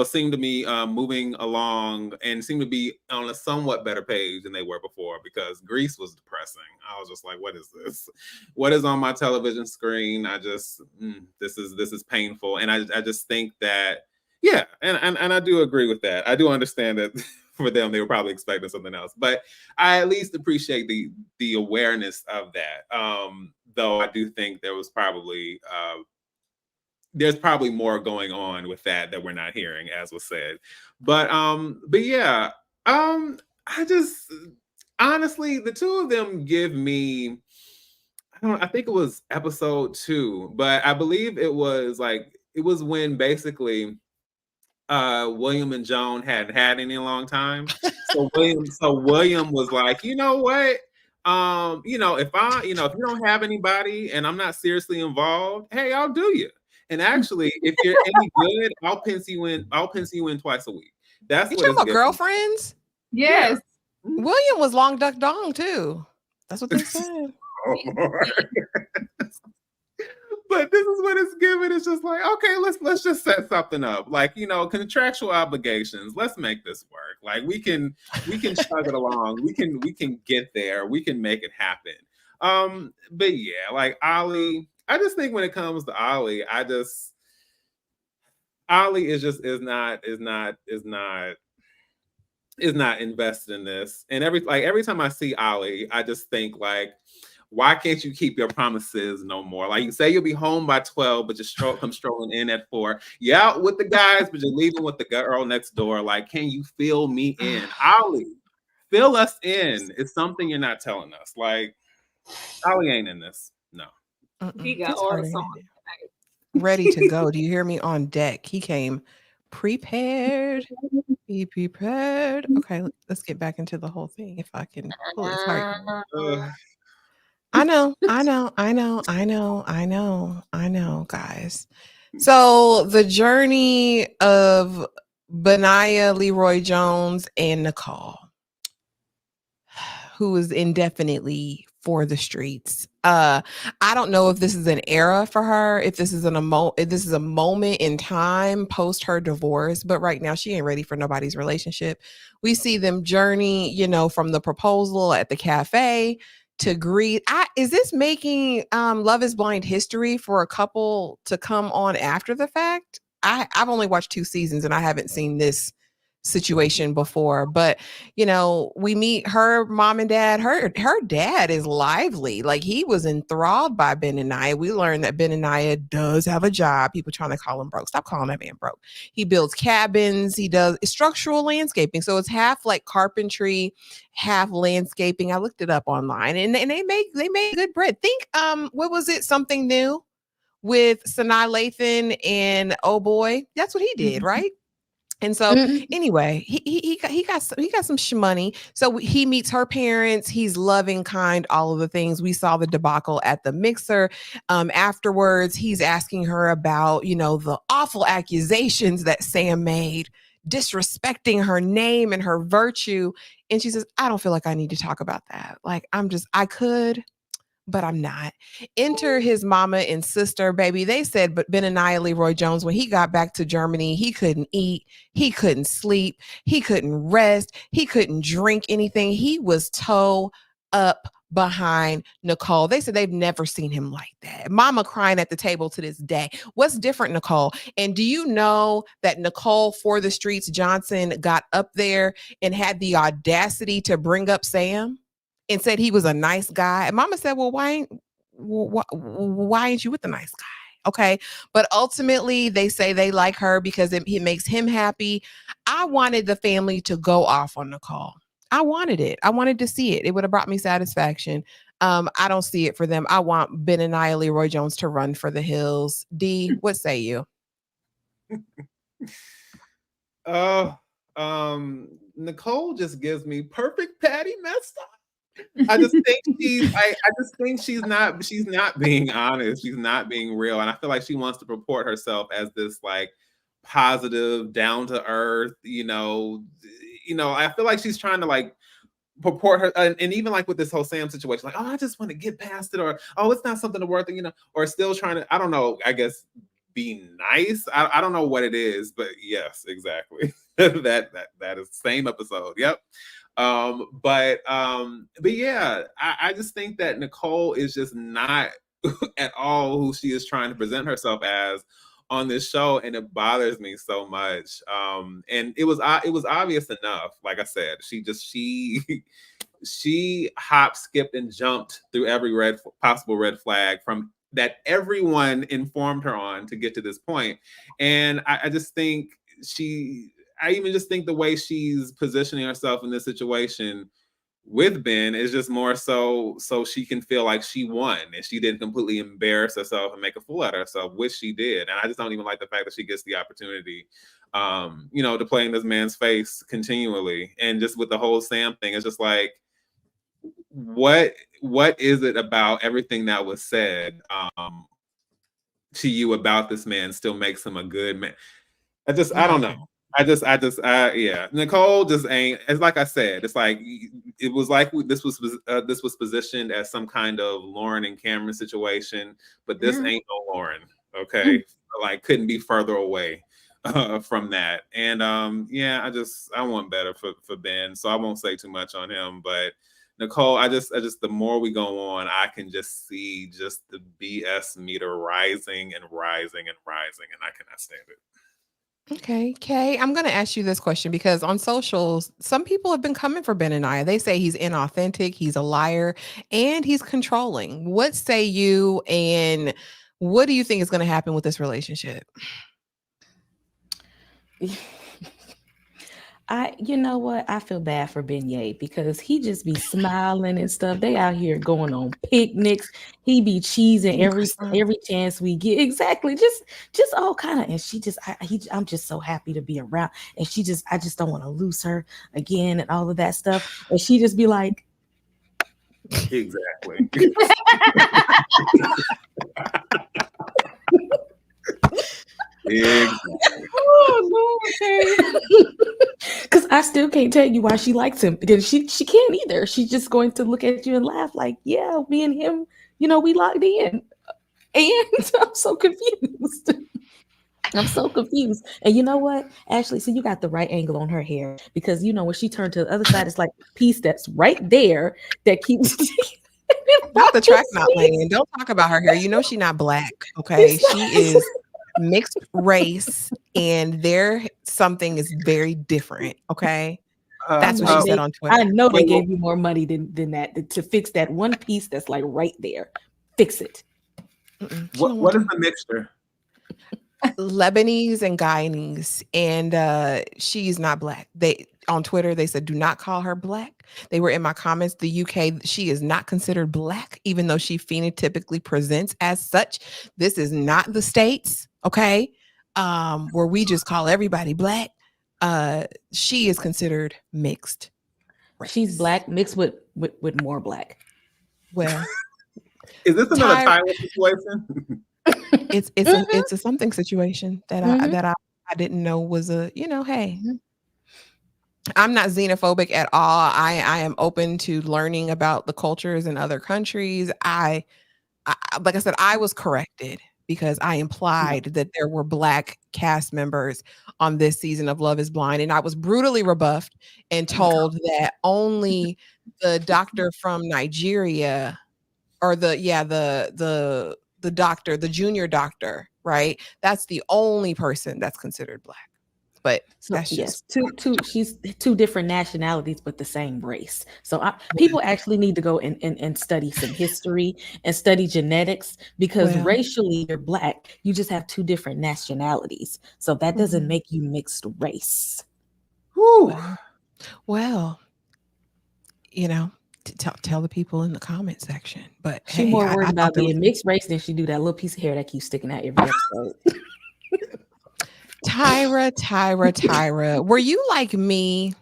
seem to be moving along and seem to be on a somewhat better page than they were before, because Greece was depressing. I was just like, what is this? What is on my television screen? I just, this is painful. And I just think that, yeah, and I do agree with that. I do understand that for them, they were probably expecting something else, but I at least appreciate the awareness of that. Though I do think there was probably, there's probably more going on with that we're not hearing, as was said. But yeah, I just honestly, the two of them give me, I think it was episode 2, but I believe it was when basically William and Joan hadn't had any long time. So William was like, you know what? If you don't have anybody and I'm not seriously involved, hey, I'll do you. And actually, if you're any good, I'll pencil you in twice a week. That's you what talking about girlfriends? Yes. Yeah. William was long duck dong too. That's what they said. But this is what it's given. It's just like, okay, let's just set something up. Like, contractual obligations. Let's make this work. Like we can chug it along. We can get there. We can make it happen. But yeah, like Ollie, I just think when it comes to Ollie, Ollie is not invested in this. And every time I see Ollie, I just think like, why can't you keep your promises no more? Like you say you'll be home by 12, but you come strolling in at 4. You're out with the guys, but you're leaving with the girl next door. Like, can you fill me in? Ollie, fill us in. It's something you're not telling us. Like, Ollie ain't in this. No. He got all the songs ready to go. Do you hear me? On deck. He came prepared. Be prepared. Okay, let's get back into the whole thing. If I can pull his heart. I know, guys. So the journey of Benaiah, Leroy Jones, and Nicole, who is indefinitely for the streets. I don't know if this is an era for her, if this is if this is a moment in time post her divorce, but right now she ain't ready for nobody's relationship. We see them journey, you know, from the proposal at the cafe to greet. Is this making Love is Blind history for a couple to come on after the fact? I've only watched 2 seasons and I haven't seen this situation before, but you know, we meet her mom and dad. Her dad is lively. Like, he was enthralled by Benaiah. We learned that Benaiah does have a job. People trying to call him broke. Stop calling that man broke. He builds cabins. He does structural landscaping. So it's half like carpentry, half landscaping. I looked it up online, and they make good bread. Think what was it? Something New with Sanaa Lathan and Oh Boy. That's what he did, right? And so anyway, he got some shmoney. So he meets her parents. He's loving, kind, all of the things. We saw the debacle at the mixer. Afterwards, he's asking her about, you know, the awful accusations that Sam made, disrespecting her name and her virtue. And she says, I don't feel like I need to talk about that. Like, I could, but I'm not. Enter his mama and sister, baby. They said, but Benaiah Leroy Jones, when he got back to Germany, he couldn't eat, he couldn't sleep, he couldn't rest, he couldn't drink anything. He was toe up behind Nicole. They said they've never seen him like that. Mama crying at the table to this day. What's different, Nicole? And do you know that Nicole for the Streets Johnson got up there and had the audacity to bring up Sam and said he was a nice guy? And Mama said, well, why ain't you with the nice guy? Okay. But ultimately, they say they like her because it makes him happy. I wanted the family to go off on Nicole. I wanted it. I wanted to see it. It would have brought me satisfaction. I don't see it for them. I want Benaiah Leroy Jones to run for the hills. D, what say you? Nicole just gives me perfect Patty messed up. I just think she's not being honest. She's not being real. And I feel like she wants to purport herself as this like positive, down to earth, you know, I feel like she's trying to like purport her, and even like with this whole Sam situation, like, oh, I just want to get past it, or oh, it's not something to worth it, you know, or still trying to, I don't know, I guess be nice. I don't know what it is, but yes, exactly. that is the same episode. Yep. But yeah, I just think that Nicole is just not at all who she is trying to present herself as on this show, and it bothers me so much. And it was obvious enough. Like I said, she hopped, skipped, and jumped through every possible red flag from that everyone informed her on to get to this point. And I just think I even just think the way she's positioning herself in this situation with Ben is just more so she can feel like she won and she didn't completely embarrass herself and make a fool out of herself, which she did. And I just don't even like the fact that she gets the opportunity, you know, to play in this man's face continually. And just with the whole Sam thing, it's just like, what is it about everything that was said to you about this man still makes him a good man? I don't know. Yeah. Nicole just ain't. It's like I said. It's like it was like this was positioned as some kind of Lauren and Cameron situation, but this ain't no Lauren. Okay, like couldn't be further away from that. And yeah, I want better for Ben, so I won't say too much on him. But Nicole, I just the more we go on, I can just see just the BS meter rising and rising and rising, and I cannot stand it. Okay, Kay, I'm going to ask you this question because on socials, some people have been coming for Benaiah. They say he's inauthentic, he's a liar, and he's controlling. What say you, and what do you think is going to happen with this relationship? You know what? I feel bad for Benaiah because he just be smiling and stuff. They out here going on picnics. He be cheesing every chance we get. Exactly. Just all kind of. And she just, I'm just so happy to be around. And I just don't want to lose her again and all of that stuff. And she just be like, exactly. Oh no, okay. Because I still can't tell you why she likes him, because she can't either. She's just going to look at you and laugh like, yeah, me and him, we locked in. And I'm so confused. I'm so confused. And you know what, Ashley? So you got the right angle on her hair, because when she turned to the other side, it's like a piece that's right there that keeps Not the track not laying. Don't talk about her hair. She's not black. Okay. She is mixed race, and something is very different. Okay. That's what she said on Twitter. I know they gave you more money than that to fix that one piece that's like right there. Fix it. What is the mixture? Lebanese and Guyanese, and she's not black. On Twitter they said, do not call her black. They were in my comments. The UK, she is not considered black, even though she phenotypically presents as such. This is not the States, okay, where we just call everybody black. She is considered mixed race. She's black mixed with more black. Well, is this another Tyra situation? It's a something situation that I didn't know was a, hey, I'm not xenophobic at all. I am open to learning about the cultures in other countries. I like I said, I was corrected because I implied that there were black cast members on this season of Love is Blind, and I was brutally rebuffed and told that only the doctor from Nigeria, or the doctor, the junior doctor, right? That's the only person that's considered black. But that's just she's two different nationalities, but the same race. So people actually need to go and study some history and study genetics, because racially you're black. You just have two different nationalities. So that doesn't make you mixed race. Well, tell the people in the comment section. But she's more worried about being mixed race than she do that little piece of hair that keeps sticking out every episode. Tyra, were you like me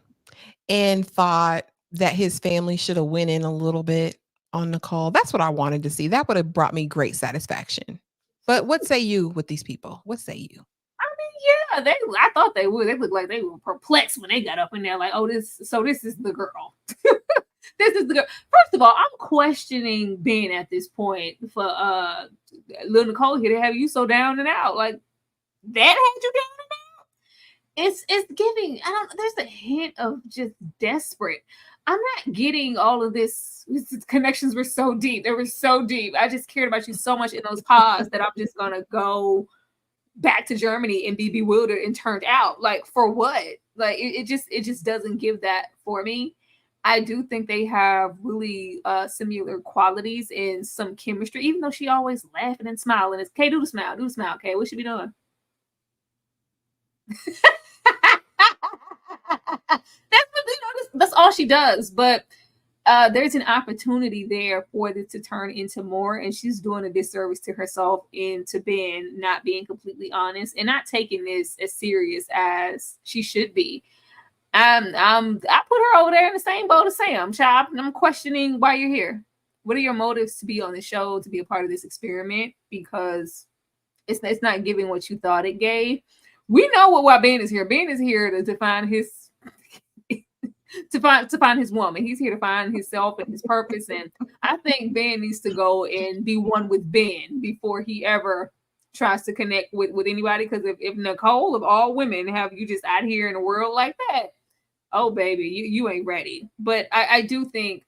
and thought that his family should have went in a little bit on Nicole? That's what I wanted to see. That would have brought me great satisfaction. But what say you with these people? What say you? I mean, I thought they would. They looked like they were perplexed when they got up in there, like, this is the girl. This is the girl. First of all, I'm questioning Ben at this point for little Nicole here to have you so down and out. Like, that had you down and out? It's giving, there's a hint of just desperate. I'm not getting all of this. These connections were so deep. They were so deep. I just cared about you so much in those pods that I'm just gonna go back to Germany and be bewildered and turned out. Like, for what? Like, it just doesn't give that for me. I do think they have really similar qualities and some chemistry, even though she always laughing and smiling. It's okay, do the smile, okay, what should be doing? That's all she does. But there's an opportunity there for this to turn into more, and she's doing a disservice to herself and to Ben, not being completely honest and not taking this as serious as she should be. I put her over there in the same boat as Sam, child. I'm questioning why you're here. What are your motives to be on the show, to be a part of this experiment? Because it's not giving what you thought it gave. We know why Ben is here. Ben is here to find his to find his woman. He's here to find himself and his purpose. And I think Ben needs to go and be one with Ben before he ever tries to connect with anybody. Because if Nicole, of all women, have you just out here in a world like that, oh baby, you ain't ready. But I do think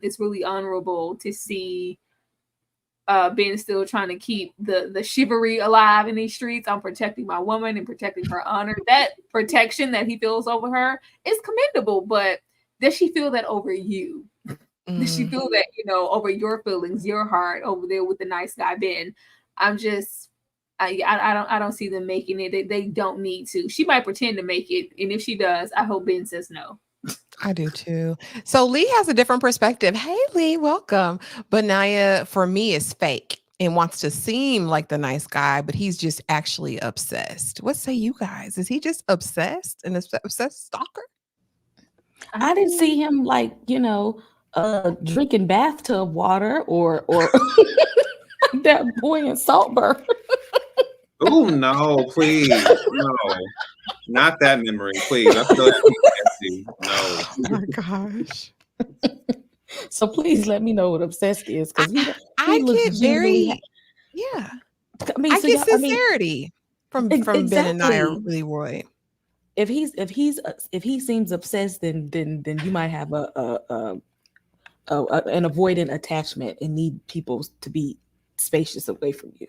it's really honorable to see Ben still trying to keep the chivalry alive in these streets. I'm protecting my woman and protecting her honor. That protection that he feels over her is commendable, but does she feel that over you? Does she feel that, over your feelings, your heart over there with the nice guy Ben? I don't see them making it. They don't need to. She might pretend to make it, and if she does, I hope Ben says no. I do too. So Lee has a different perspective. Hey Lee, welcome. Benaiah, for me, is fake and wants to seem like the nice guy, but he's just actually obsessed. What say you guys? Is he just obsessed, an obsessed stalker? I didn't see him drinking bathtub water or that boy in Saltburn. Oh no, please. No. Not that memory, please. I still have PTSD. No. Oh my gosh. So please let me know what obsessed is, because I he looks get genuinely. yeah. I mean, I so get y'all. sincerity from Benaiah Exactly. Leroy. If he seems obsessed, then you might have an avoidant attachment and need people to be spacious away from you.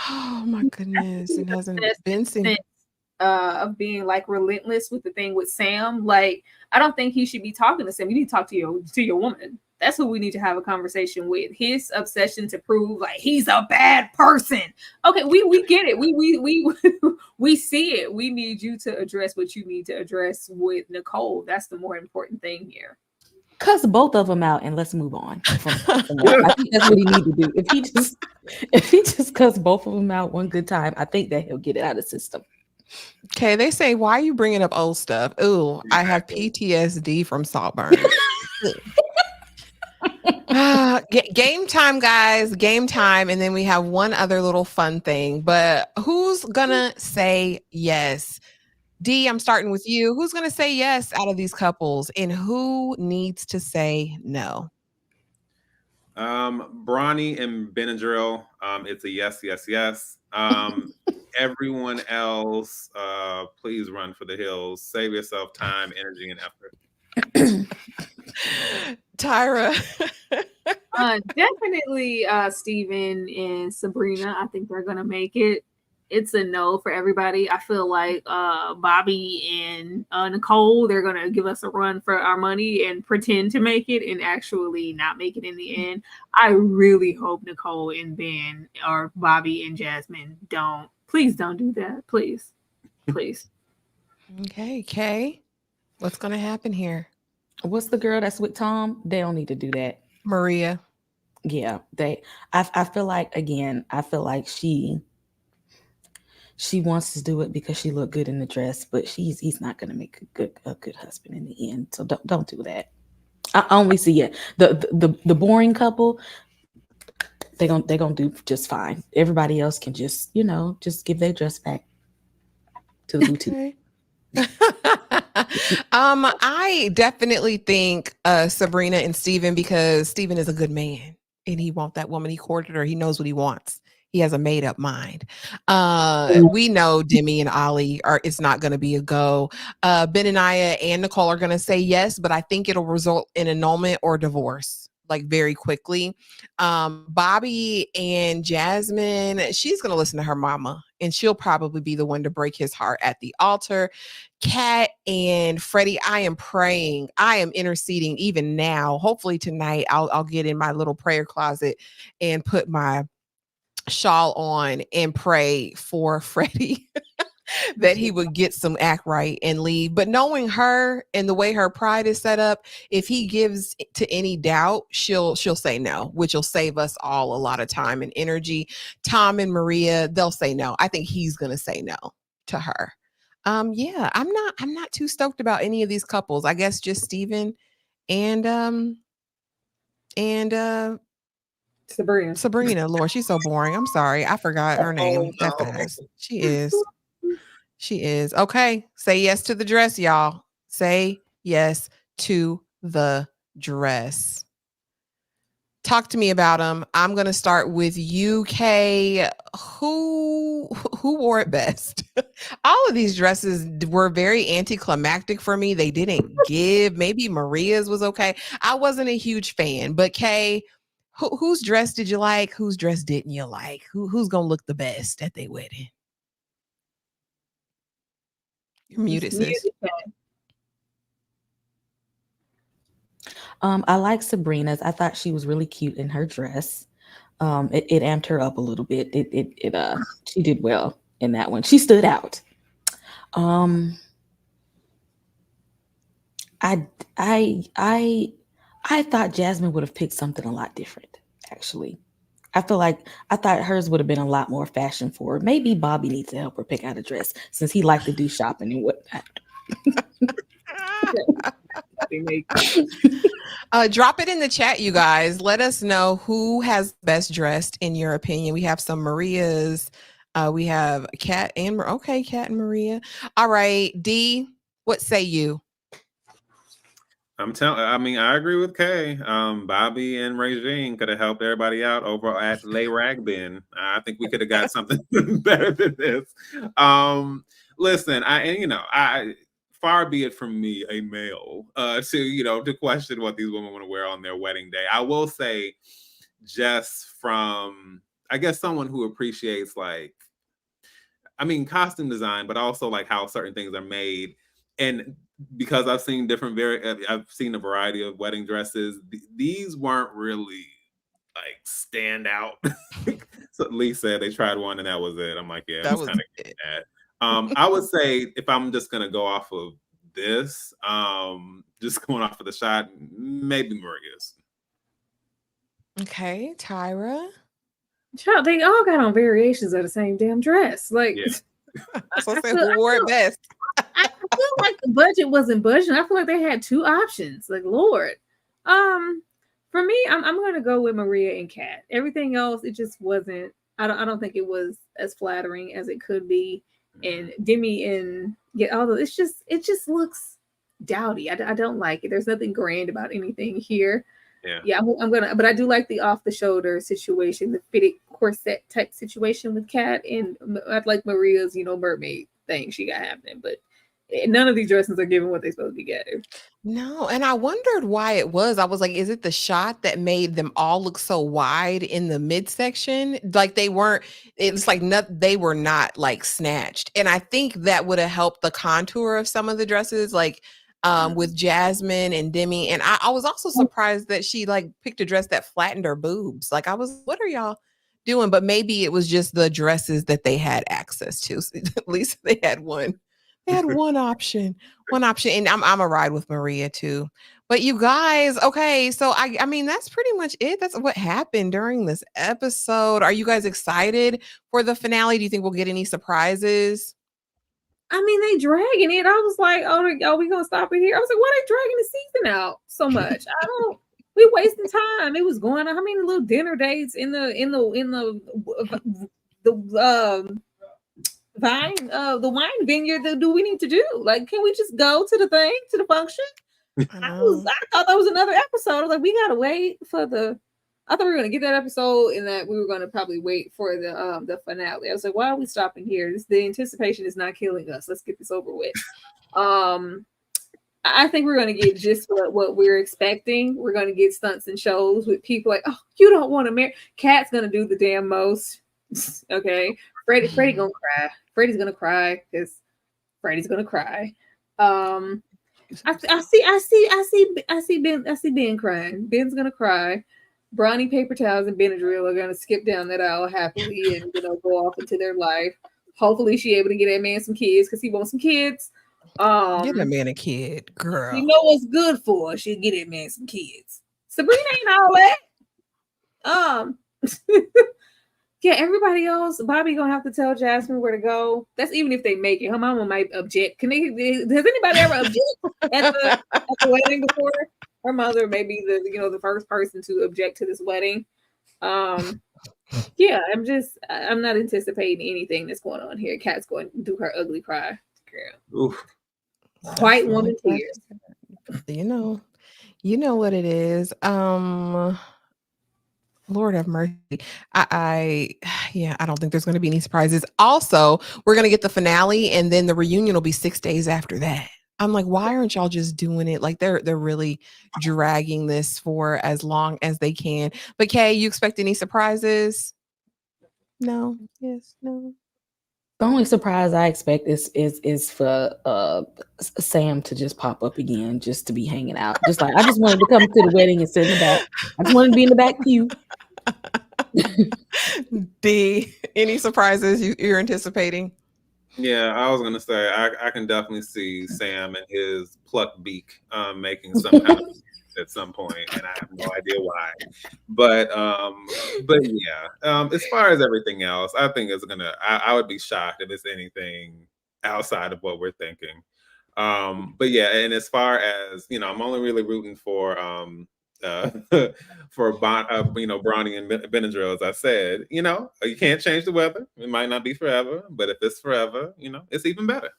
Oh my goodness. It hasn't That's been seen. sense, of being like relentless with the thing with Sam. Like, I don't think he should be talking to Sam. You need to talk to your woman. That's who we need to have a conversation with. His obsession to prove like he's a bad person. Okay, we get it. We see it. We need you to address what you need to address with Nicole. That's the more important thing here. Cuss both of them out and let's move on from that. I think that's what he need to do. If he just cuss both of them out one good time, I think that he'll get it out of the system. Okay, they say, why are you bringing up old stuff? Ooh, I have PTSD from Saltburn. Game time, guys. Game time. And then we have one other little fun thing. But who's gonna say yes? D, I'm starting with you. Who's gonna say yes out of these couples, and who needs to say no? Bronny and Benadryl. It's a yes, yes, yes. Everyone else, please run for the hills. Save yourself time, energy, and effort. Tyra. Definitely Steven and Sabrina. I think they're gonna make it. It's a no for everybody. I feel like Bobby and Nicole, they're gonna give us a run for our money and pretend to make it and actually not make it in the end. I really hope Nicole and Ben or Bobby and Jasmine don't. Please don't do that. Please. Okay, Kay. What's gonna happen here? What's the girl that's with Tom? They don't need to do that. Maria. Yeah, I feel like, again, she wants to do it because she looked good in the dress, but he's not going to make a good husband in the end. So don't do that. I only see it. The boring couple, they're gonna do just fine. Everybody else can just give their dress back to the boutique. Okay. I definitely think Sabrina and Steven, because Steven is a good man and he wants that woman. He courted her. He knows what he wants. He has a made up mind. We know Demi and Olli it's not going to be a go. Benaiah and Nicole are going to say yes, but I think it'll result in annulment or divorce, like very quickly. Bobby and Jasmine, she's going to listen to her mama and she'll probably be the one to break his heart at the altar. Cat and Freddy, I am praying. I am interceding even now. Hopefully tonight I'll get in my little prayer closet and put my shawl on and pray for Freddy that he would get some act right and leave. But knowing her and the way her pride is set up, if he gives to any doubt, she'll say no, which will save us all a lot of time and energy. Tom and Maria, they'll say no. I think he's gonna say no to her. Yeah, I'm not too stoked about any of these couples. I guess just Steven and Sabrina. Lord, she's so boring. I'm sorry. I forgot her name that fast. She is. Okay. Say yes to the dress, y'all. Say yes to the dress. Talk to me about them. I'm going to start with UK. Who wore it best? All of these dresses were very anticlimactic for me. They didn't give. Maybe Maria's was okay. I wasn't a huge fan, but Kay, whose dress did you like? Whose dress didn't you like? Who's going to look the best at their wedding? You're muted, sis. I like Sabrina's. I thought she was really cute in her dress. It amped her up a little bit. She did well in that one. She stood out. I thought Jasmine would have picked something a lot different, actually. I thought hers would have been a lot more fashion forward. Maybe Bobby needs to help her pick out a dress since he liked to do shopping and whatnot. Drop it in the chat, you guys. Let us know who has best dressed in your opinion. We have some Marias. We have Cat and Cat and Maria. All right, D, what say you? I mean, I agree with Kay. Bobby and Regine could have helped everybody out over at Lay Ragbin. I think we could have got something better than this. Listen, I far be it from me, a male, to question what these women want to wear on their wedding day. I will say, just from, I guess, someone who appreciates costume design, but also like how certain things are made. And because I've seen I've seen a variety of wedding dresses. These weren't really like stand out. So Lee said they tried one and that was it. I'm like, yeah, it was kind of bad. I would say if I'm just gonna go off of this, just going off of the shot, maybe Maria's. Okay, Tyra. Child, they all got on variations of the same damn dress. Like, yeah. So say who wore it best. I feel like the budget wasn't budgeting. I feel like they had two options. Like, Lord. For me, I'm gonna go with Maria and Cat. Everything else, it just wasn't. I don't think it was as flattering as it could be. And Demi and although it just looks dowdy. I don't like it. There's nothing grand about anything here. Yeah, I'm gonna, but I do like the off the shoulder situation, the fitted corset type situation with Cat, and I like Maria's, mermaid thing she got happening. But none of these dresses are giving what they're supposed to be getting. No, and I wondered why it was. I was like, is it the shot that made them all look so wide in the midsection? Like they weren't. It's like they were not like snatched, and I think that would have helped the contour of some of the dresses, like. With Jasmine and Demi. And I was also surprised that she like picked a dress that flattened her boobs. Like I was, what are y'all doing? But maybe it was just the dresses that they had access to. So at least they had one. They had one option. And I'm a ride with Maria too. But you guys, okay, so I mean that's pretty much it. That's what happened during this episode. Are you guys excited for the finale? Do you think we'll get any surprises? I mean, they dragging it. I was like, oh, we gonna stop it here? I was like, why are they dragging the season out so much? We wasting time. It was going on. How many little dinner dates in the wine vineyard do we need to do? Like, can we just go to the function? I thought that was another episode. I was like, we gotta wait for I thought we were gonna get that episode and that we were gonna probably wait for the finale. I was like, why are we stopping here? The anticipation is not killing us. Let's get this over with. I think we're gonna get just what we're expecting. We're gonna get stunts and shows with people like, oh, you don't want to marry. Cat's gonna do the damn most. Okay, Freddy gonna cry. Freddy's gonna cry because Freddy's gonna cry. I see Ben crying. Ben's gonna cry. Bronny Paper Towels and Benadryl are gonna skip down that aisle happily and go off into their life. Hopefully, she able to get that man some kids because he wants some kids. Get that man a kid, girl. You know what's good for? She'll get that man some kids. Sabrina ain't all that. Yeah, everybody else, Bobby gonna have to tell Jasmine where to go. That's even if they make it. Her mama might object. Has anybody ever object at the wedding before? Her mother may be the first person to object to this wedding. Yeah, I'm not anticipating anything that's going on here. Cat's going to do her ugly cry. Girl. Oof. White woman tears. You know what it is. Lord have mercy. I don't think there's going to be any surprises. Also, we're going to get the finale and then the reunion will be 6 days after that. I'm like, why aren't y'all just doing it? Like they're really dragging this for as long as they can. But Kay, you expect any surprises? No. Yes. No. The only surprise I expect is for Sam to just pop up again, just to be hanging out. Just like I just wanted to come to the wedding and sit in the back. I just wanted to be in the back pew. D, any surprises you're anticipating? Yeah, I was gonna say I can definitely see Sam and his plucked beak making some kind of at some point, and I have no idea why. But yeah, as far as everything else, I think it's gonna. I would be shocked if it's anything outside of what we're thinking. But yeah, and as far as I'm only really rooting for for Bronny and Benadryl, as I said. You can't change the weather. It might not be forever, but if it's forever, it's even better.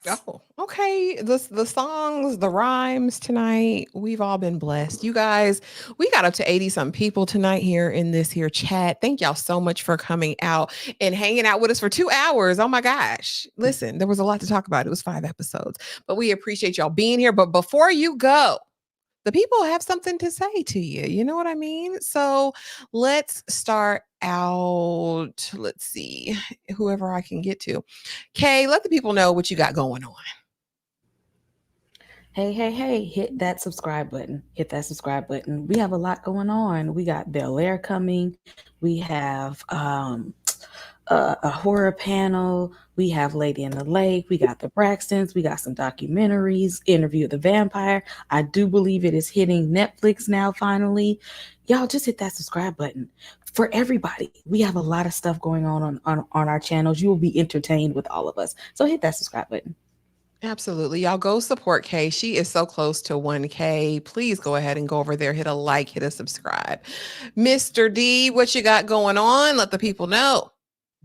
Oh, okay. The songs, the rhymes tonight, we've all been blessed. You guys, we got up to 80 some people tonight here in this here chat. Thank y'all so much for coming out and hanging out with us for 2 hours. Oh my gosh. Listen, there was a lot to talk about. It was 5 episodes, but we appreciate y'all being here. But before you go, the people have something to say to you. You know what I mean? So let's start out. Let's see, whoever I can get to. Kay, let the people know what you got going on. Hey, hit that subscribe button. Hit that subscribe button. We have a lot going on. We got Bel Air coming. We have a horror panel. We have Lady in the Lake. We got the Braxtons. We got some documentaries, Interview with the Vampire. I do believe it is hitting Netflix now, finally. Y'all just hit that subscribe button. For everybody, we have a lot of stuff going on our channels. You will be entertained with all of us. So hit that subscribe button. Absolutely. Y'all go support Kay. She is so close to 1K. Please go ahead and go over there, hit a like, hit a subscribe. Mr. D, what you got going on? Let the people know.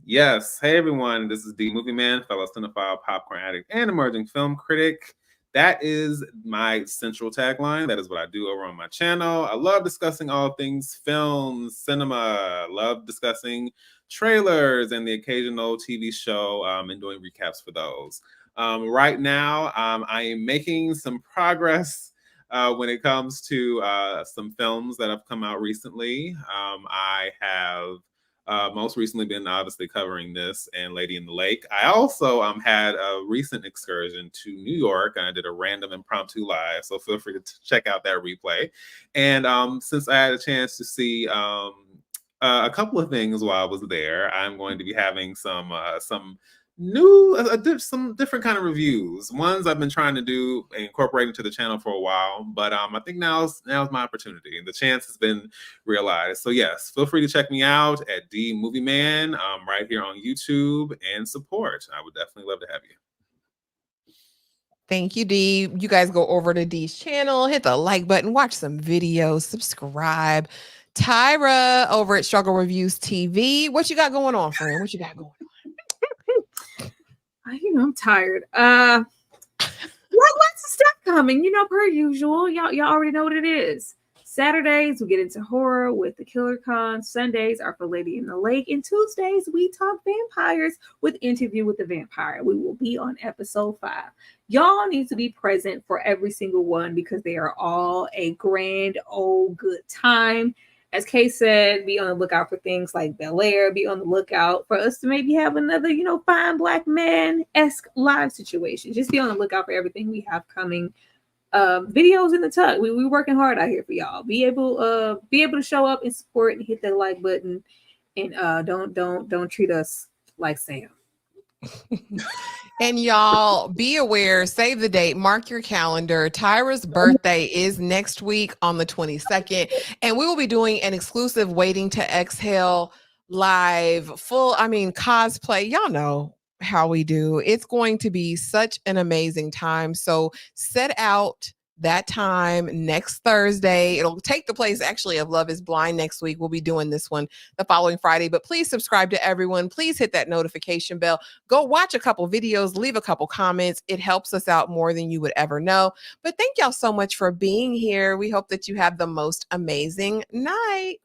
Yes. Hey, everyone. This is D Movie Man, fellow cinephile, popcorn addict, and emerging film critic. That is my central tagline. That is what I do over on my channel. I love discussing all things film, cinema. I love discussing trailers and the occasional TV show and doing recaps for those. Right now, I am making some progress when it comes to some films that have come out recently. I have most recently been obviously covering this and Lady in the Lake. I also had a recent excursion to New York, and I did a random impromptu live, so feel free to check out that replay. And since I had a chance to see a couple of things while I was there, I'm going to be having some some different kind of reviews. Ones I've been trying to do and incorporate into the channel for a while, but I think now's my opportunity, and the chance has been realized. So yes, feel free to check me out at D Movie Man right here on YouTube and support. I would definitely love to have you. Thank you, D. You guys go over to D's channel, hit the like button, watch some videos, subscribe. Tyra over at Struggle Reviews TV. What you got going on, friend? What you got going on? I'm tired. Lots of stuff coming, per usual. Y'all already know what it is. Saturdays, we get into horror with the Killer Con. Sundays are for Lady in the Lake. And Tuesdays, we talk vampires with Interview with the Vampire. We will be on episode 5. Y'all need to be present for every single one because they are all a grand old good time. As Kay said, be on the lookout for things like Bel Air. Be on the lookout for us to maybe have another, fine black man-esque live situation. Just be on the lookout for everything we have coming. Videos in the tug. We're working hard out here for y'all. Be able to show up and support and hit that like button, and don't treat us like Sam. And y'all be aware, save the date, mark your calendar. Tyra's birthday is next week on the 22nd, and we will be doing an exclusive Waiting to Exhale live cosplay. Y'all know how we do. It's going to be such an amazing time. So set out that time next Thursday. It'll take the place actually of Love is Blind next week. We'll be doing this one the following Friday, but please subscribe to everyone. Please hit that notification bell. Go watch a couple videos, leave a couple comments. It helps us out more than you would ever know. But thank y'all so much for being here. We hope that you have the most amazing night.